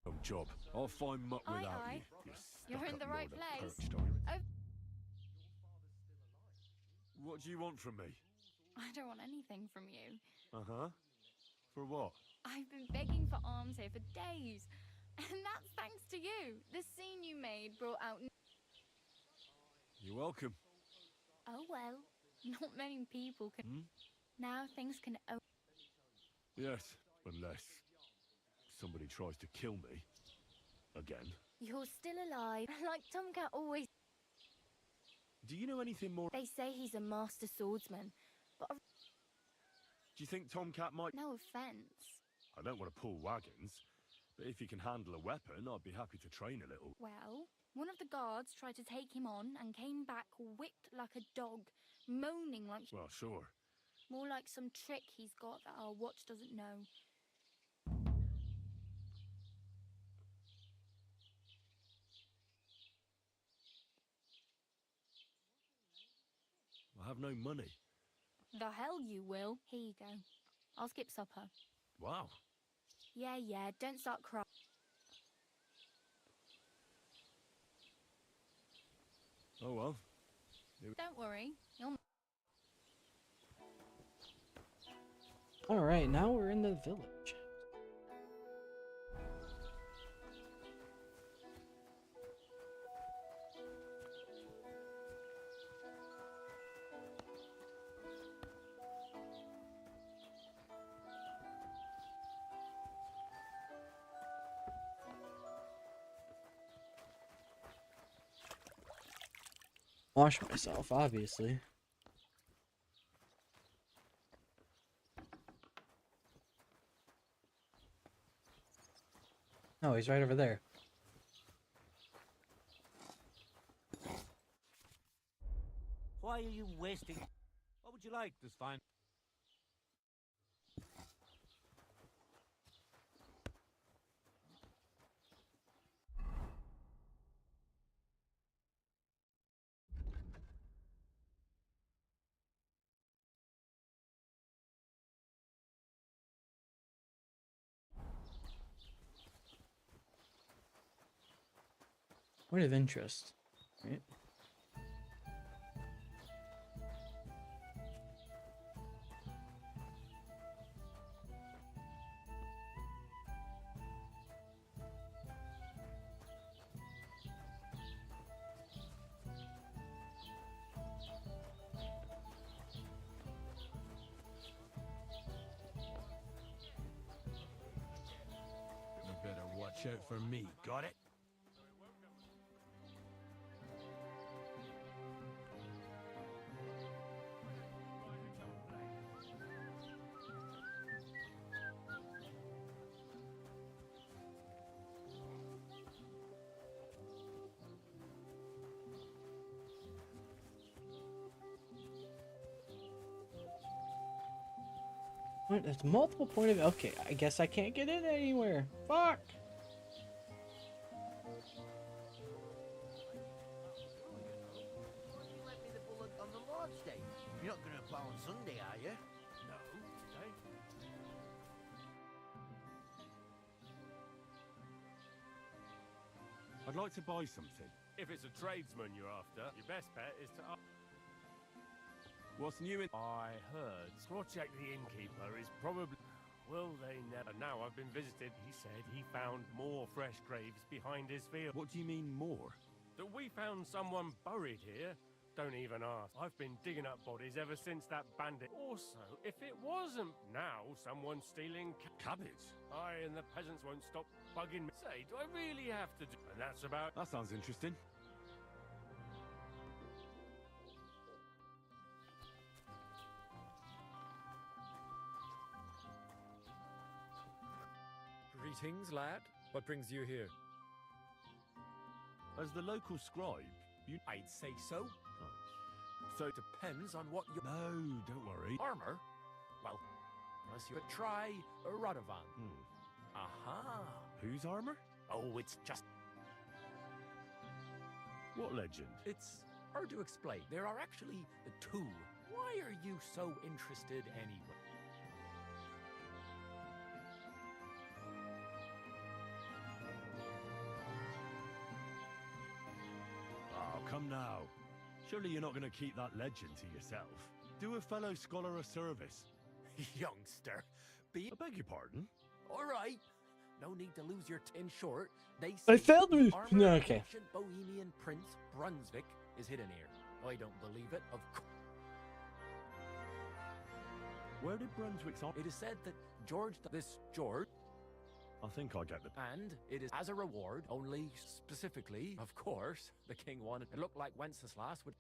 S4: some job. I'll find muck
S14: Aye,
S4: without
S14: aye.
S4: you.
S14: You're in the right place.
S4: What do you want from me?
S14: I don't want anything from you.
S4: Uh-huh. For what?
S14: I've been begging for arms here for days. And that's thanks to you. The scene you made brought out...
S4: You're welcome.
S14: Oh, well. Not many people can...
S4: Hmm?
S14: Now things can...
S4: Yes, unless somebody tries to kill me. Again.
S14: You're still alive. Like Tomcat always...
S4: Do you know anything more?
S14: They say he's a master swordsman. But...
S4: Do you think Tomcat might...
S14: No offence.
S4: I don't want to pull wagons, but if he can handle a weapon, I'd be happy to train a little.
S14: Well, one of the guards tried to take him on and came back whipped like a dog, moaning like...
S4: Well, sure.
S14: More like some trick he's got that our watch doesn't know.
S4: I have no money.
S14: The hell you will. Here you go. I'll skip supper.
S4: Wow.
S14: Yeah, don't start crying.
S4: Oh well.
S14: Don't worry. You'll...
S2: Alright, now we're in the village. Wash myself, obviously. No, he's right over there.
S6: Why are you wasting... What would you like? This fine.
S2: Point of interest, right?
S7: You better watch out for me, got it?
S2: What? There's multiple point of... Okay, I guess I can't get in anywhere. Fuck!
S6: You lent me the bullet on the Lord's Day. You're not going to plow on Sunday, are you?
S3: No, eh?
S4: I'd like to buy something.
S7: If it's a tradesman you're after, your best bet is to...
S4: What's new in...
S7: I heard Squatchak the innkeeper is probably... Well, they never... Now I've been visited. He said he found more fresh graves behind his field.
S4: What do you mean, more?
S7: That we found someone buried here? Don't even ask. I've been digging up bodies ever since that bandit. Also, if it wasn't now someone stealing
S4: Cabbage?
S7: I and the peasants won't stop bugging me. Say, do I really have to do... And that's about...
S4: That sounds interesting.
S17: Greetings, lad. What brings you here?
S4: As the local scribe, you...
S17: I'd say so.
S4: So...
S17: It depends on what you...
S4: No, don't worry.
S17: Armor? Well, unless you would try Radovan. Aha!
S4: Whose armor?
S17: Oh, it's just...
S4: What legend?
S17: It's hard to explain. There are actually two. Why are you so interested anyway?
S4: Oh, come now. Surely you're not going to keep that legend to yourself. Do a fellow scholar a service.
S17: Youngster,
S4: I beg your pardon?
S17: All right. No need to lose your... In short, they
S2: I
S17: say
S2: failed me.
S17: armor
S2: No,
S17: of
S2: okay.
S17: ancient Bohemian Prince Brunswick is hidden here. I don't believe it, of course.
S4: Where did Brunswick's armor...
S17: It is said that this George...
S4: I think I get the...
S17: And it is as a reward, only specifically, of course, the king wanted... It looked like Wenceslas would...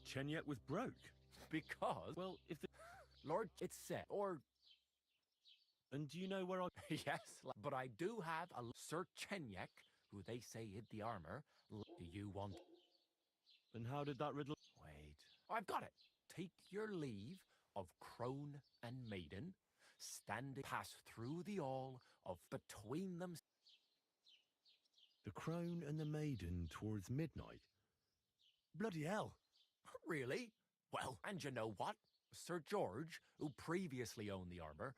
S4: Chenyet was broke.
S17: Because...
S4: Well, if the...
S17: Lord, it's said, or...
S4: And do you know where I...
S17: Yes, but I do have a Sir Chenyek, who they say hid the armor. Do you want...
S4: And how did that riddle...
S17: Wait. I've got it. Take your leave of crone and maiden, standing pass through the all of between them...
S4: The crone and the maiden towards midnight? Bloody hell.
S17: Really? Well, and you know what? Sir George, who previously owned the armor,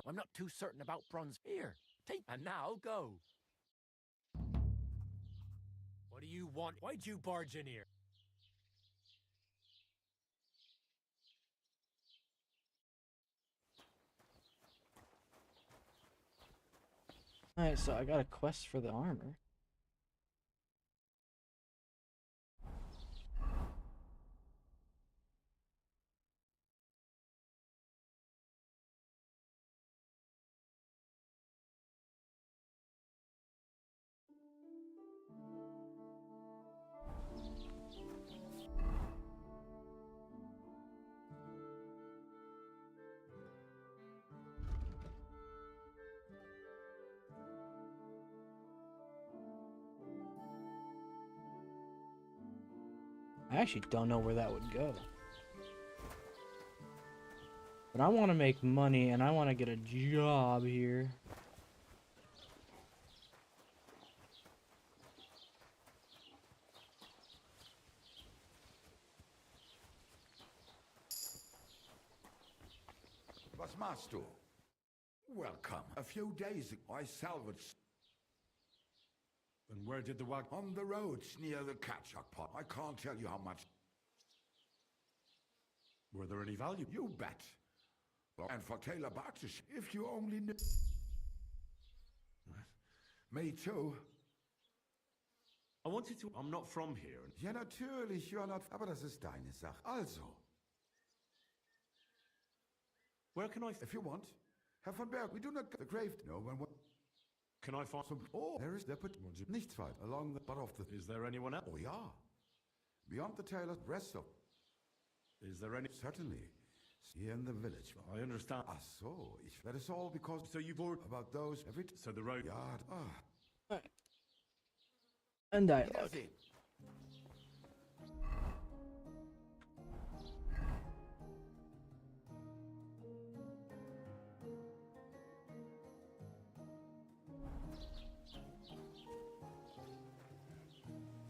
S17: I'm not too certain about bronze. Here, take... And now, go. What do you want? Why'd you barge in here?
S2: Alright, so I got a quest for the armor. I actually don't know where that would go. But I want to make money and I want to get a job here.
S18: Was machst du? Welcome. A few days ago, I salvaged...
S4: And where did the wagon...
S18: On the roads near the catch-up pot. I can't tell you how much...
S4: Were there any value?
S18: You bet. And for Taylor Bartish, if you only knew... Me too.
S4: I wanted to... I'm not from here.
S18: Ja, natürlich, you're not... Aber das ist deine Sache. Also.
S4: Where can I...
S18: If you want. Herr von Berg, we do not... The grave... No one...
S4: Can I find...
S18: Some... Oh, there is... Nichts weit. Along the... But off the...
S4: Is there anyone else?
S18: Oh, ja. Beyond the Taylor... Rest of...
S4: Is there any...
S18: Certainly. Here in the village.
S4: I understand.
S18: Ah, so. That is all because...
S4: So you've already...
S18: About those... Every...
S4: So the road...
S18: Ja. Ah.
S2: And dialogue.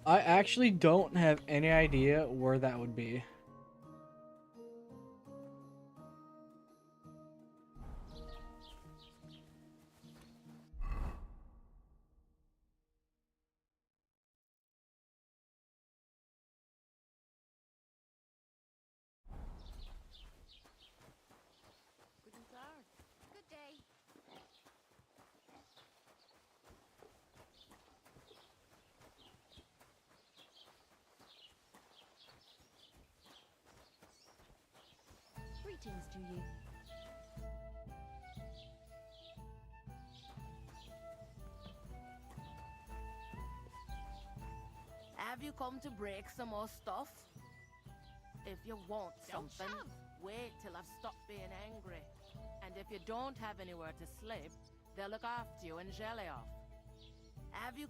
S2: I actually don't have any idea where that would be.
S15: Good day.
S14: Greetings to you.
S15: Have you come to break some more stuff? If you want something, wait till I've stopped being angry. And if you don't have anywhere to sleep, they'll look after you and jelly off. Have you...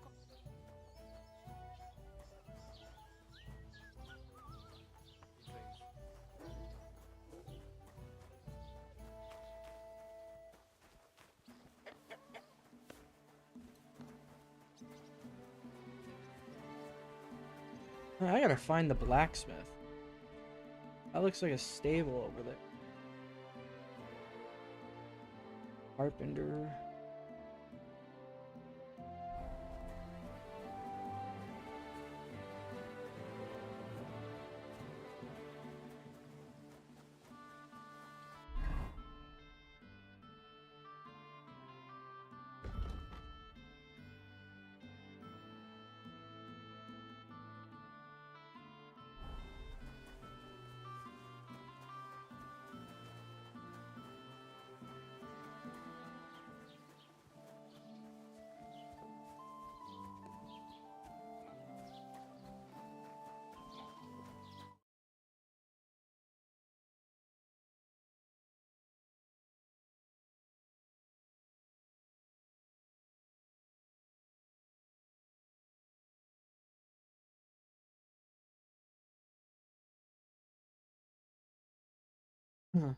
S2: I gotta find the blacksmith. That looks like a stable over there. Carpenter. Huh.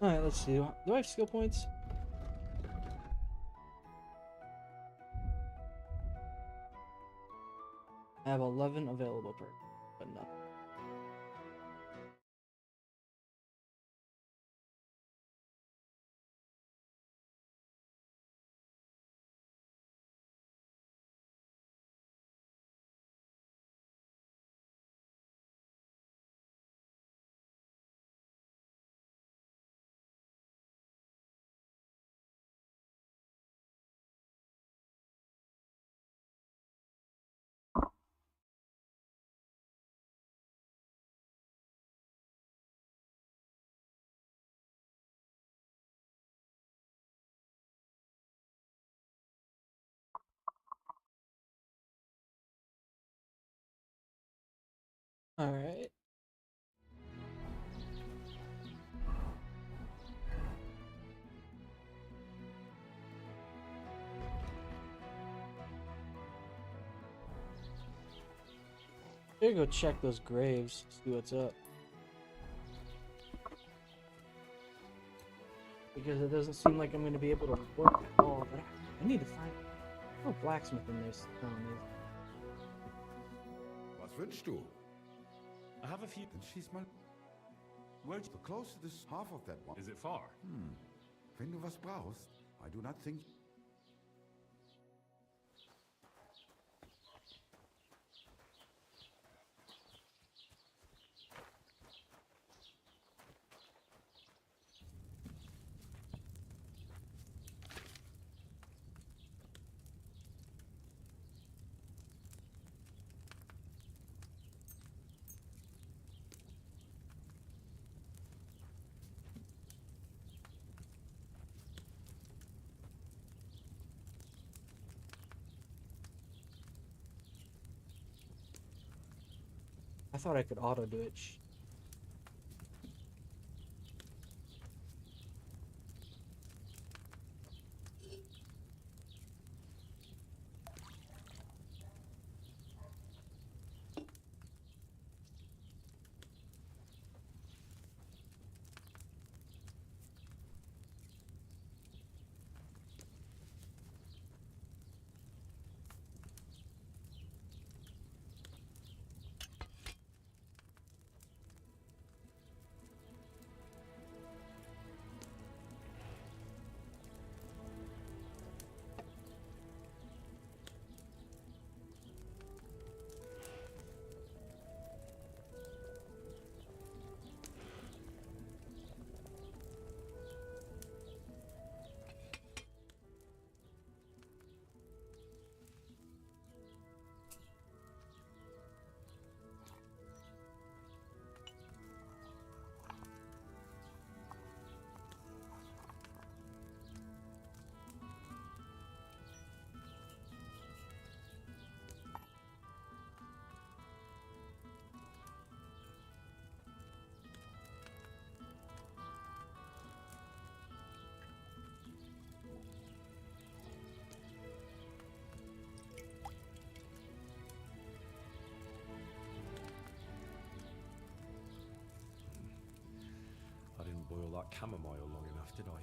S2: Alright, let's see. Do I have skill points? I have 11 available per, but no. Alright. I'm gonna go check those graves, see what's up. Because it doesn't seem like I'm gonna be able to work at all. But I need to find a blacksmith in this town.
S18: Was wünschst du?
S19: I have a few.
S18: Dann schieß mal.
S19: Where's
S18: The closest half of that one.
S19: Is it far?
S18: Wenn du was brauchst, I do not think.
S2: I thought I could auto do it.
S19: I didn't boil that chamomile long enough, did I?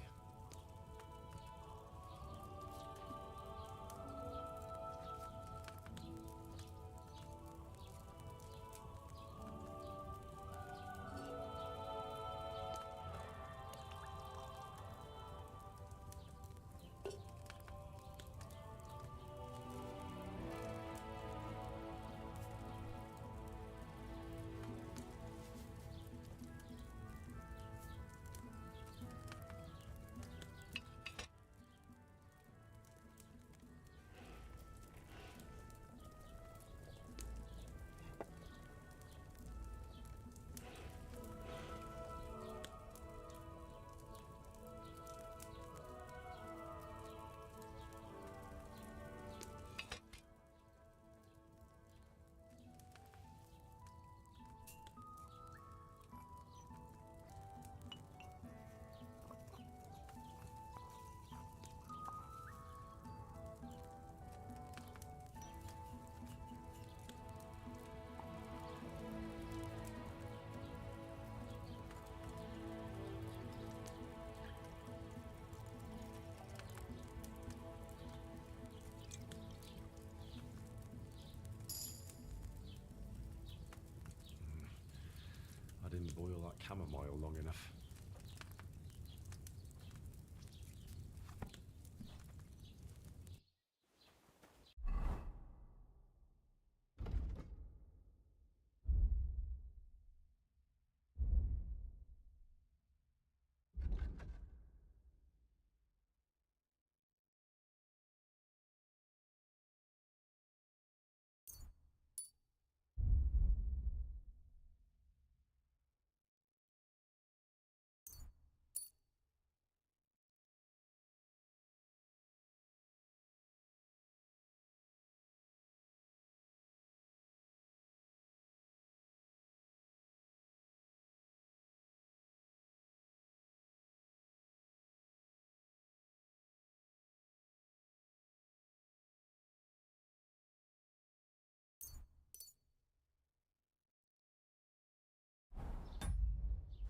S19: didn't boil that chamomile long enough.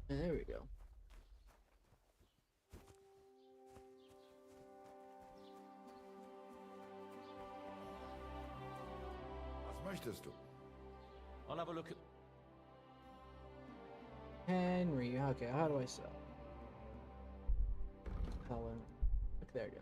S2: There we go.
S18: Was möchtest du?
S17: I'll have a look at...
S2: Henry, okay, how do I sell? Helen. There you go.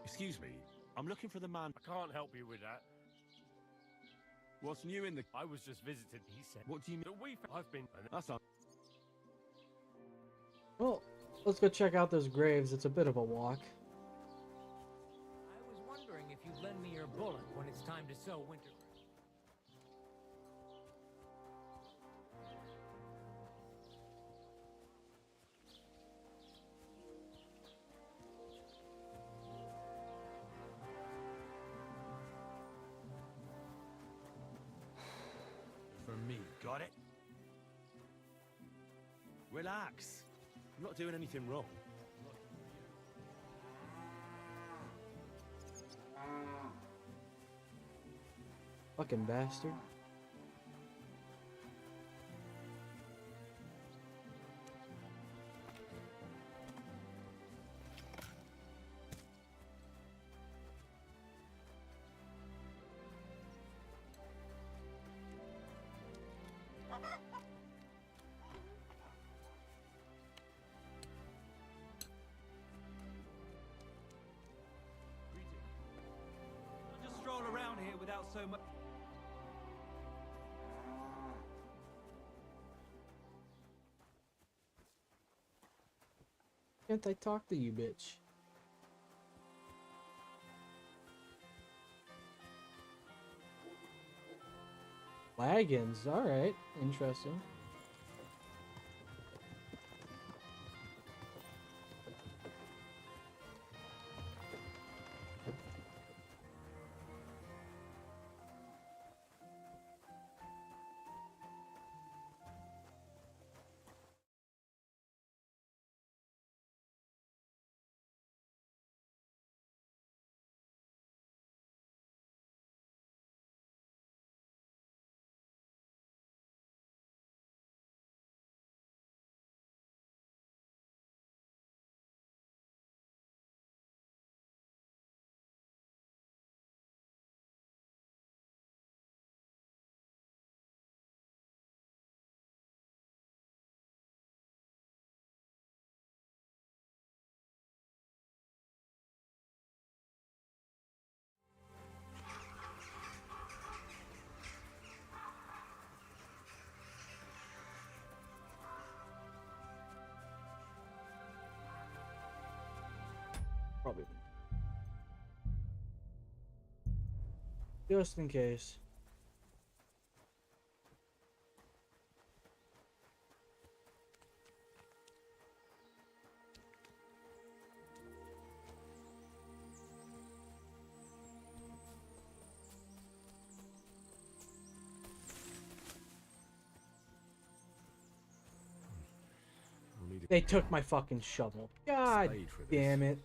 S17: Excuse me, I'm looking for the man...
S3: I can't help you with that.
S17: What's new in the...
S3: I was just visiting, he said.
S17: What do you mean?
S3: I've been...
S17: That's not...
S2: Well, let's go check out those graves. It's a bit of a walk.
S16: I was wondering if you'd lend me your bullet when it's time to sow winter.
S17: For me, got it? Relax. I'm not doing anything wrong.
S2: Fucking bastard.
S11: Just stroll around here without so much.
S2: Can't I talk to you, bitch? Wagons, alright. Interesting. Probably. Just in case. They took my fucking shovel. God
S17: Stayed for this.
S2: damn it.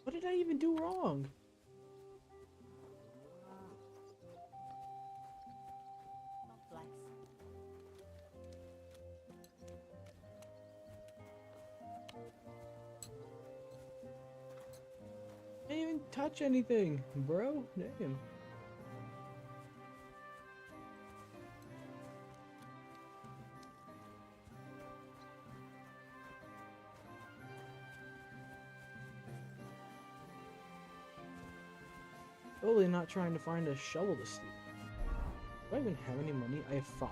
S2: What did I even do wrong? I didn't even touch anything, bro. Damn. Totally not trying to find a shovel to steal. Do I even have any money? I have 5.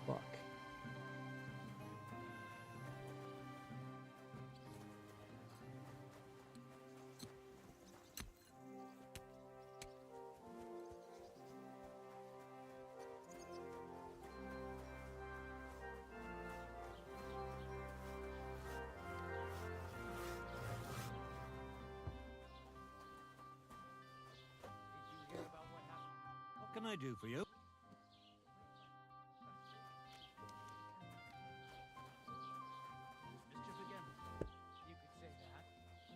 S2: Fuck.
S20: What can I do for you?
S16: Mischief again. You could say that.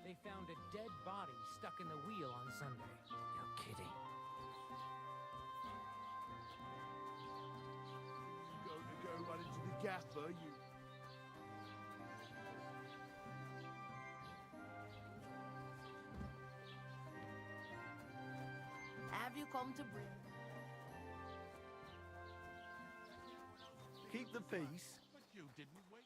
S16: They found a dead body stuck in the wheel on Sunday. You're kidding.
S5: You going to go right into the gaffer, you...
S15: Have you come to bring?
S7: Keep the peace.
S5: But you didn't wait.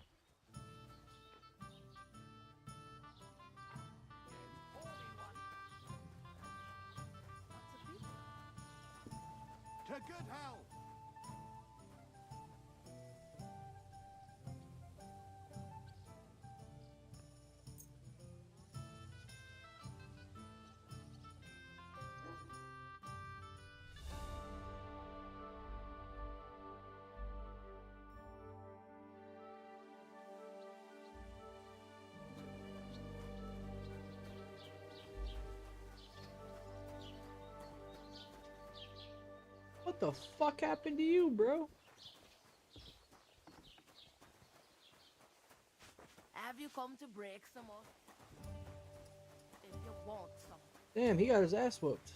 S5: To good health!
S2: What the fuck happened to you, bro?
S15: Have you come to break some more? If you want some.
S2: Damn, he got his ass whooped.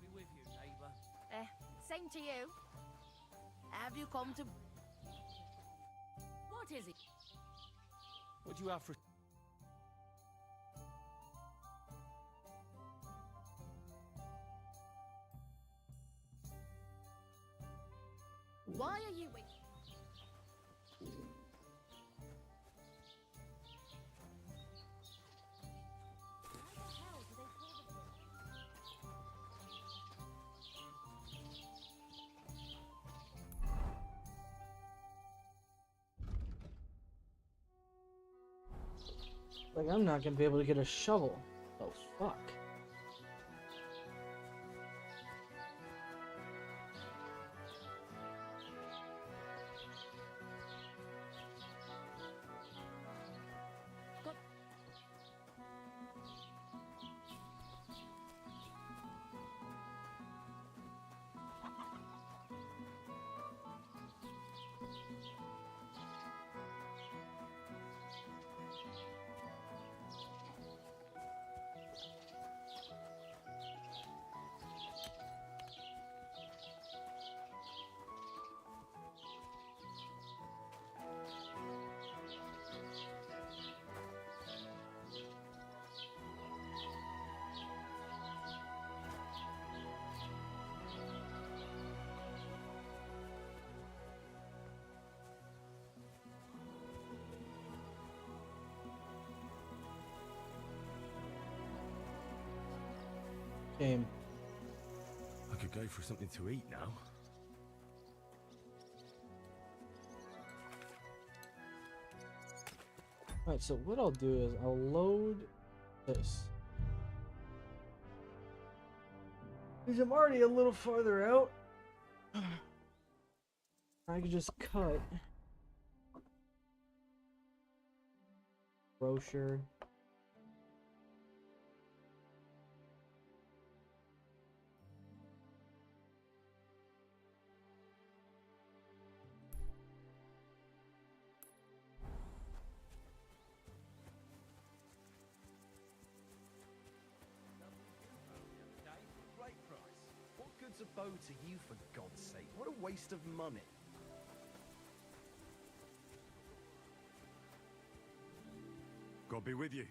S16: Be with you, neighbor.
S15: Same to you. Have you come to... What is it?
S17: What do you have for...
S15: Why are you waiting?
S2: Like, I'm not gonna be able to get a shovel. Oh, fuck. Game.
S4: I could go for something to eat now.
S2: Alright, so what I'll do is I'll load this. Because I'm already a little farther out. I could just cut. Brochure.
S17: Great price. What good's a bow to you, for God's sake? What a waste of money.
S4: God be with you.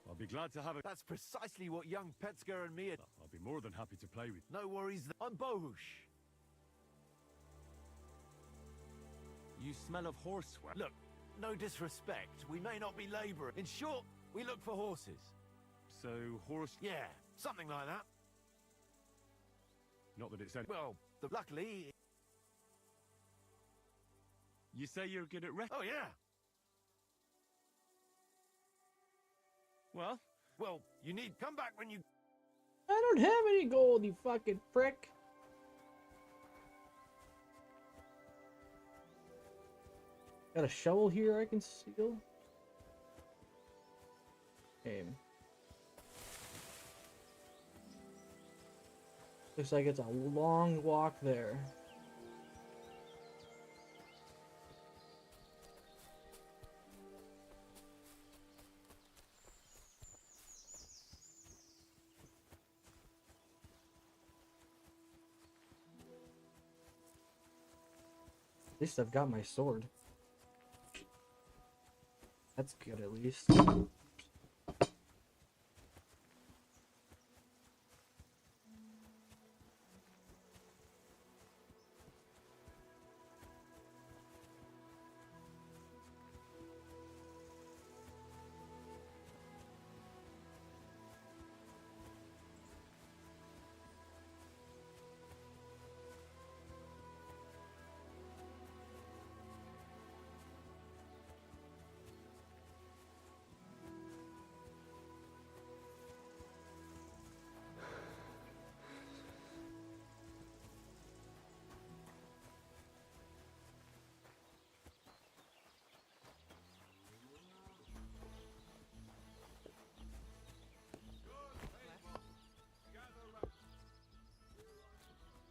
S4: I'll be glad to have it.
S7: That's precisely what young Petsker and me are...
S4: I'll be more than happy to play with you.
S7: No worries. I'm Bohush.
S17: You smell of horse sweat.
S7: Look, no disrespect. We may not be labourers. In short, we look for horses.
S4: So, horse...
S7: Yeah, something like that.
S4: Not that it's any...
S7: Well, luckily...
S4: You say you're good at
S7: Oh, yeah. Well, you need... Come back when you...
S2: I don't have any gold, you fucking prick. Got a shovel here I can steal. Game. Looks like it's a long walk there. At least I've got my sword. That's good, at least.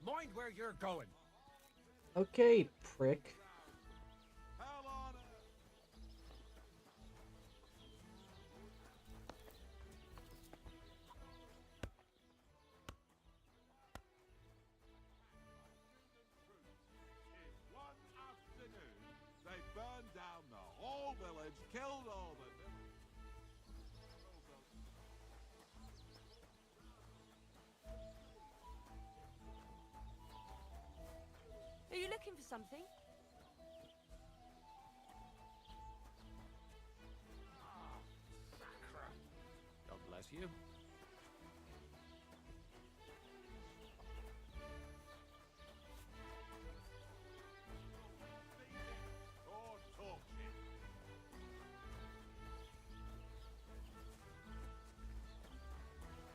S17: Mind where you're going.
S2: Okay, prick.
S5: They burned down the whole village, killed all the
S14: Are you looking for something?
S17: God bless you.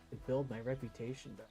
S2: To build my reputation back.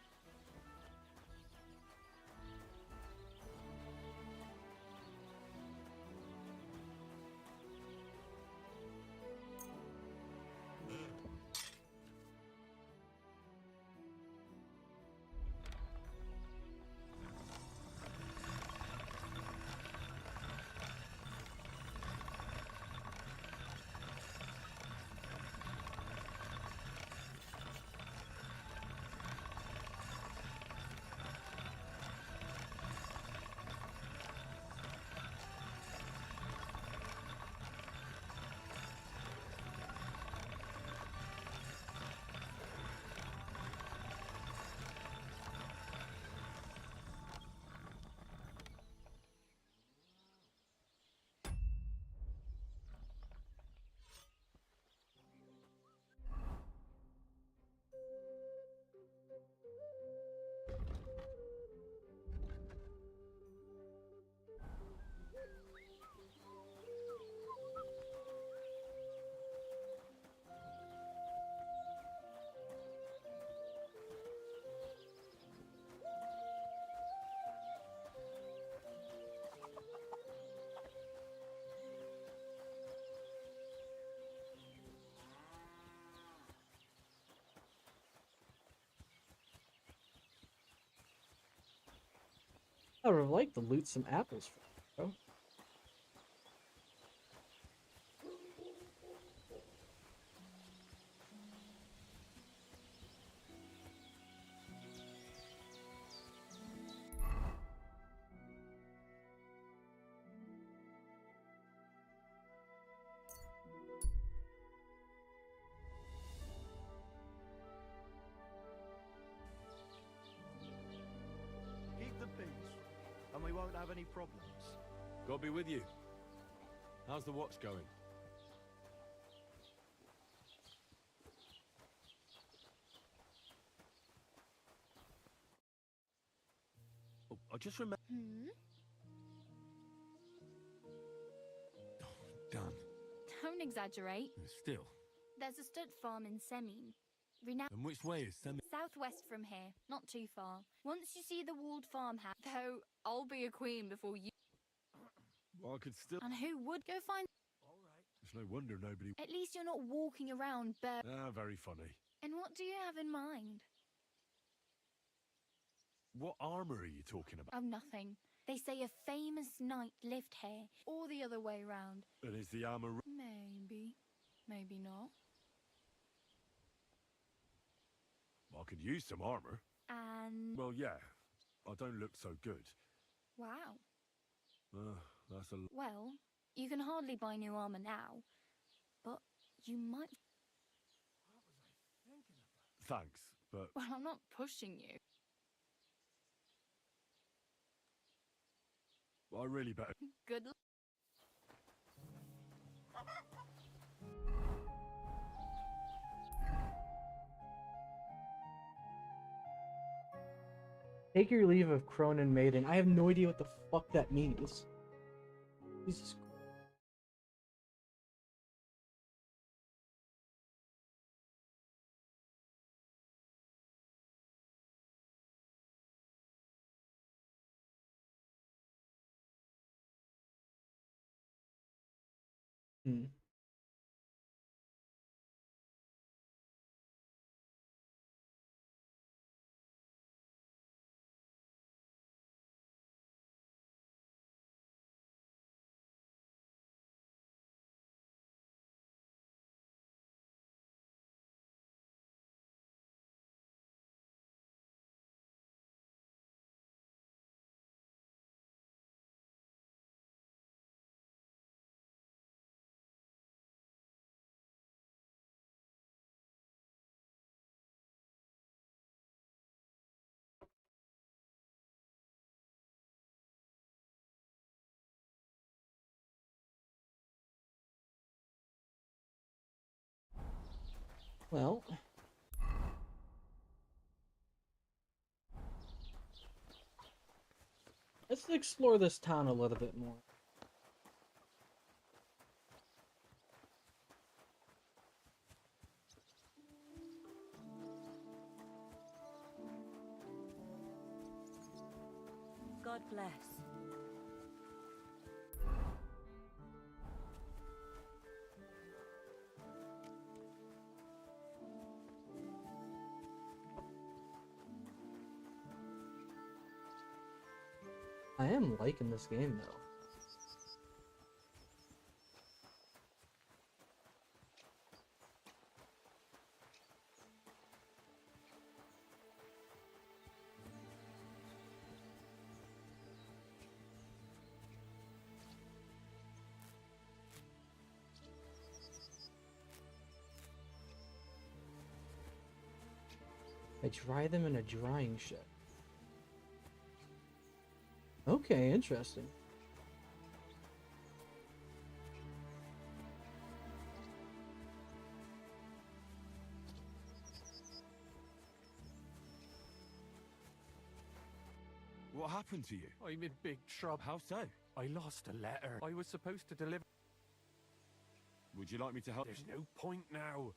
S2: I would have liked to loot some apples for you, bro.
S9: Keep the peace, and we won't have any problems.
S4: God be with you. How's the watch going? Oh, I just remember. Done.
S20: Don't exaggerate.
S4: Still.
S20: There's a stud farm in Semin. Renowned
S4: And which way is Semi?
S20: southwest from here, not too far. Once you see the walled farmhouse, though I'll be a queen before you.
S4: Well, I could still.
S20: And who would go find?
S4: It's no wonder nobody.
S20: At least you're not walking around bare.
S4: Ah, very funny.
S20: And what do you have in mind?
S4: What armor are you talking about?
S20: Oh, nothing. They say a famous knight lived here, or the other way round.
S4: And is the armor?
S20: Maybe. Maybe not.
S4: I could use some armor.
S20: And...
S4: Well, yeah. I don't look so good.
S20: wow.
S4: That's a.
S20: Well, you can hardly buy new armor now, but you might...
S4: Thanks, but
S20: Well, I'm not pushing you.
S4: I really better.
S20: Good luck.
S2: Take your leave of Cronin Maiden. I have no idea what the fuck that means. Jesus. Hmm. Well, let's explore this town a little bit more.
S14: God bless.
S2: I am liking this game though. I dry them in a drying shed. Okay, interesting.
S4: What happened to you?
S16: I'm in big trouble.
S4: How so?
S16: I lost a letter. I was supposed to deliver.
S4: Would you like me to help?
S16: There's no point now.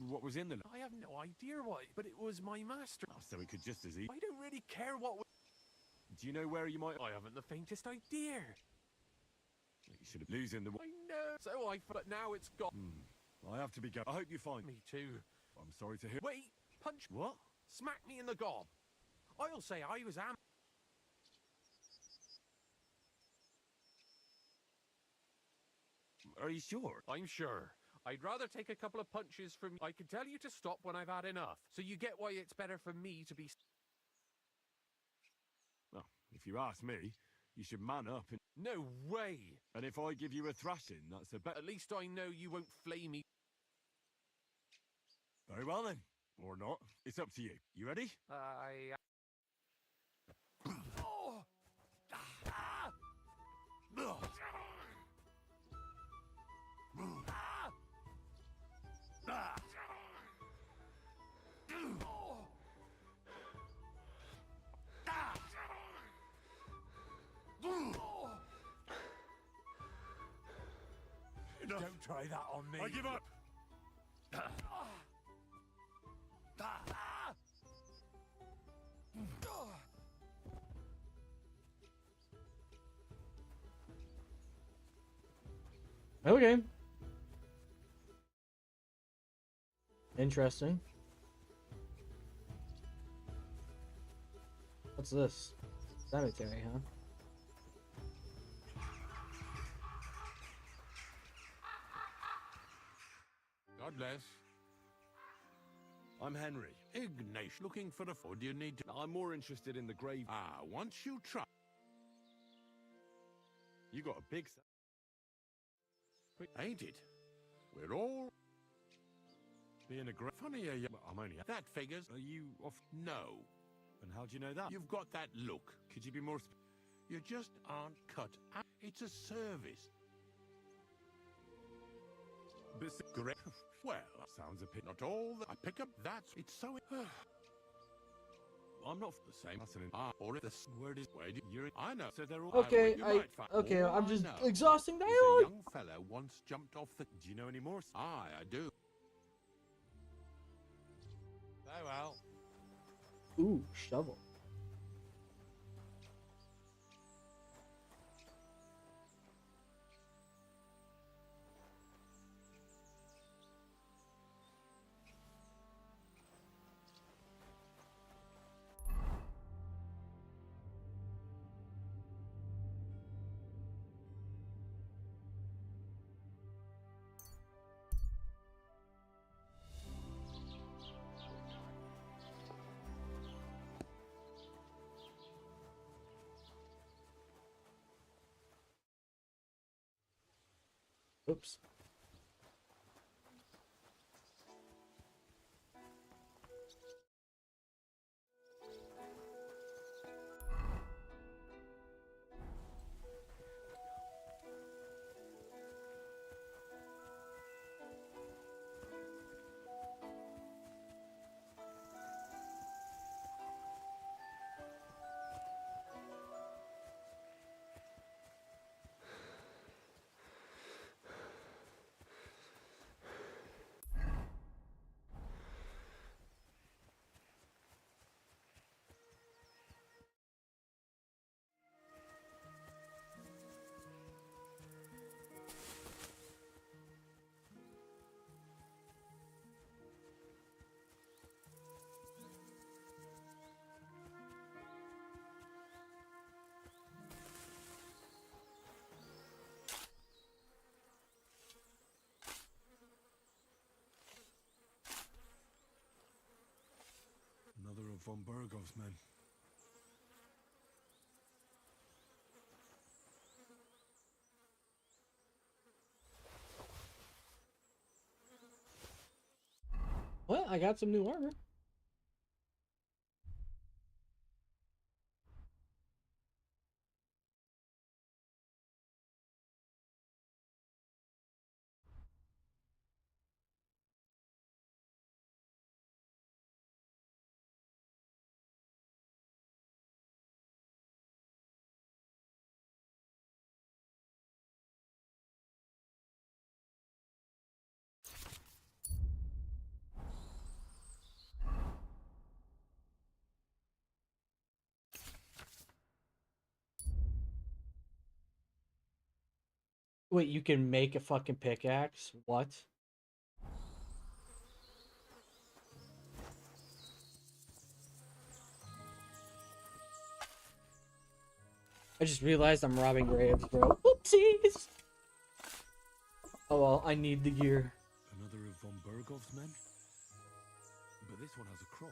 S4: What was in the?
S16: I have no idea what, but it was my master.
S4: Oh, so we could just as easy.
S16: I don't really care what.
S4: Do you know where you might?
S16: I haven't the faintest idea.
S4: You should have losing the.
S16: I know. So but now it's gone.
S4: I have to be going. I hope you find.
S16: Me too.
S4: I'm sorry to hear.
S16: Wait, punch.
S4: What?
S16: Smack me in the gob. I'll say I was am.
S7: Are you sure?
S3: I'm sure. I'd rather take a couple of punches from... I can tell you to stop when I've had enough. So you get why it's better for me to be...
S4: Well, if you ask me, you should man up and...
S3: No way!
S4: And if I give you a thrashing, that's a bet.
S3: At least I know you won't flay me.
S4: Very well then. Or not. It's up to you. You ready?
S3: I...
S7: Don't try that on me.
S4: I give up.
S2: Okay. Interesting. What's this? Cemetery, huh?
S3: God bless.
S5: I'm Henry.
S3: Ignatius, looking for the food you need to...
S5: I'm more interested in the grave.
S3: Once you try...
S4: You got a big...
S3: Ain't it? We're all...
S4: Being a great...
S3: Funny,
S4: I'm only...
S3: that figures...
S4: Are you off...
S3: No.
S4: And how do you know that?
S3: You've got that look.
S4: Could you be more...
S3: You just aren't cut out. It's a service. Great. Well,
S4: sounds a pit.
S3: Not all that I pick up. That's... It's so... I'm not the same.
S4: That's an...
S3: or if the word is... Where do you're... I know. So they're all...
S2: Okay, okay, I'm just exhausting dialogue.
S3: A young fellow once jumped off the...
S4: Do you know any more?
S3: I do. Very well.
S2: Ooh, shovel. Oops.
S4: Another of von Burgov's men.
S2: Well, I got some new armor. Wait, you can make a fucking pickaxe? What? I just realized I'm robbing graves, bro. Oopsies! Oh well, I need the gear.
S4: Another of von Bergov's men? But this one has a cross.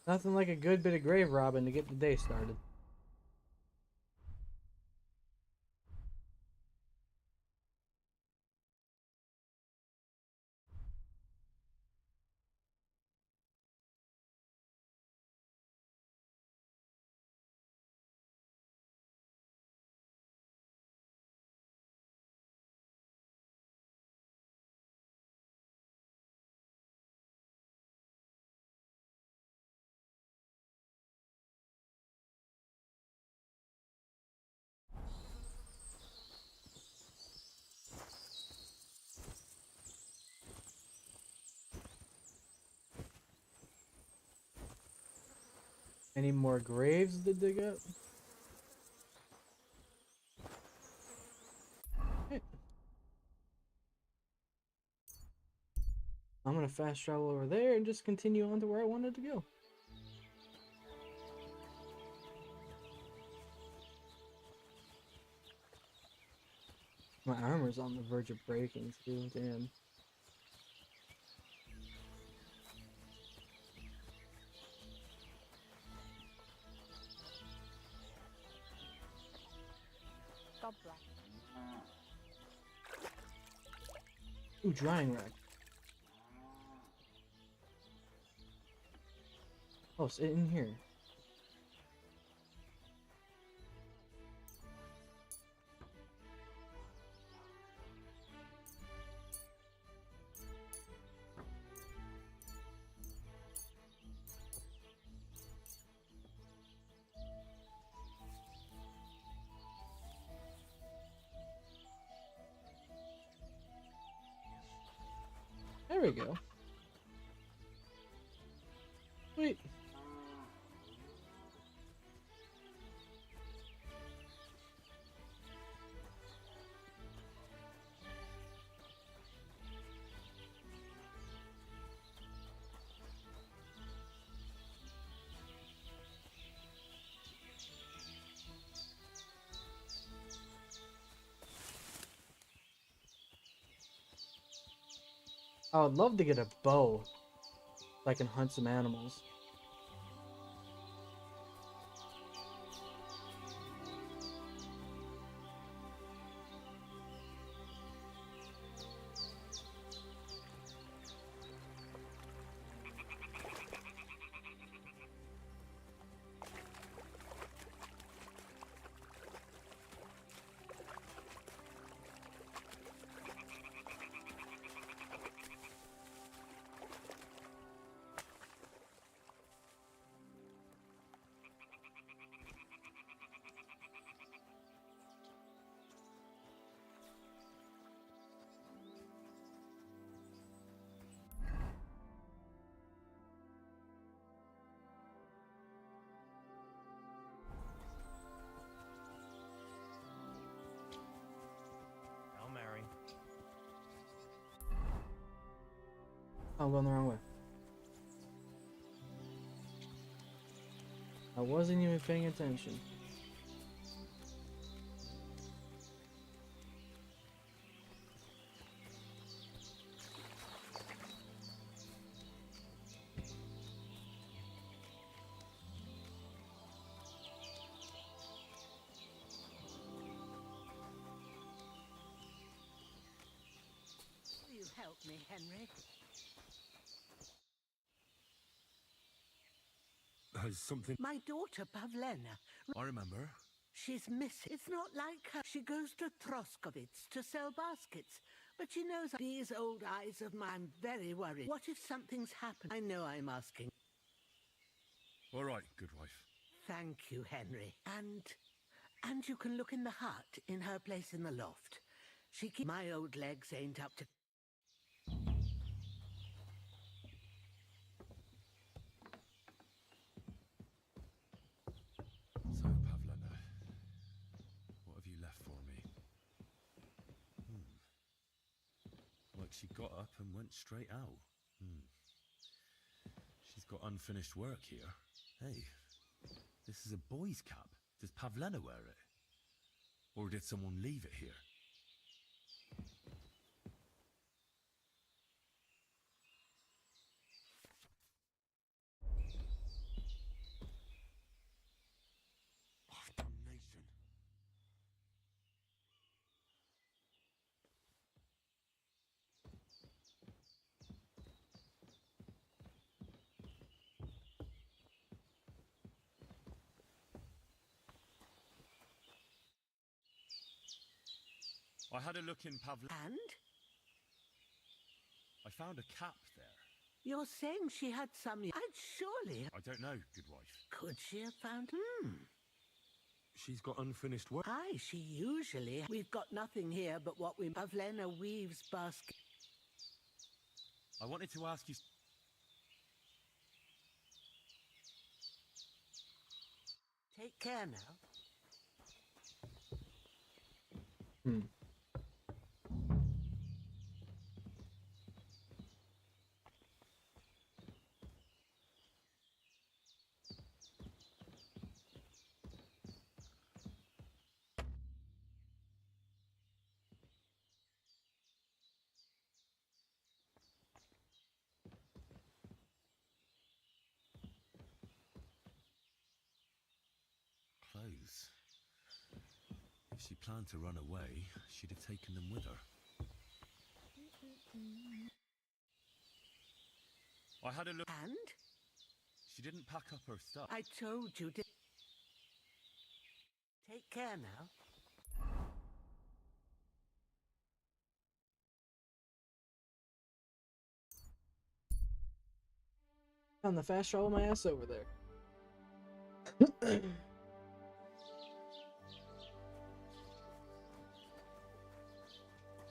S2: Nothing like a good bit of grave robbing to get the day started. Any more graves to dig up? Okay. I'm gonna fast travel over there and just continue on to where I wanted to go. My armor's on the verge of breaking too, damn.
S20: God bless.
S2: Ooh, drying rack. Oh, it's in here. There we go. Sweet. I would love to get a bow so I can hunt some animals. I'm going the wrong way. I wasn't even paying attention.
S12: Will you help me, Henry?
S4: Has something...
S12: My daughter, Pavlena.
S4: I remember.
S12: She's missing. It's not like her. She goes to Troskovitz to sell baskets. But she knows these old eyes of mine. I'm very worried. What if something's happened? I know I'm asking.
S4: All right, good wife.
S12: Thank you, Henry. And you can look in the hut in her place in the loft. She keeps... My old legs ain't up to...
S4: So, Pavlena, what have you left for me?
S19: she got up and went straight out. She's got unfinished work here. Hey, this is a boy's cap. Does Pavlena wear it? Or did someone leave it here?
S4: Damnation. I had a look in Pavlena.
S12: And?
S19: I found a cap there.
S12: You're saying she had some... I'd surely...
S19: I don't know, good wife.
S12: Could she have found...
S19: She's got unfinished work.
S12: Aye, she usually... We've got nothing here but what we... Pavlena weaves basket...
S19: I wanted to ask you...
S12: Take care now.
S19: Clothes. If she planned to run away, she'd have taken them with her. I had a look.
S12: And?
S19: She didn't pack up her stuff.
S12: I told you to... Take care now.
S2: On the fast travel my ass over there.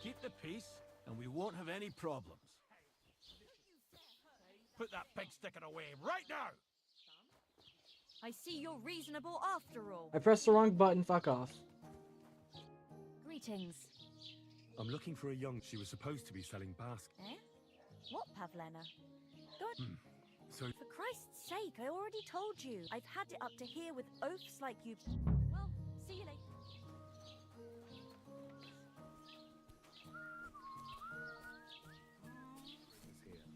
S3: Keep the peace, and we won't have any problems. Put that pig sticker away right now!
S14: I see you're reasonable after all.
S2: I pressed the wrong button, fuck off.
S14: Greetings.
S19: I'm looking for a young... She was supposed to be selling baskets.
S14: Eh? What, Pavlena? Go...
S19: So...
S14: For Christ's sake, I already told you. I've had it up to here with oafs like you... Well, see you later.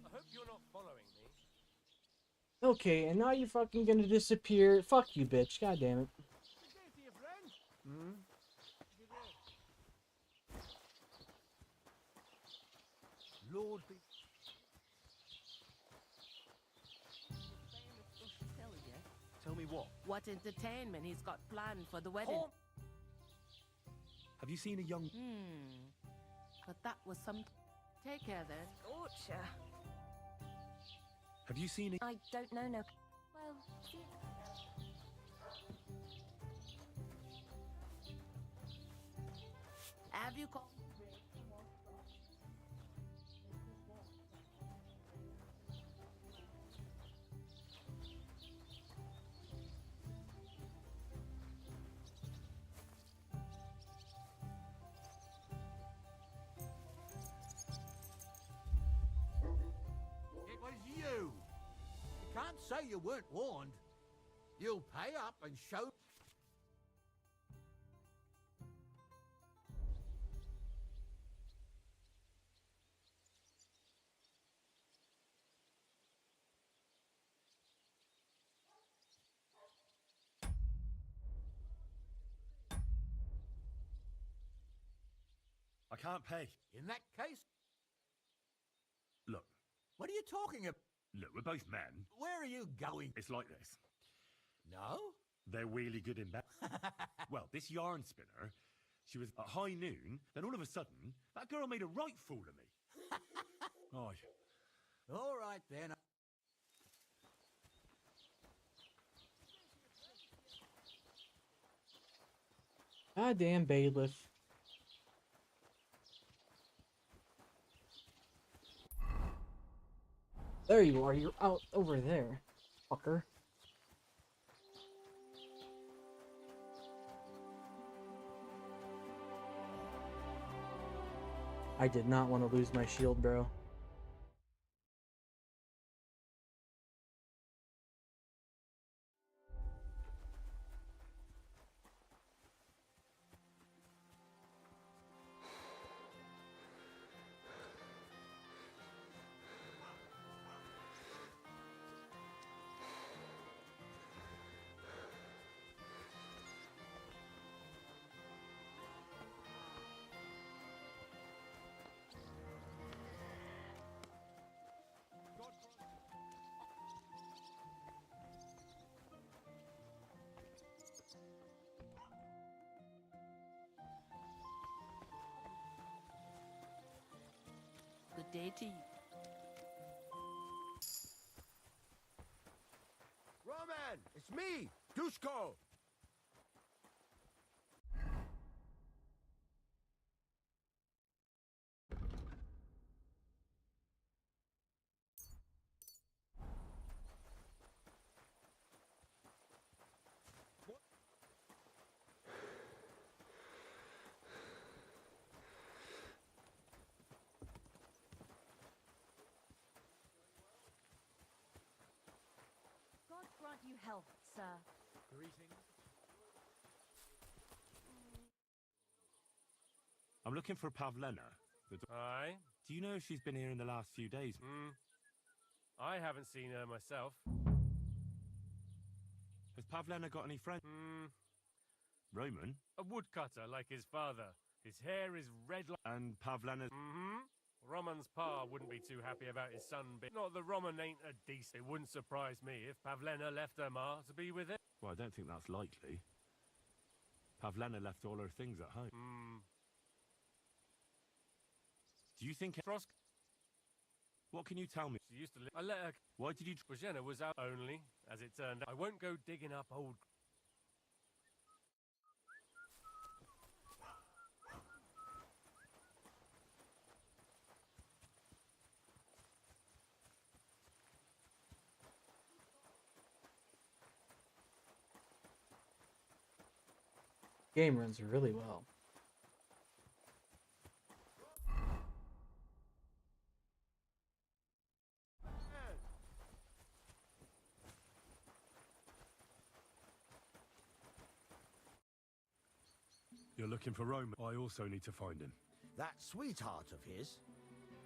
S3: I hope you're not following me.
S2: Okay, and now you're fucking gonna disappear. Fuck you, bitch. God damn it.
S3: Lord be...
S7: Tell me what?
S15: What entertainment he's got planned for the wedding?
S19: Have you seen a young...
S15: But that was some... Take care then.
S14: Torture.
S19: Have you seen a...
S14: I don't know, no... Well, see...
S15: Have you called?
S6: It was you. You can't say you weren't warned. You'll pay up and show...
S19: I can't pay.
S6: In that case...
S19: Look.
S6: What are you talking about?
S19: Look, we're both men.
S6: Where are you going?
S19: It's like this.
S6: No?
S19: They're really good in bed. Well, this yarn spinner, she was at high noon, then all of a sudden, that girl made a right fool of me. Aye.
S6: All right, then.
S2: Goddamn bailiff. There you are, you're out over there, fucker. I I did not want to lose my shield, bro.
S15: Good day to you.
S7: Roman, it's me, Dushko.
S14: God grant you health, sir.
S19: Greetings. I'm looking for Pavlena.
S21: Aye.
S19: Do you know if she's been here in the last few days?
S21: I haven't seen her myself.
S19: Has Pavlena got any friends? Roman?
S21: A woodcutter like his father. His hair is red like...
S19: And Pavlena's...
S21: Roman's pa wouldn't be too happy about his son being... Not that Roman ain't a decent. It wouldn't surprise me if Pavlena left her ma to be with him.
S19: Well, I don't think that's likely. Pavlena left all her things at home. Do you think...
S21: Frosk?
S19: What can you tell me?
S21: She used to live... I let her...
S19: Why did you...
S21: Bozhena was out only, as it turned out. I won't go digging up old...
S2: Game runs really well.
S19: You're looking for Roman. I also need to find him.
S7: That sweetheart of his.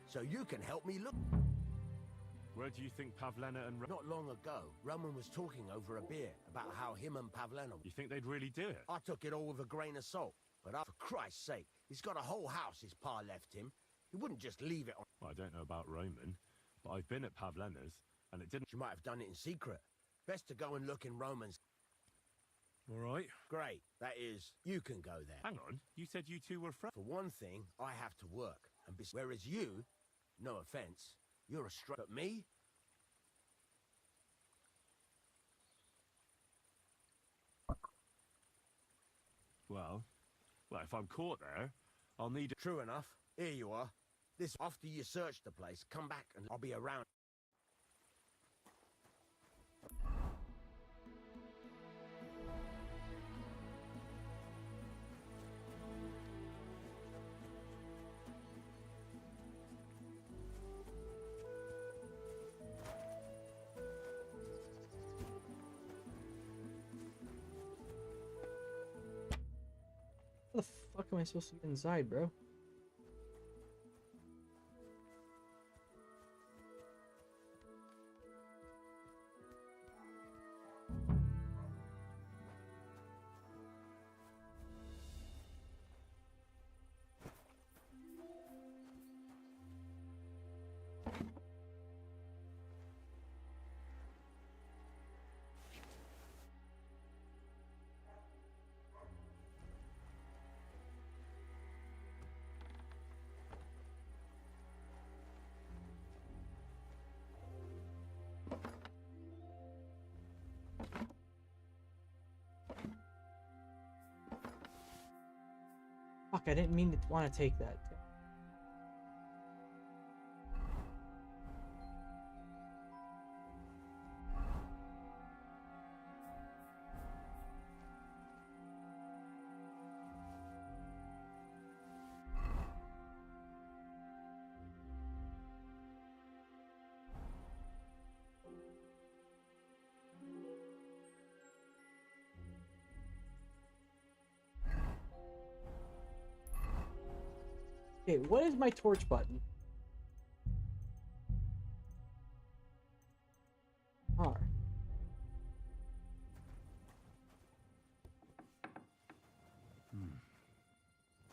S7: So you can help me look.
S19: Where do you think Pavlena and...
S7: Not long ago, Roman was talking over a beer about how him and Pavlena...
S19: You think they'd really do it?
S7: I took it all with a grain of salt. But for Christ's sake, he's got a whole house his pa left him. He wouldn't just leave it on...
S19: Well, I don't know about Roman, but I've been at Pavlena's, and it didn't...
S7: She might have done it in secret. Best to go and look in Roman's...
S19: All right.
S7: Great. That is, you can go there.
S19: Hang on. You said you two were friends.
S7: For one thing, I have to work. And whereas you, no offense, you're a But me?
S19: Well, if I'm caught there, I'll need...
S7: True enough. Here you are. This, after you search the place, come back and I'll be around.
S2: How the fuck am I supposed to get inside, bro? Fuck, I didn't mean to want to take that. Okay, what is my torch button? R.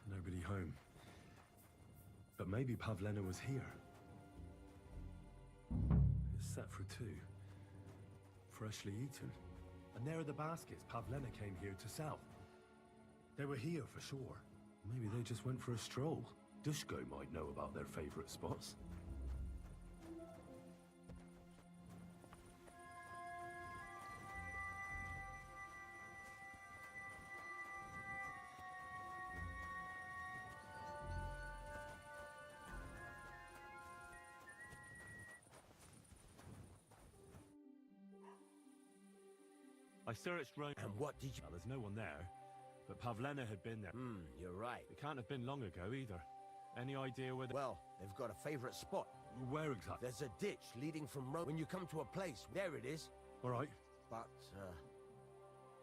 S19: Nobody home. But maybe Pavlena was here. It's set for 2. Freshly eaten. And there are the baskets Pavlena came here to sell. They were here for sure. Maybe they just went for a stroll. Dushko might know about their favorite spots. I searched Rome.
S7: And what did you...
S19: Well, there's no one there. But Pavlena had been there.
S7: You're right.
S19: It can't have been long ago either. Any idea where...
S7: Well, they've got a favorite spot.
S19: Where exactly?
S7: There's a ditch leading from Rome. When you come to a place, there it is.
S19: All right.
S7: But,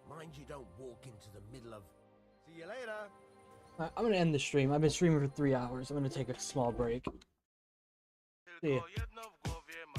S7: mind you don't walk into the middle of... See you later.
S2: I'm gonna end the stream. I've been streaming for 3 hours. I'm gonna take a small break. See ya.